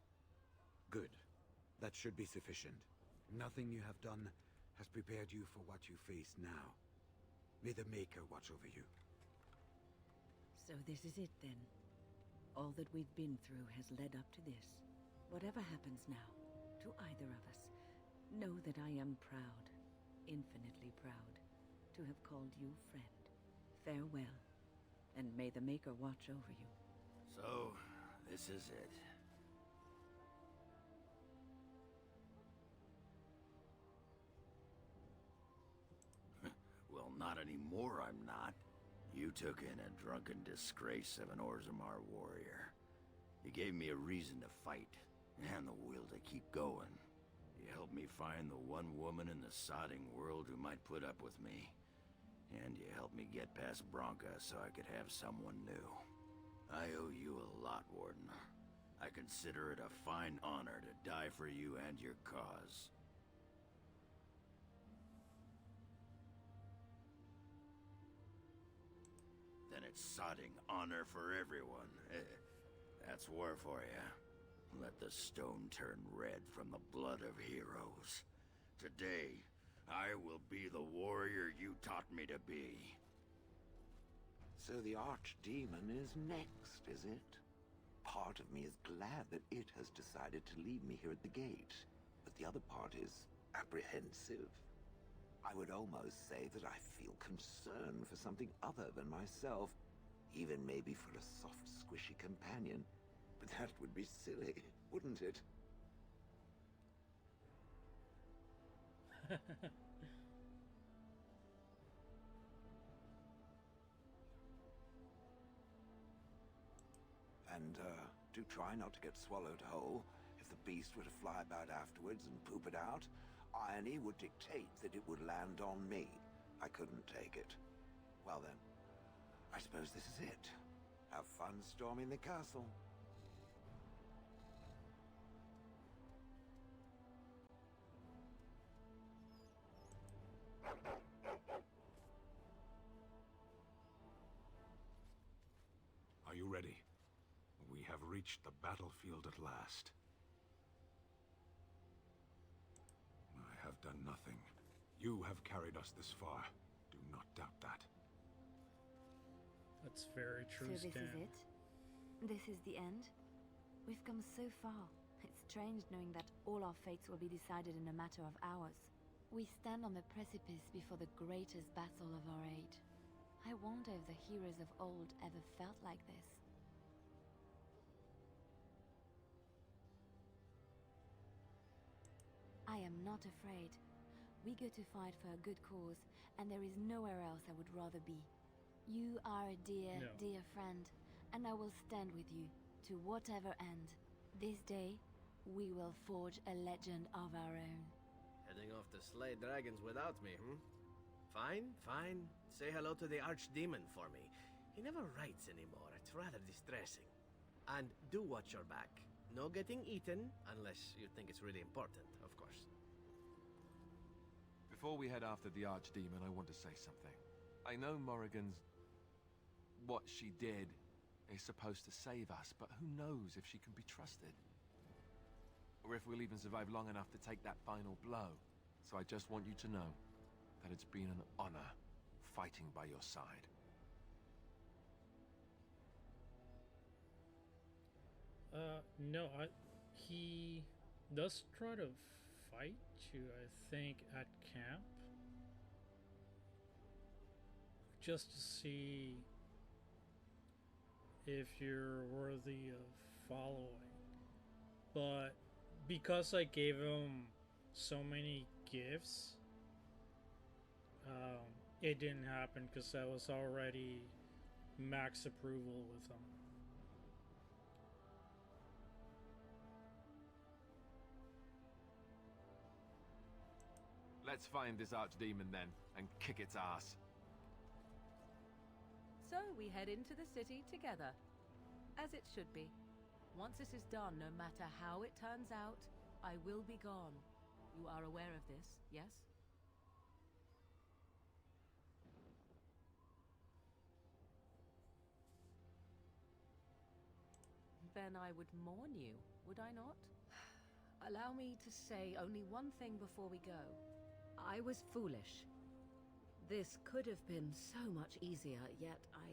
Good. That should be sufficient. Nothing you have done has prepared you for what you face now. May the Maker watch over you. So this is it then. All that we've been through has led up to this. Whatever happens now, to either of us, know that I am proud, infinitely proud, to have called you friend. Farewell, and may the Maker watch over you. So, this is it. Well, not anymore, I'm not. You took in a drunken disgrace of an Orzammar warrior. You gave me a reason to fight, and the will to keep going. You helped me find the one woman in the sodding world who might put up with me. And you helped me get past Branka so I could have someone new. I owe you a lot, Warden. I consider it a fine honor to die for you and your cause. Then it's sodding honor for everyone. That's war for you. Let the stone turn red from the blood of heroes. Today, I will be the warrior you taught me to be. So the Archdemon is next, is it? Part of me is glad that it has decided to leave me here at the gate, but the other part is apprehensive. I would almost say that I feel concern for something other than myself, even maybe for a soft, squishy companion. But that would be silly, wouldn't it? And, do try not to get swallowed whole. If the beast were to fly about afterwards and poop it out, irony would dictate that it would land on me. I couldn't take it. Well then, I suppose this is it. Have fun storming the castle. Are you ready? We have reached the battlefield at last. I have done nothing. You have carried us this far. Do not doubt that. That's very true, So this Stan. is it? This is the end? We've come so far. It's strange knowing that all our fates will be decided in a matter of hours. We stand on the precipice before the greatest battle of our age. I wonder if the heroes of old ever felt like this. I am not afraid. We go to fight for a good cause, and there is nowhere else I would rather be. You are a dear, No. dear friend, and I will stand with you To whatever end, this day, we will forge a legend of our own. Heading off to slay dragons without me, hmm? Fine, fine. Say hello to the Archdemon for me. He never writes anymore. It's rather distressing. And do watch your back. No getting eaten, unless you think it's really important, of course. Before we head after the Archdemon, I want to say something. I know Morrigan's... what she did is supposed to save us, but who knows if she can be trusted? Or if we'll even survive long enough to take that final blow. So I just want you to know that it's been an honor fighting by your side. No, he does try to fight you, I think, at camp. Just to see if you're worthy of following. But because I gave him so many gifts, it didn't happen because I was already max approval with him. Let's find this Archdemon then, and kick its ass. So we head into the city together, as it should be. Once this is done, no matter how it turns out, I will be gone. You are aware of this, yes? Then I would mourn you, would I not? Allow me to say only one thing before we go. I was foolish. This could have been so much easier, yet I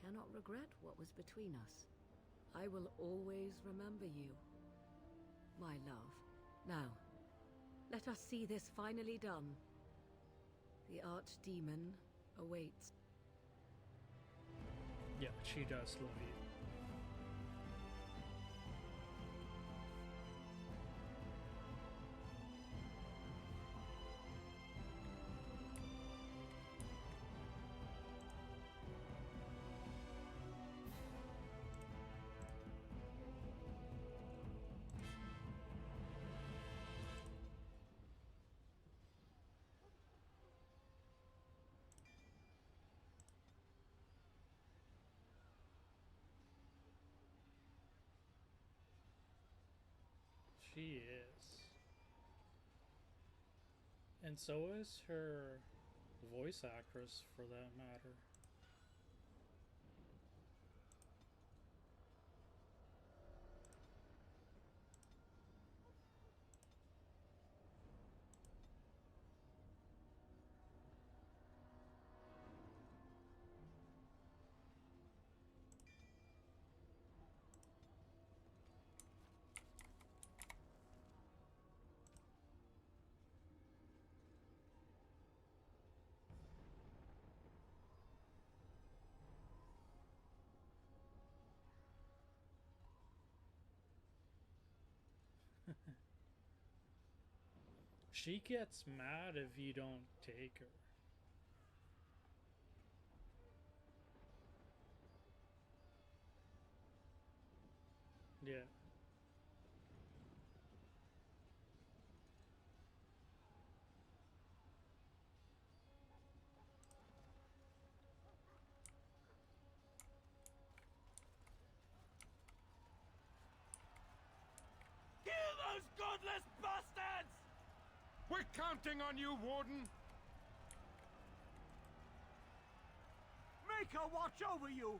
cannot regret what was between us. I will always remember you, my love. Now, let us see this finally done. The Archdemon awaits. Yeah, she does love you. She is. And so is her voice actress, for that matter. She gets mad if you don't take her. Yeah. Kill those godless bastards! We're counting on you, Warden! Make her watch over you!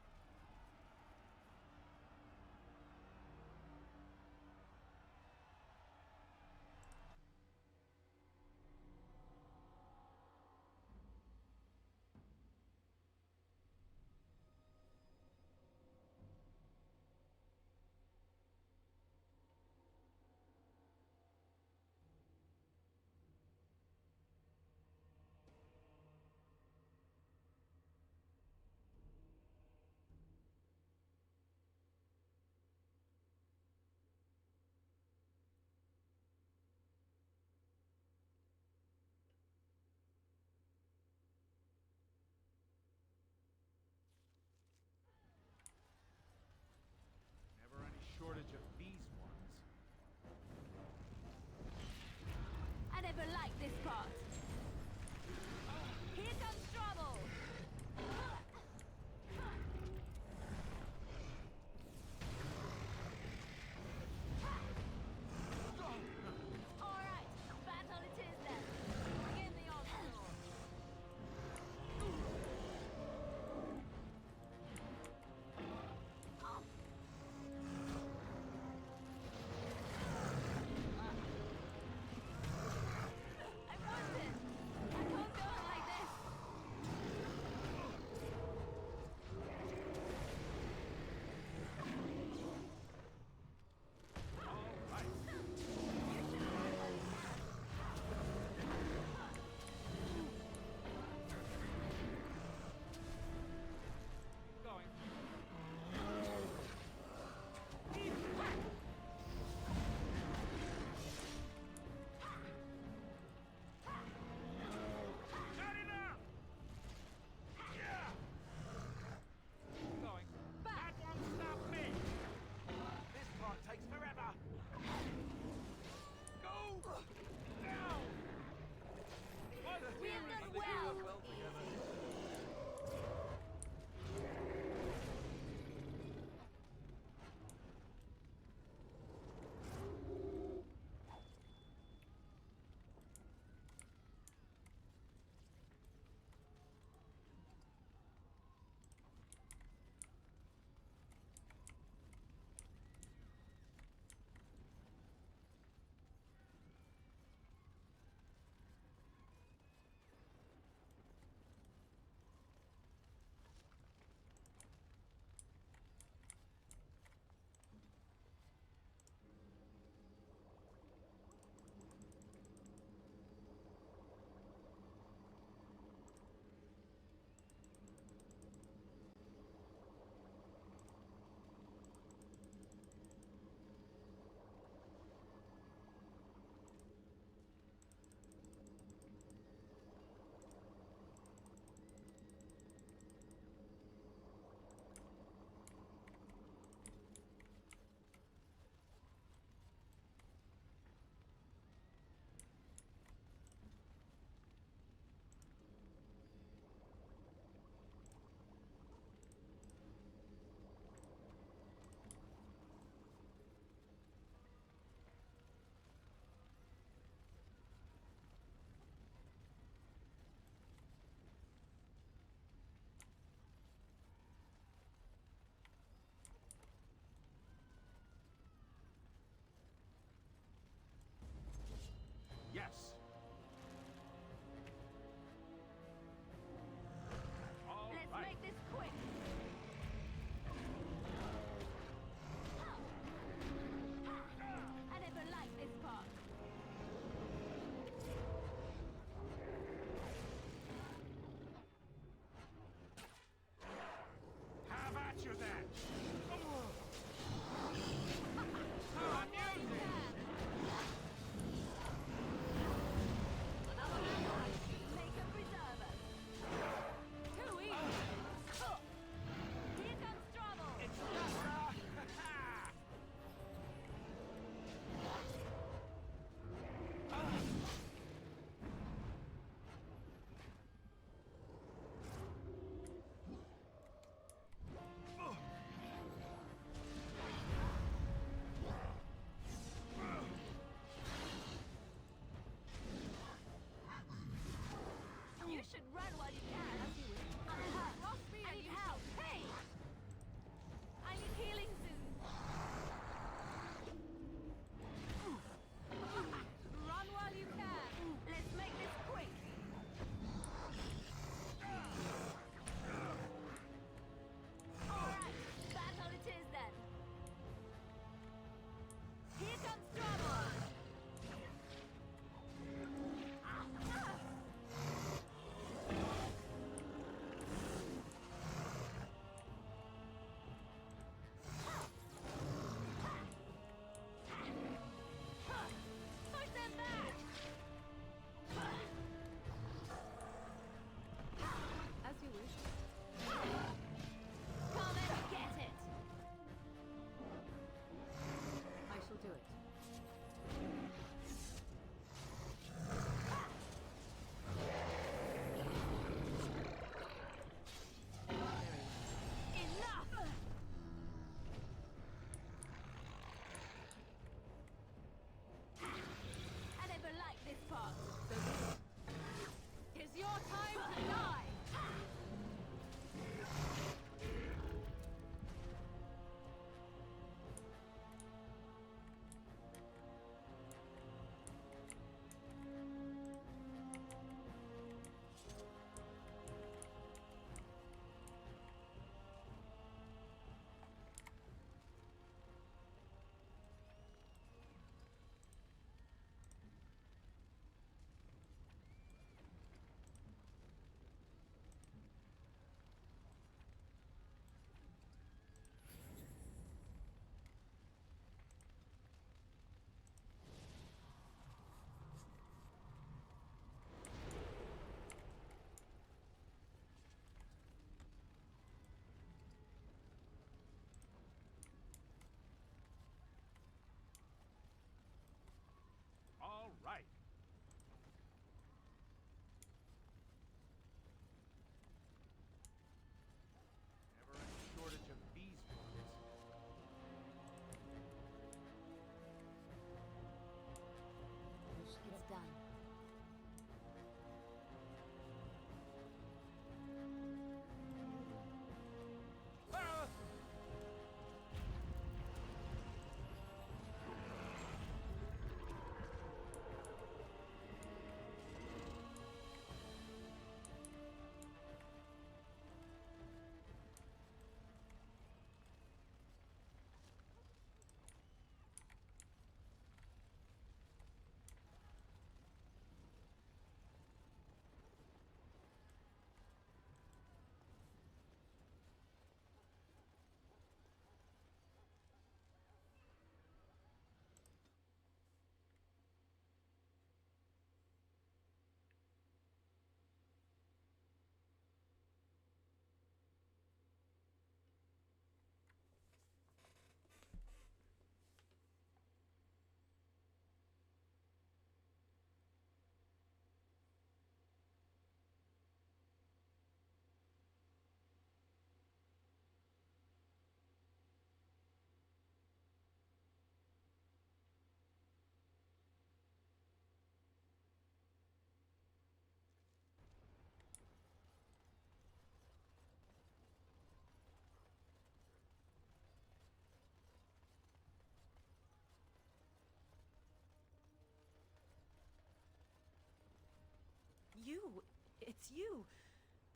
it's you.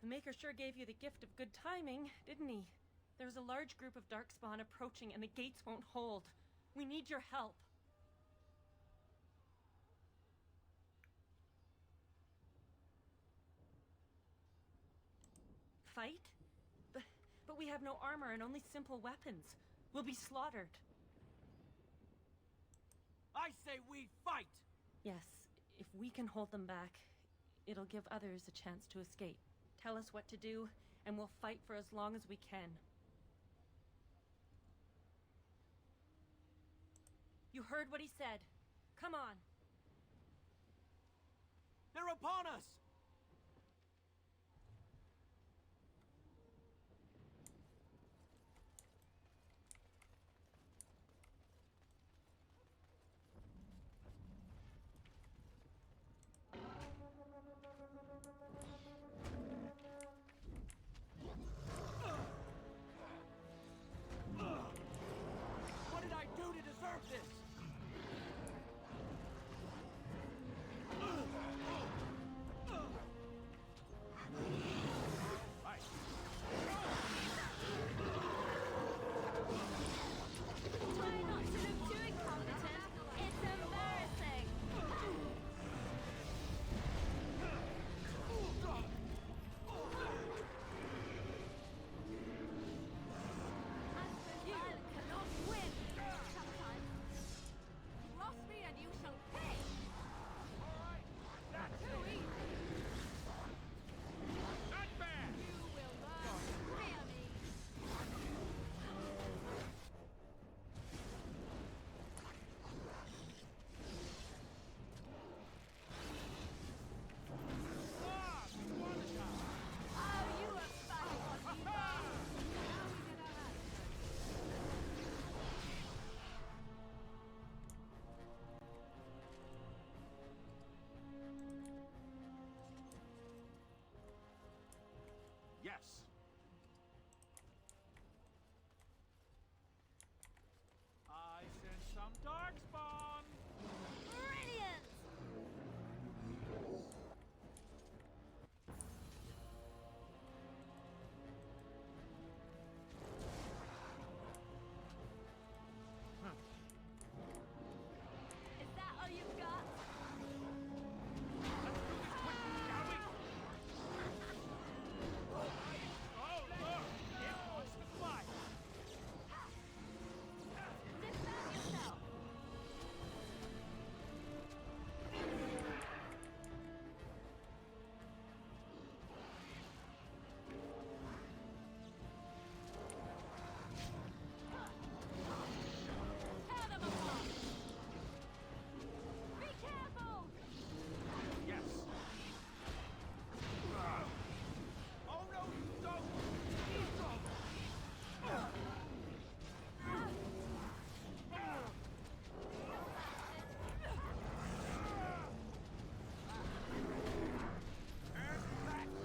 The Maker sure gave you the gift of good timing, didn't he? There's a large group of Darkspawn approaching and the gates won't hold. We need your help. Fight? But we have no armor and only simple weapons. We'll be slaughtered. I say we fight! Yes, if we can hold them back, it'll give others a chance to escape. Tell us what to do, and we'll fight for as long as we can. You heard what he said. Come on. They're upon us! What did I do to deserve this? Try not to look too incompetent. It's embarrassing. You cannot win. Sometimes. Cross me and you shall pay. That's too easy. Not bad! You will learn. Fear me. Oh, you are fabulous. Yes. I sent some Darkspawn! Brilliant! Is that all you've got? Oh, look! It wants to fight! Dismount yourself. Tear them apart. Be careful. Yes. Oh no, you don't! You don't!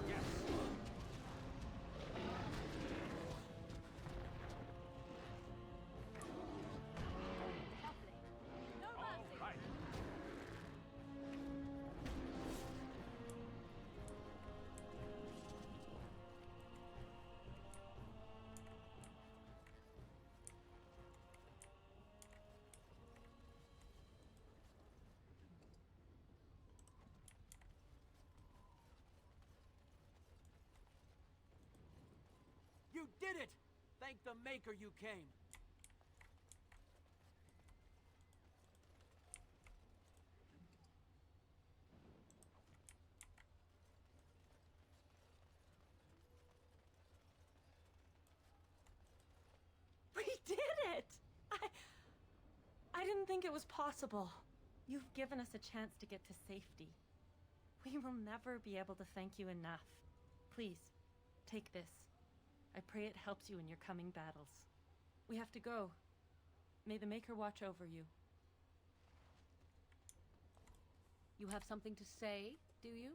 Yes. No mercy. Right. You did it! Thank the Maker you came. We did it! I didn't think it was possible. You've given us a chance to get to safety. We will never be able to thank you enough. Please, take this. I pray it helps you in your coming battles. We have to go. May the Maker watch over you. You have something to say, do you?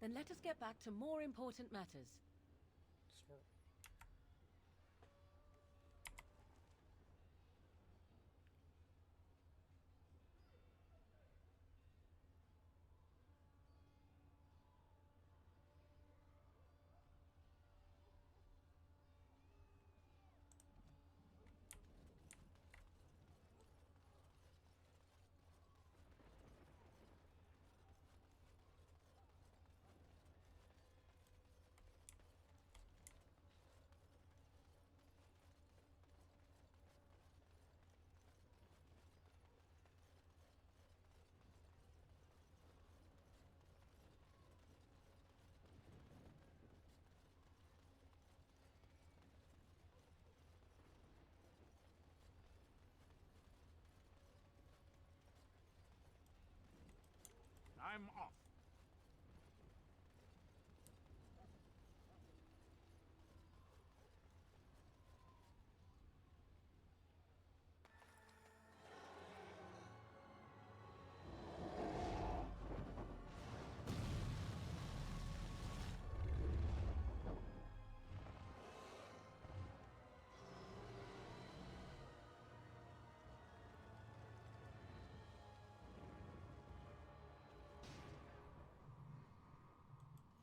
Then let us get back to more important matters. Sort them off.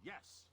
Yes.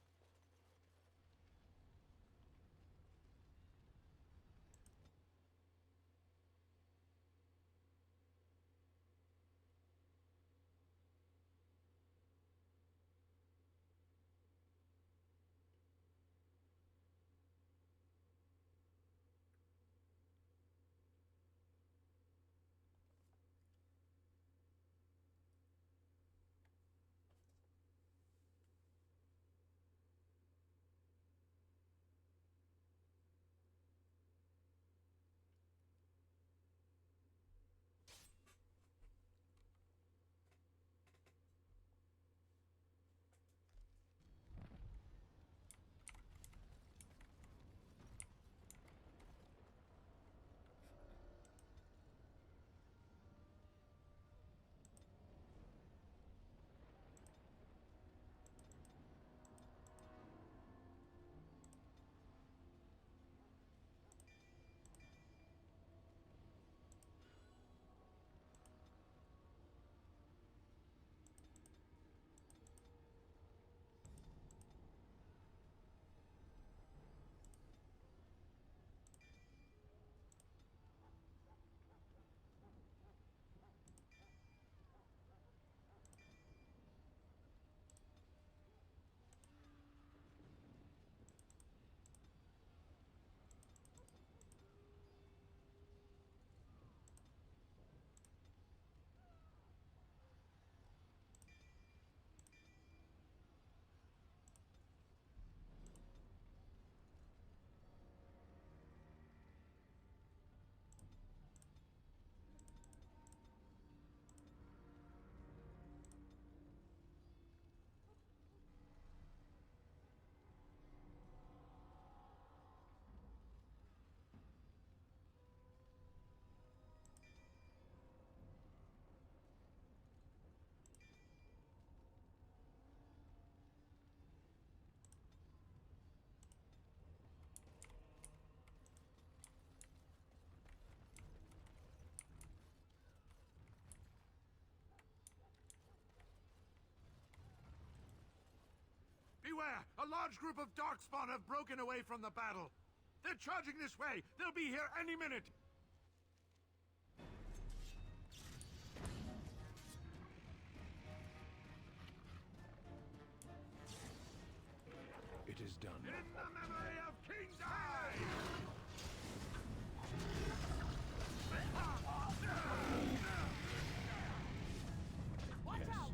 Beware! A large group of Darkspawn have broken away from the battle. They're charging this way. They'll be here any minute. It is done. In the memory of King Dai! Watch out!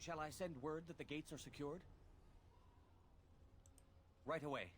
Shall I send word that the gates are secured? Right away.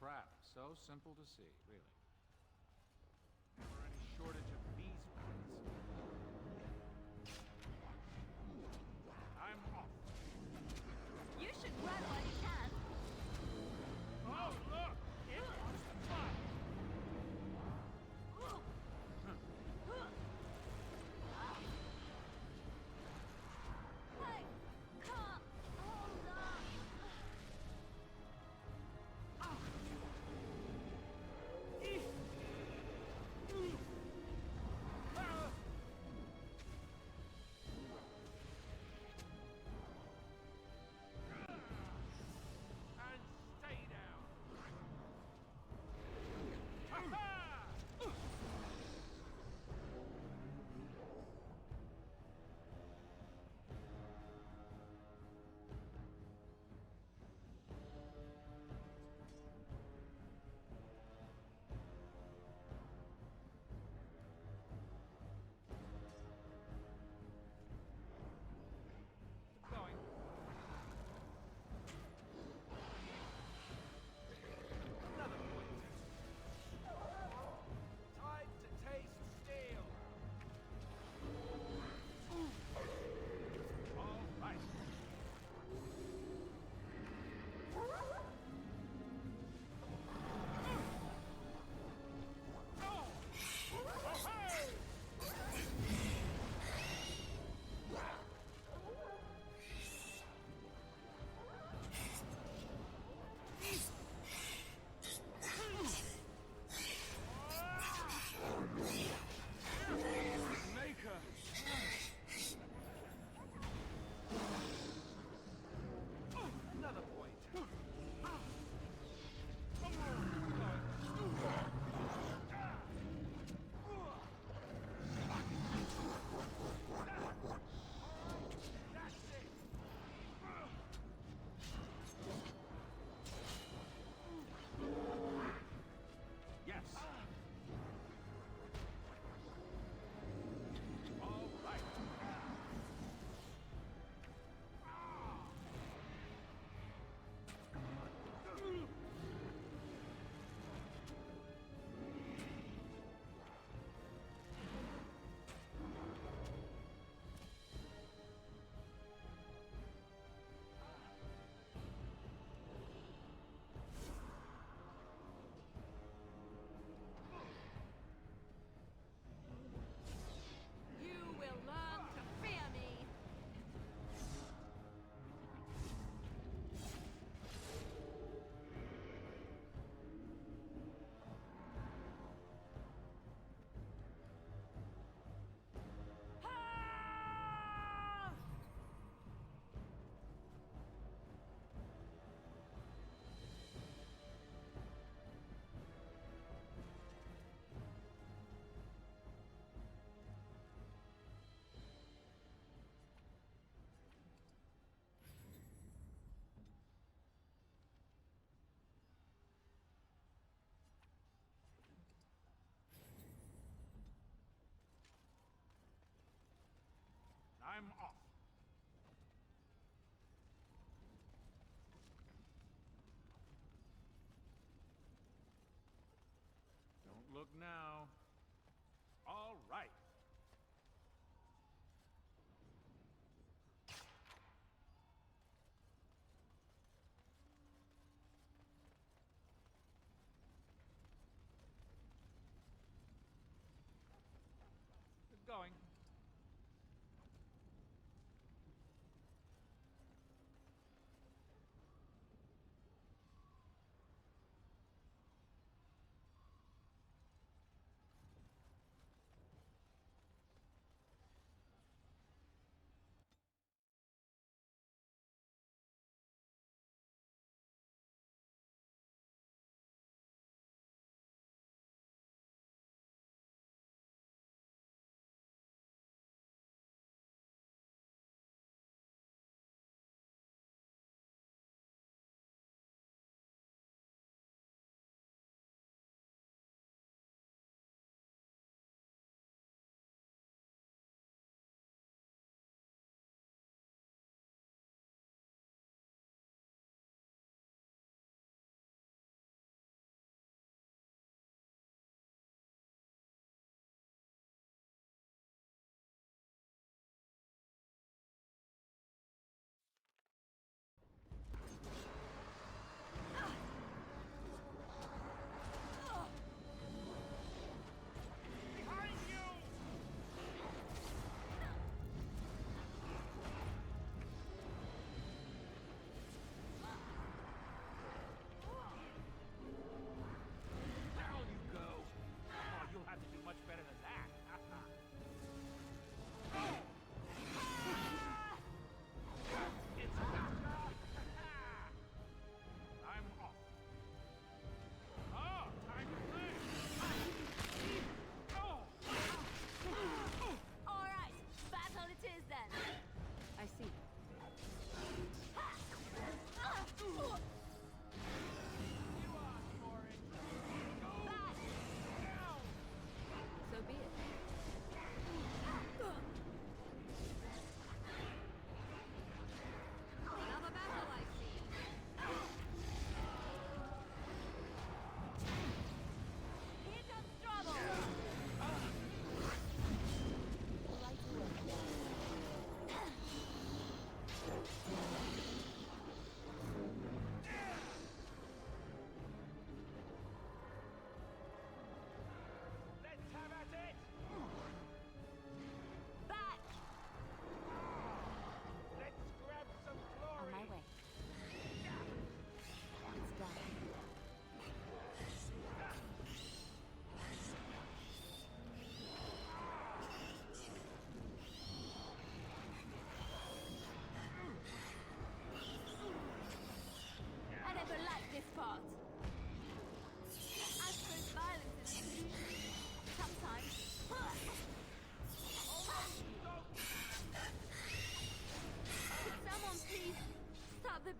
trap. So simple to see, really. Never any shortage of these points. I'm off. You should run while you can. Oh, look! It wants to fight! I can't hold on. And stay down. Going. Another point. Time to taste steel. All right. Maker. Another point. That's it. Yes. All right. You will learn to fear me. I'm off. Don't look now. All right. Going.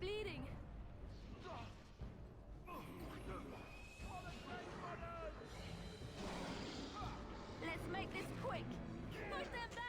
bleeding. Let's make this quick. Push them back.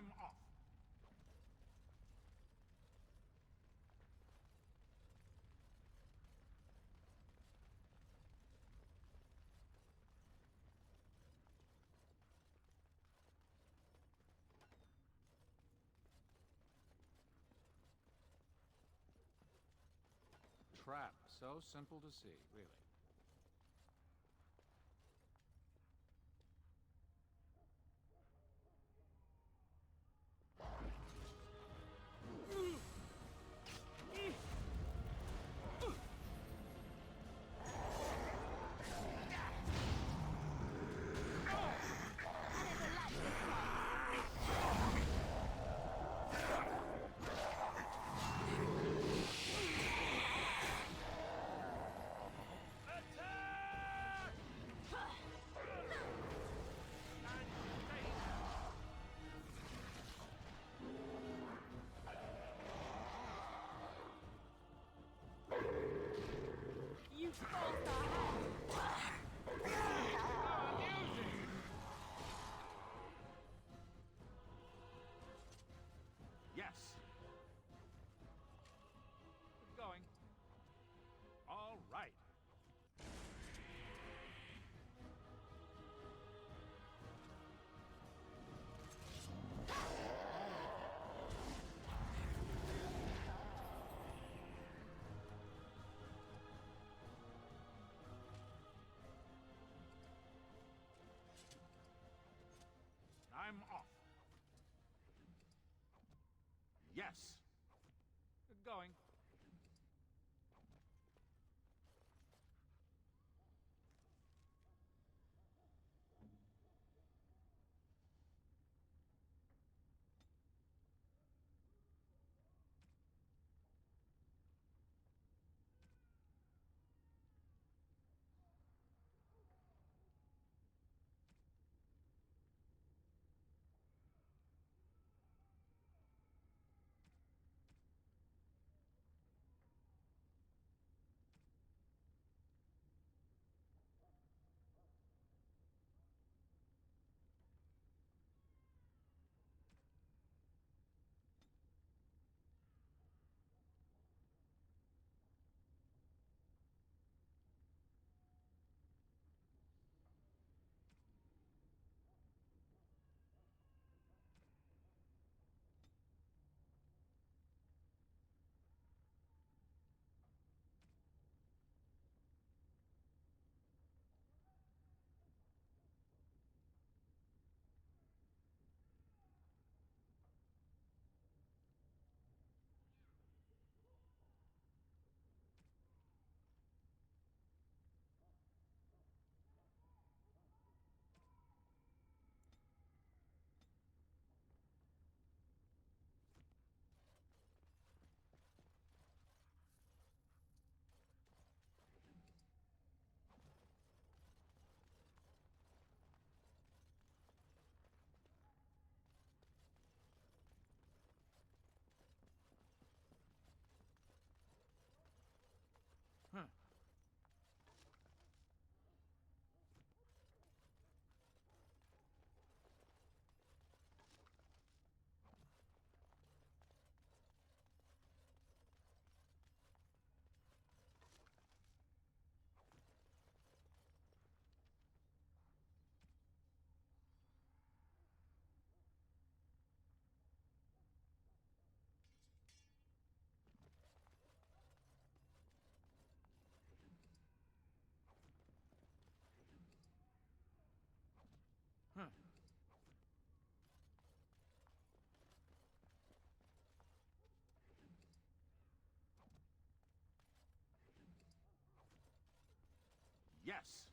I'm off. Trap. So simple to see, really. You forced our hand. Yes. Keep going. All right. I'm off. Yes. Good going. Huh. Huh. Yes.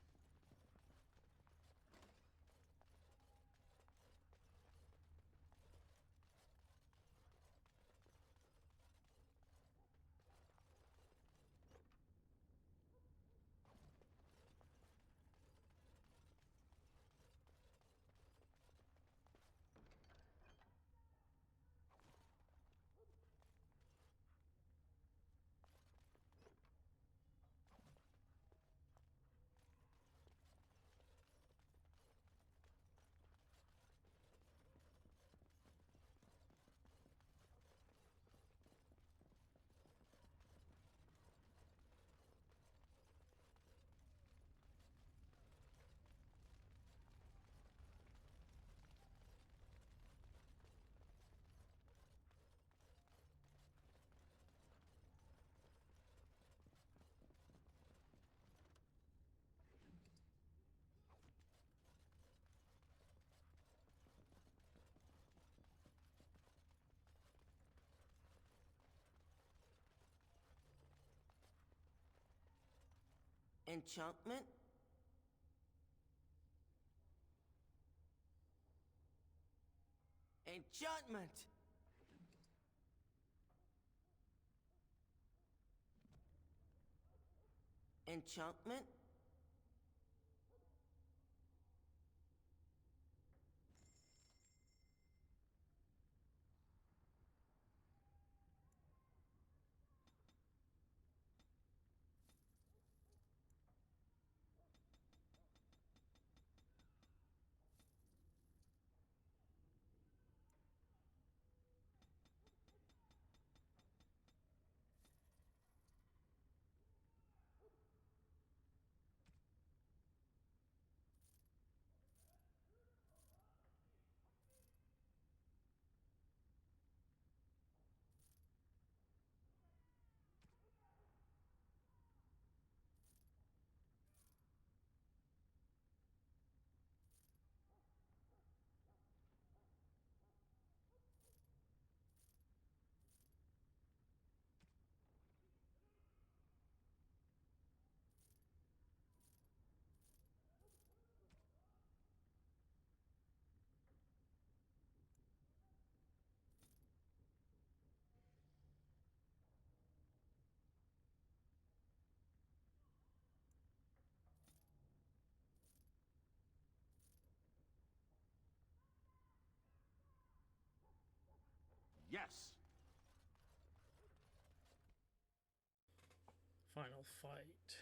Enchantment? Enchantment! Enchantment? Yes! Final fight.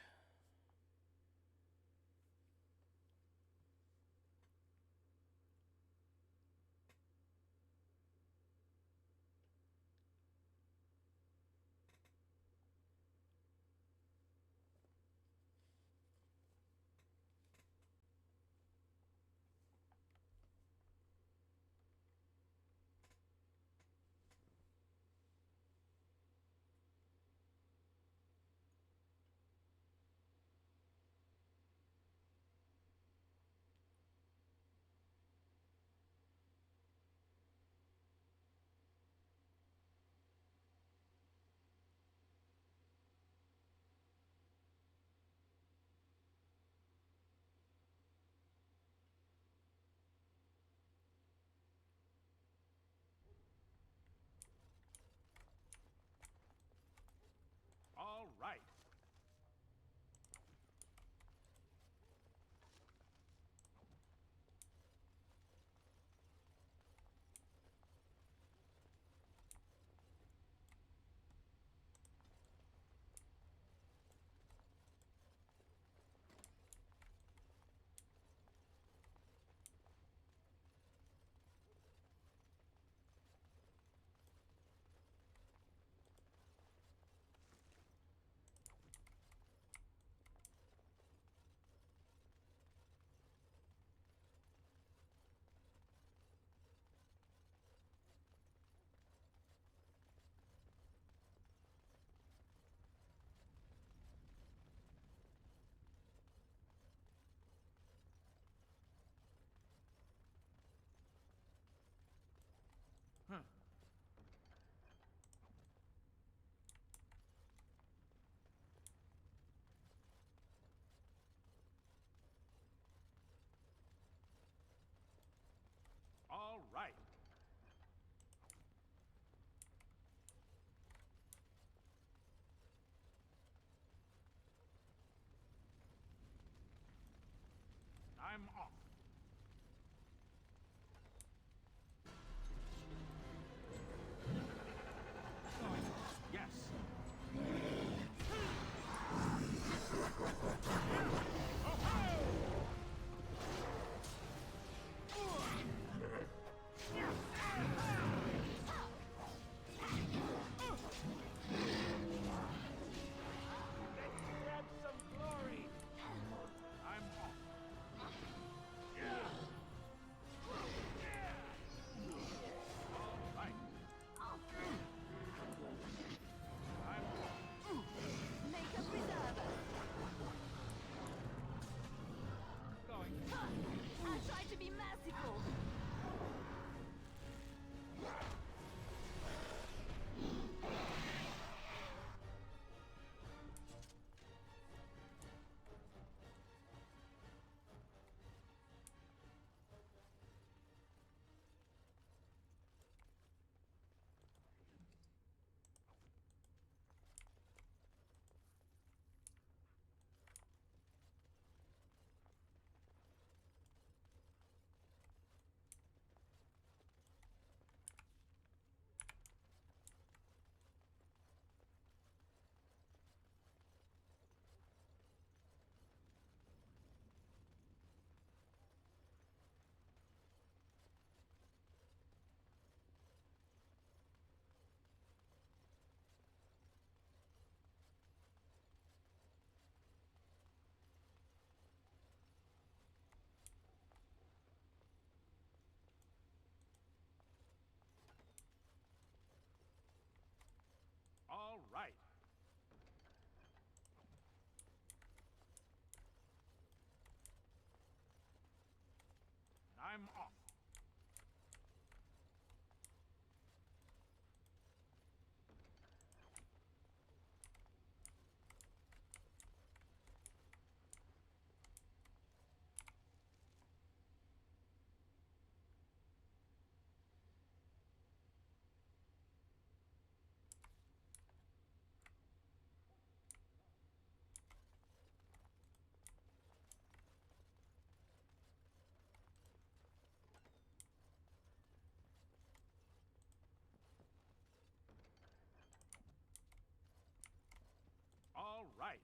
I'm off. All right.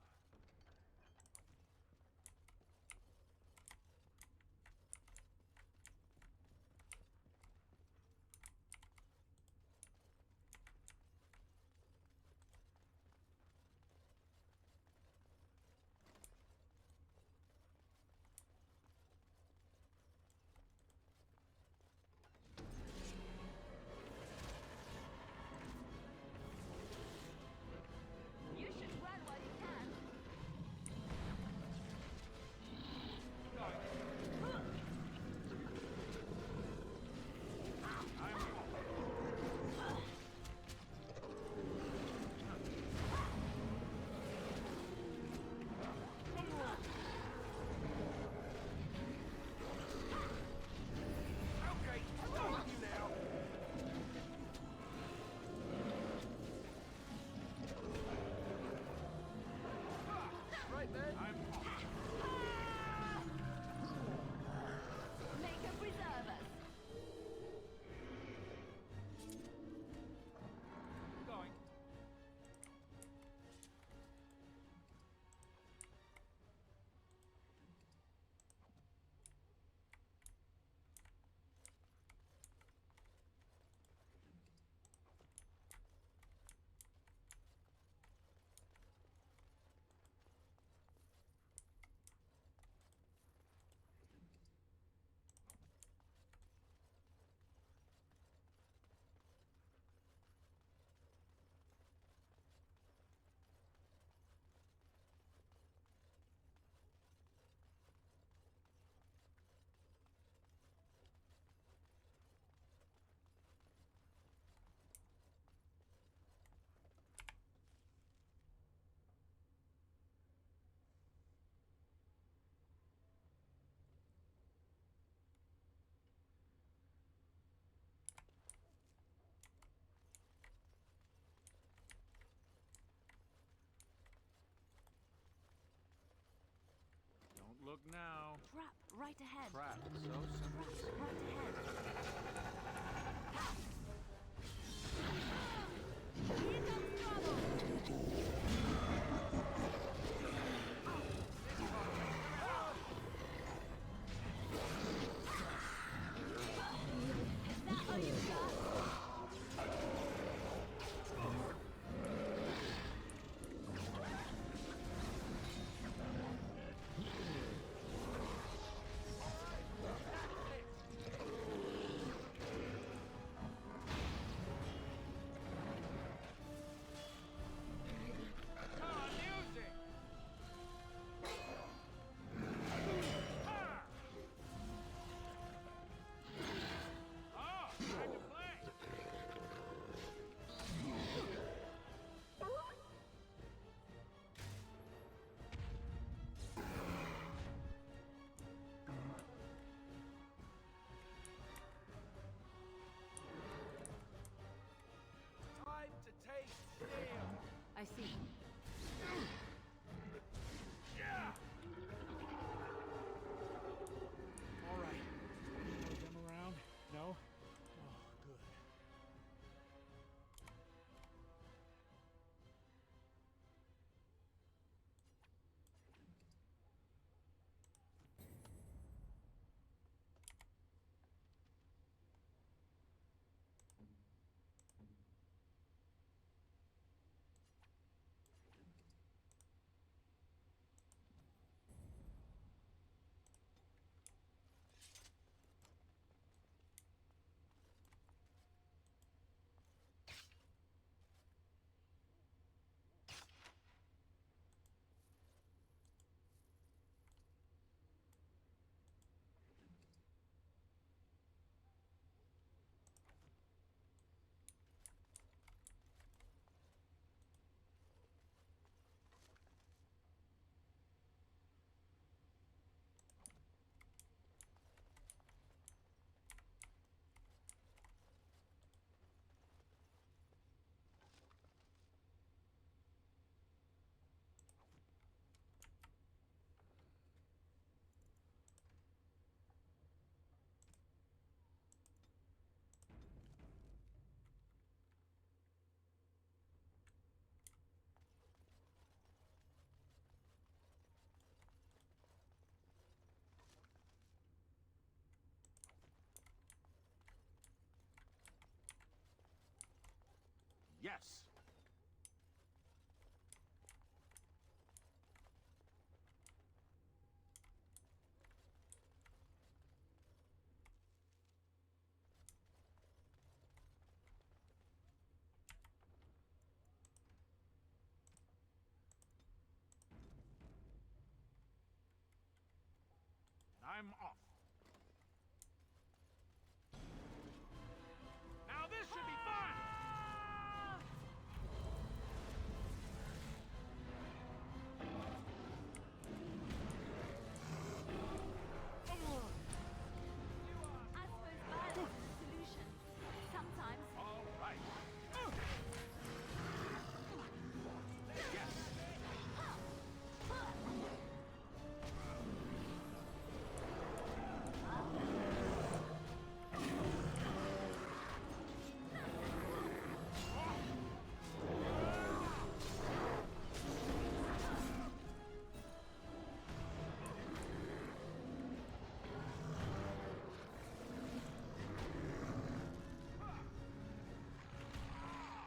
You should run while you can. Okay, I'm on you now. Right then. I'm off. Make her preserve us. Going. Don't look now. Trap right ahead. Trap. So simple. Right ahead. Here comes trouble. Is that all you got? Time to take steel. I see. All right. Are them around? No? Oh, good. Yes. I'm off. Now this should be fun! I suppose violence is the solution. Sometimes. All right. Yes.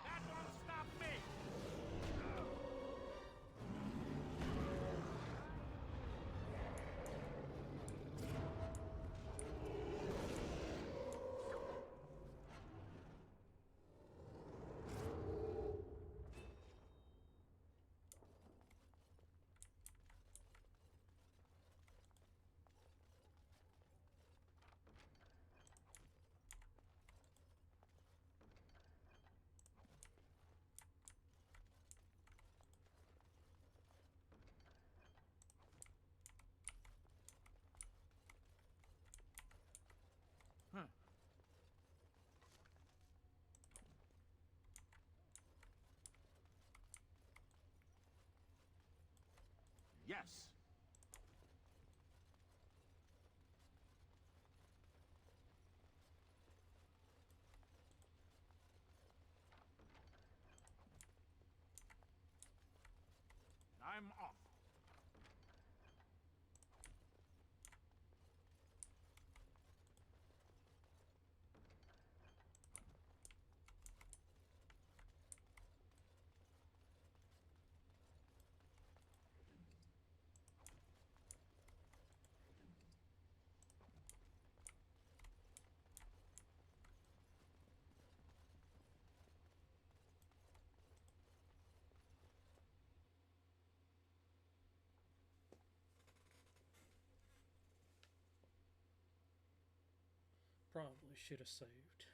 That won't stop me! Yes. I'm off. Probably should have saved.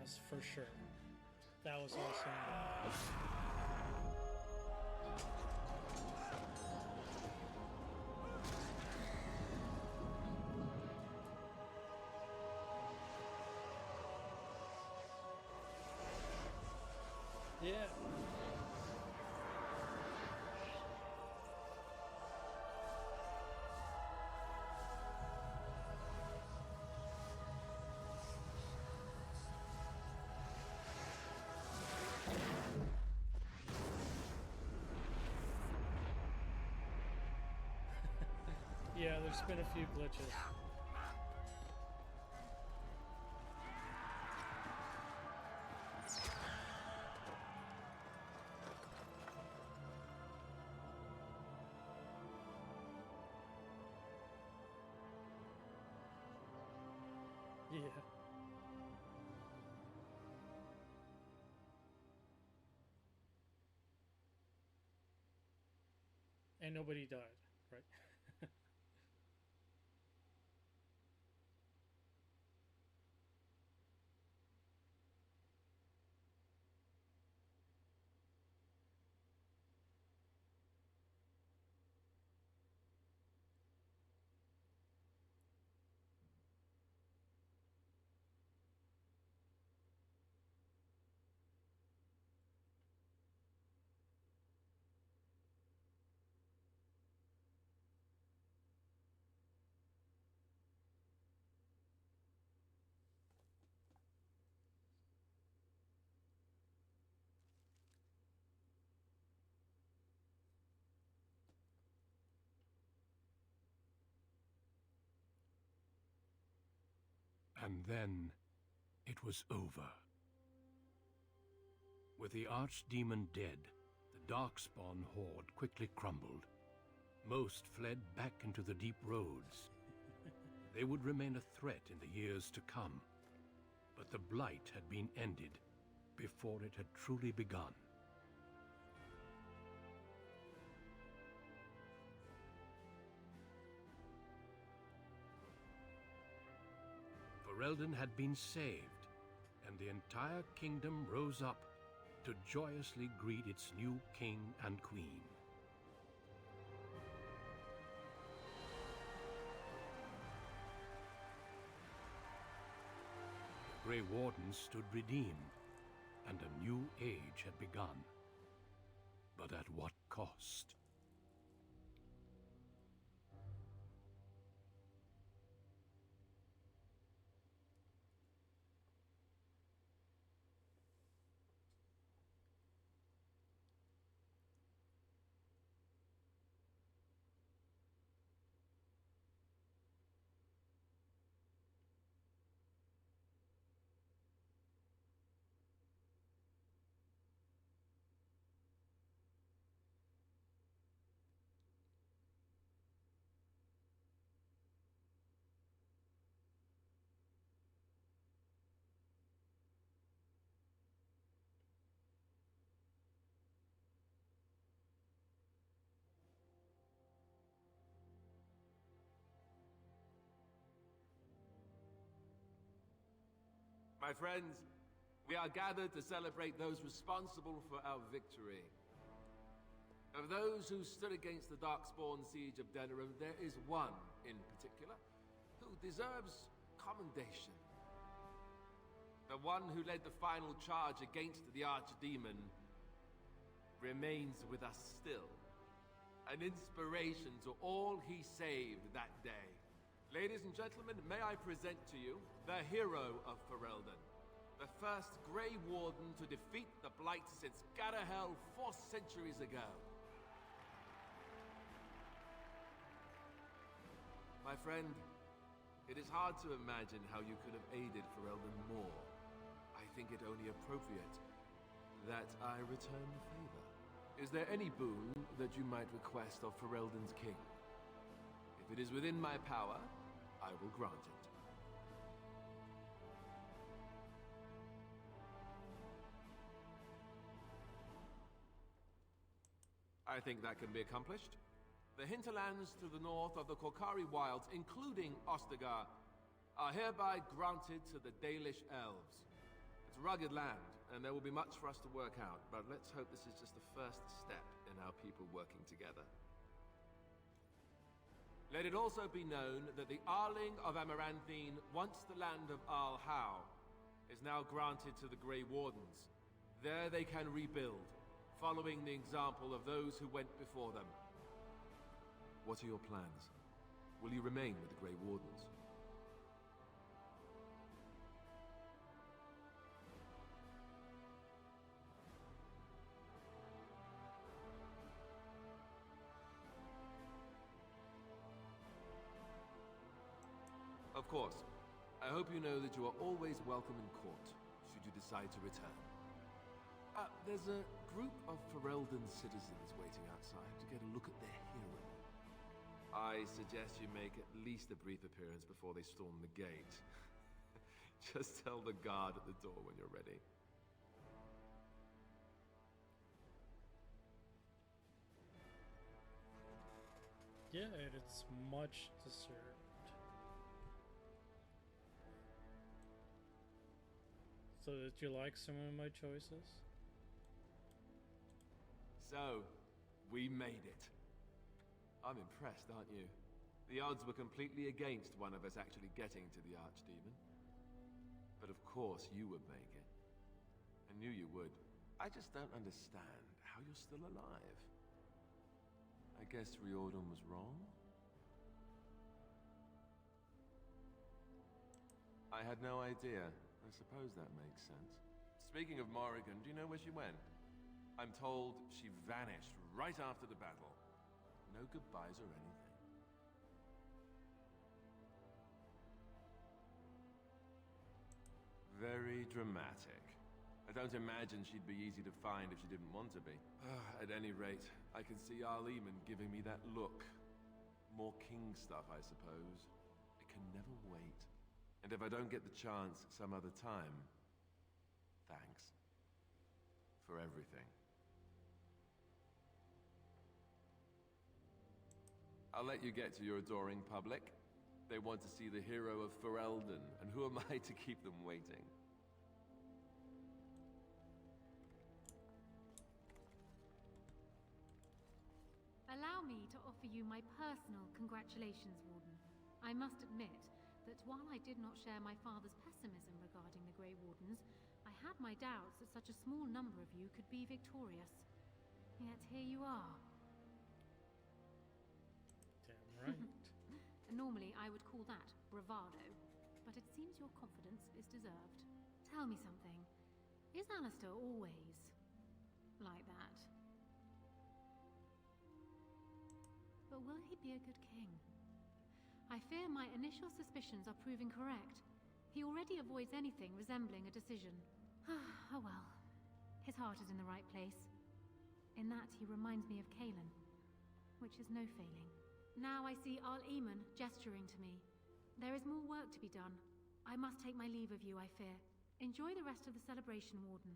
Yes, for sure. That was also yeah. Yeah, there's been a few glitches. Yeah. And nobody died, right? And then it was over. With the Archdemon dead, the Darkspawn horde quickly crumbled. Most fled back into the deep roads. They would remain a threat in the years to come, but the Blight had been ended before it had truly begun. Ferelden had been saved, and the entire kingdom rose up to joyously greet its new king and queen. The Grey Wardens stood redeemed, and a new age had begun. But at what cost? My friends, we are gathered to celebrate those responsible for our victory. Of those who stood against the Darkspawn siege of Denerim, there is one in particular who deserves commendation. The one who led the final charge against the Archdemon remains with us still. An inspiration to all he saved that day. Ladies and gentlemen, may I present to you the hero of Ferelden, the first Grey Warden to defeat the Blight since Garahel 4 centuries ago. My friend, it is hard to imagine how you could have aided Ferelden more. I think it only appropriate that I return the favor. Is there any boon that you might request of Ferelden's king? If it is within my power, I will grant it. I think that can be accomplished. The hinterlands to the north of the Korcari Wilds, including Ostagar, are hereby granted to the Dalish elves. It's rugged land, and there will be much for us to work out, but let's hope this is just the first step in our people working together. Let it also be known that the Arling of Amaranthine, once the land of Arl Howe, is now granted to the Grey Wardens. There they can rebuild, following the example of those who went before them. What are your plans? Will you remain with the Grey Wardens? Of course. I hope you know that you are always welcome in court, should you decide to return. There's a group of Ferelden citizens waiting outside to get a look at their hero. I suggest you make at least a brief appearance before they storm the gate. Just tell the guard at the door when you're ready. Yeah, it's much deserved. So did you like some of my choices? So, we made it. I'm impressed, aren't you? The odds were completely against one of us actually getting to the Archdemon. But of course you would make it. I knew you would. I just don't understand how you're still alive. I guess Riordan was wrong? I had no idea. I suppose that makes sense. Speaking of Morrigan, do you know where she went? I'm told she vanished right after the battle. No goodbyes or anything. Very dramatic. I don't imagine she'd be easy to find if she didn't want to be. At any rate, I can see Arleman giving me that look. More king stuff, I suppose. I can never wait. And if I don't get the chance some other time, thanks. For everything. I'll let you get to your adoring public. They want to see the hero of Ferelden, and who am I to keep them waiting? Allow me to offer you my personal congratulations, Warden. I must admit that while I did not share my father's pessimism regarding the Grey Wardens, I had my doubts that such a small number of you could be victorious. Yet here you are. Damn right. Normally I would call that bravado, but it seems your confidence is deserved. Tell me something. Is Alistair always like that? But will he be a good king? I fear my initial suspicions are proving correct. He already avoids anything resembling a decision. Oh well. His heart is in the right place. In that he reminds me of Cailan, which is no failing. Now I see Arl Eamon gesturing to me. There is more work to be done. I must take my leave of you, I fear. Enjoy the rest of the celebration, Warden.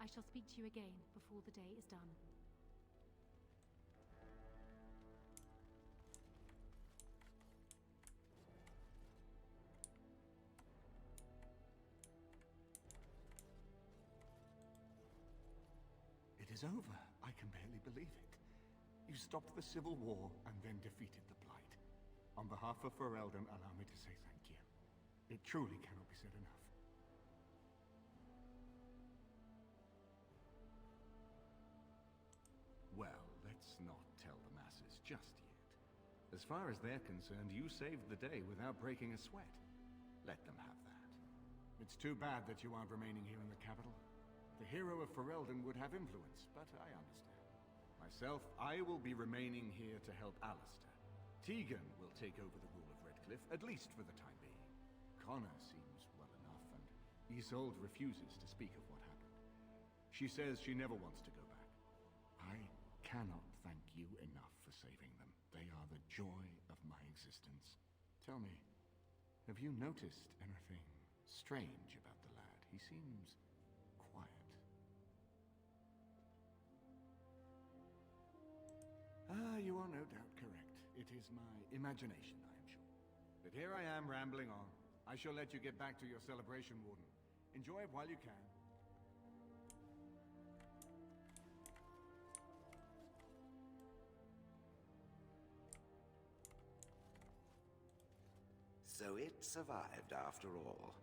I shall speak to you again before the day is done. It is over. I can barely believe it. You stopped the Civil War and then defeated the Blight. On behalf of Ferelden, allow me to say thank you. It truly cannot be said enough. Well, let's not tell the masses just yet. As far as they're concerned, you saved the day without breaking a sweat. Let them have that. It's too bad that you aren't remaining here in the capital. The hero of Ferelden would have influence, but I understand. Myself, I will be remaining here to help Alistair. Tegan will take over the rule of Redcliffe, at least for the time being. Connor seems well enough, and Isolde refuses to speak of what happened. She says she never wants to go back. I cannot thank you enough for saving them. They are the joy of my existence. Tell me, have you noticed anything strange about the lad? He seems quiet. You are no doubt correct. It is my imagination, I am sure. But here I am rambling on. I shall let you get back to your celebration, Warden. Enjoy it while you can. So it survived after all.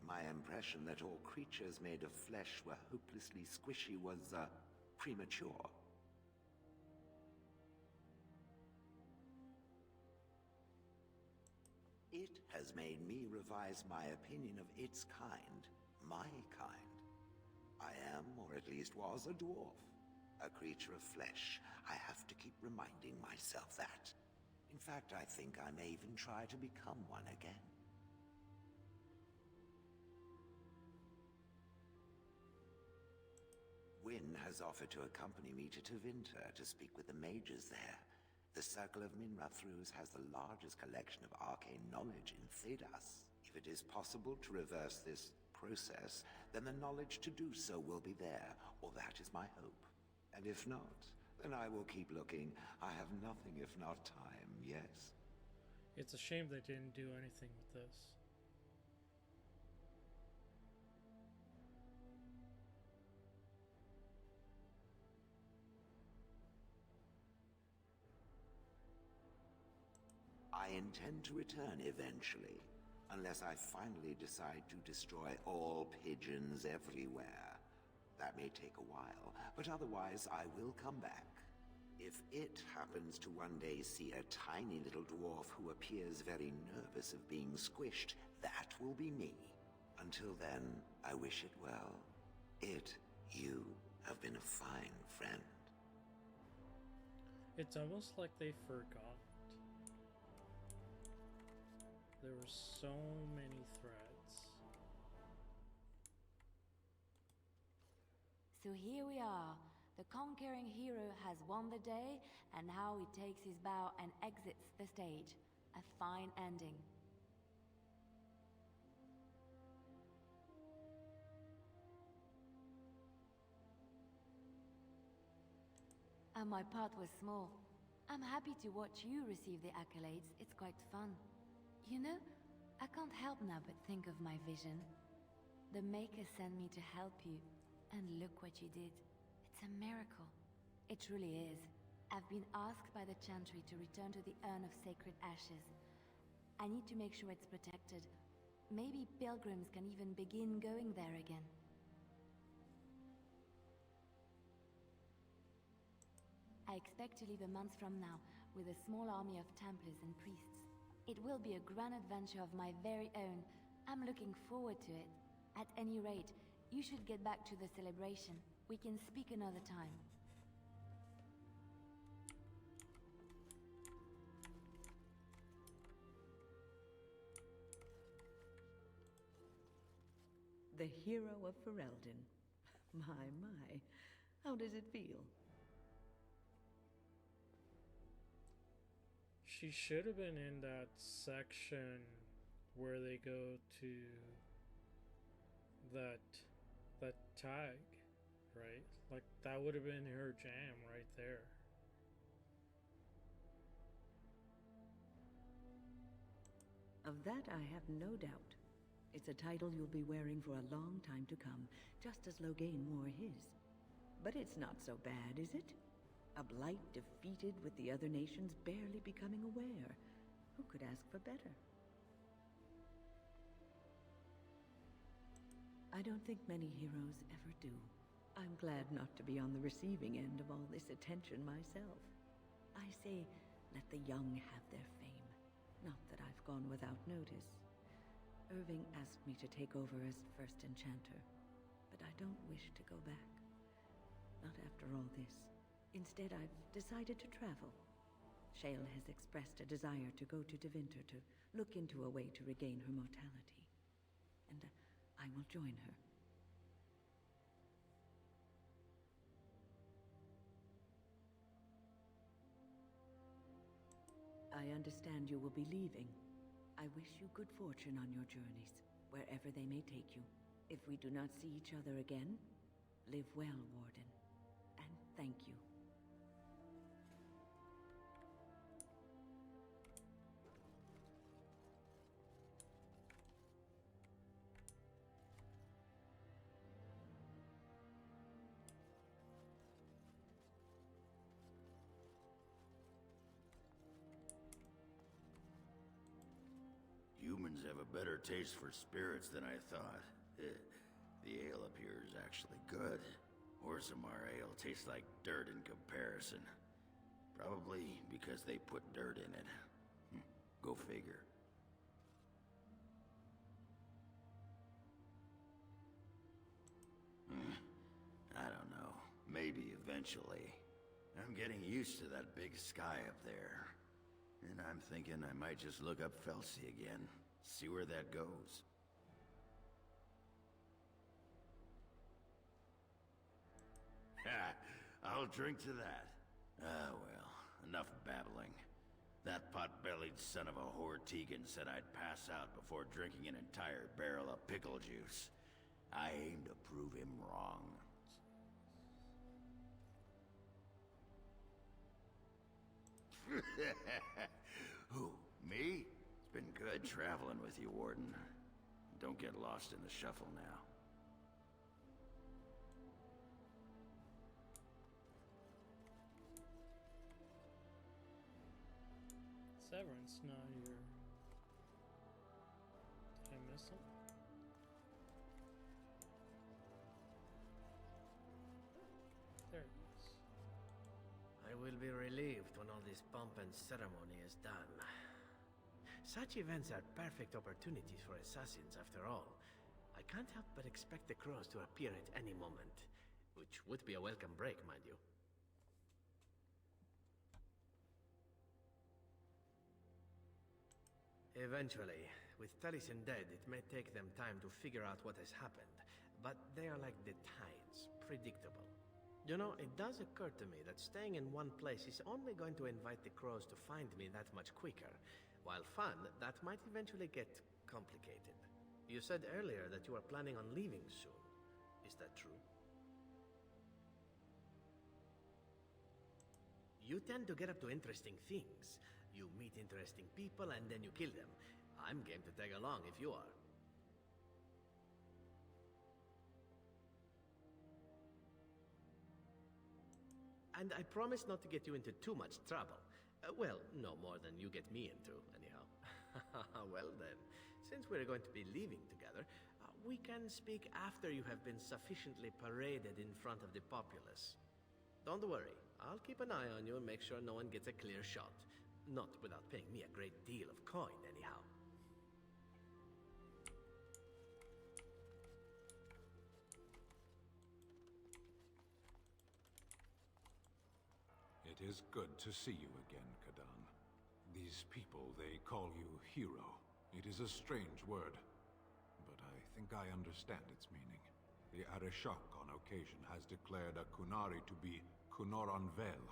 My impression that all creatures made of flesh were hopelessly squishy was, premature. It has made me revise my opinion of its kind, my kind. I am, or at least was, a dwarf. A creature of flesh. I have to keep reminding myself that. In fact, I think I may even try to become one again. Wynne has offered to accompany me to Tevinter to speak with the mages there. The Circle of Minrathous has the largest collection of arcane knowledge in Thedas. If it is possible to reverse this process, then the knowledge to do so will be there, or that is my hope. And if not, then I will keep looking. I have nothing if not time, yes? It's a shame they didn't do anything with this. I intend to return eventually, unless I finally decide to destroy all pigeons everywhere. That may take a while, but otherwise I will come back. If it happens to one day see a tiny little dwarf who appears very nervous of being squished, that will be me. Until then, I wish it well. You have been a fine friend. It's almost like they forgot. There were so many threads. So here we are. The conquering hero has won the day, and now he takes his bow and exits the stage. A fine ending. And my part was small. I'm happy to watch you receive the accolades. It's quite fun. You know, I can't help now but think of my vision. The Maker sent me to help you, and look what you did. It's a miracle. It truly is. I've been asked by the Chantry to return to the Urn of Sacred Ashes. I need to make sure it's protected. Maybe pilgrims can even begin going there again. I expect to leave a month from now, with a small army of Templars and priests. It will be a grand adventure of my very own. I'm looking forward to it. At any rate, you should get back to the celebration. We can speak another time. The hero of Ferelden. My. How does it feel? She should have been in that section where they go to that tag, right? Like, that would have been her jam right there. Of that I have no doubt. It's a title you'll be wearing for a long time to come, just as Loghain wore his. But it's not so bad, is it? A blight defeated with the other nations barely becoming aware. Who could ask for better? I don't think many heroes ever do. I'm glad not to be on the receiving end of all this attention myself. I say, let the young have their fame. Not that I've gone without notice. Irving asked me to take over as first enchanter, but I don't wish to go back. Not after all this. Instead, I've decided to travel. Shale has expressed a desire to go to Tevinter to look into a way to regain her mortality. And I will join her. I understand you will be leaving. I wish you good fortune on your journeys, wherever they may take you. If we do not see each other again, live well, Warden. And thank you. Wardens have a better taste for spirits than I thought. The ale up here is actually good. Orzammar ale tastes like dirt in comparison. Probably because they put dirt in it. Go figure. I don't know. Maybe eventually. I'm getting used to that big sky up there. And I'm thinking I might just look up Felsi again. See where that goes. Ha! I'll drink to that. Ah, well, enough babbling. That pot-bellied son of a whore Tegan said I'd pass out before drinking an entire barrel of pickle juice. I aim to prove him wrong. Who, me? It's been good traveling with you, Warden. Don't get lost in the shuffle now. Severance not here. Did I miss him? There he is. I will be relieved when all this pomp and ceremony is done. Such events are perfect opportunities for assassins, after all. I can't help but expect the crows to appear at any moment, which would be a welcome break, mind you. Eventually, with Taliesin dead, it may take them time to figure out what has happened, but they are like the tides, predictable. You know, it does occur to me that staying in one place is only going to invite the crows to find me that much quicker, while fun, that might eventually get complicated. You said earlier that you are planning on leaving soon. Is that true? You tend to get up to interesting things. You meet interesting people and then you kill them. I'm game to tag along if you are. And I promise not to get you into too much trouble. Well, no more than you get me into, anyhow. Well then, since we're going to be leaving together, we can speak after you have been sufficiently paraded in front of the populace. Don't worry, I'll keep an eye on you and make sure no one gets a clear shot. Not without paying me a great deal of coin, anyhow. It is good to see you again, Kadan. These people, they call you hero. It is a strange word, but I think I understand its meaning. The Arishok on occasion has declared a Kunari to be Kunoran Vel,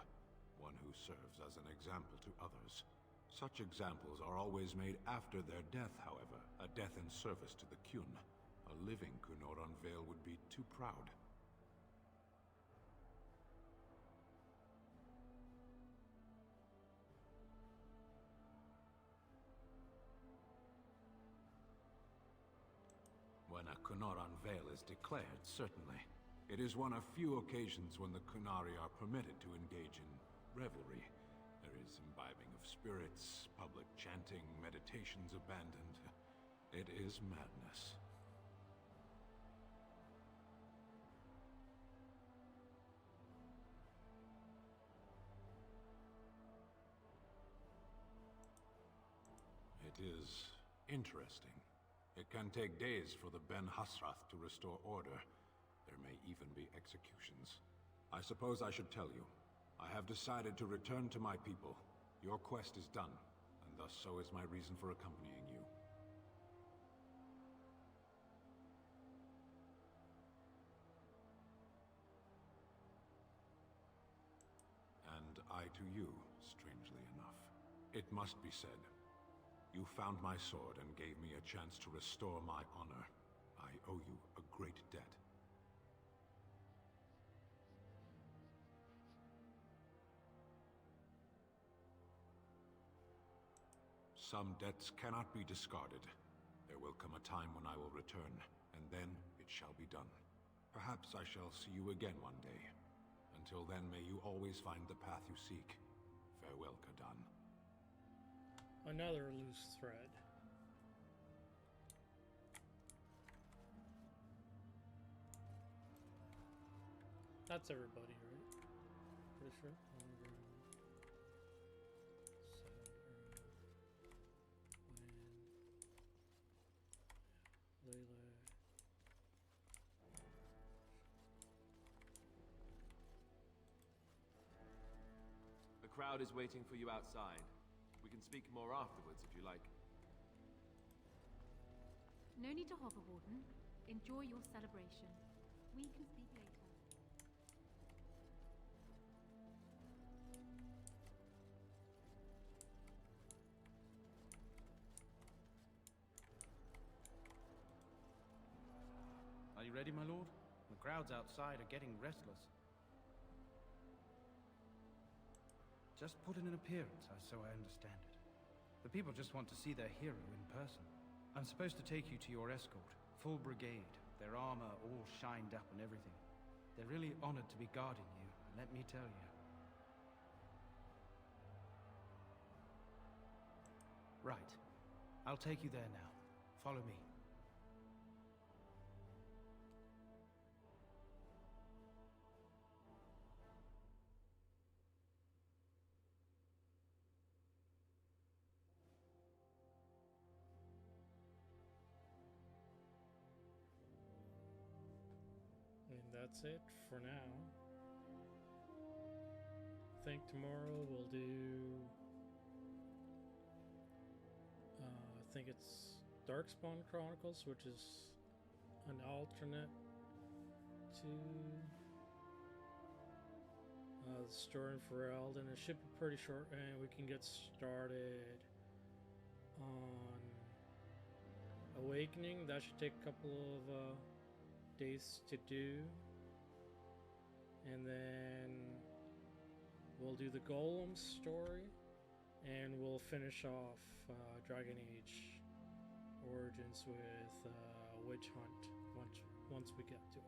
one who serves as an example to others. Such examples are always made after their death, however, a death in service to the Kyun. A living Kunoran Vel would be too proud. When a Kunoran Vel is declared, certainly. It is one of few occasions when the Kunari are permitted to engage in revelry. There is imbibing of spirits, public chanting, meditations abandoned. It is madness. It is interesting. It can take days for the Ben Hasrath to restore order. There may even be executions. I suppose I should tell you. I have decided to return to my people. Your quest is done, and thus so is my reason for accompanying you. And I to you, strangely enough. It must be said. You found my sword and gave me a chance to restore my honor. I owe you a great debt. Some debts cannot be discarded. There will come a time when I will return, and then it shall be done. Perhaps I shall see you again one day. Until then, may you always find the path you seek. Farewell, Kadan. Another loose thread. That's everybody, right? Pretty sure. Layla. The crowd is waiting for you outside. We can speak more afterwards if you like. No need to hover, Warden. Enjoy your celebration. We can speak later. Are you ready, my lord? The crowds outside are getting restless. Just put in an appearance, so I understand it. The people just want to see their hero in person. I'm supposed to take you to your escort, full brigade, their armor all shined up and everything. They're really honored to be guarding you, let me tell you. Right. I'll take you there now. Follow me. And that's it for now. I think tomorrow we'll do... I think it's Darkspawn Chronicles, which is an alternate to the story in Ferelden. It should be pretty short, and we can get started on Awakening. That should take a couple of days to do, and then we'll do the Golem story, and we'll finish off Dragon Age Origins with Witch Hunt once we get to it.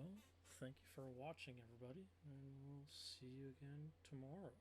Well, thank you for watching, everybody, and we'll see you again tomorrow.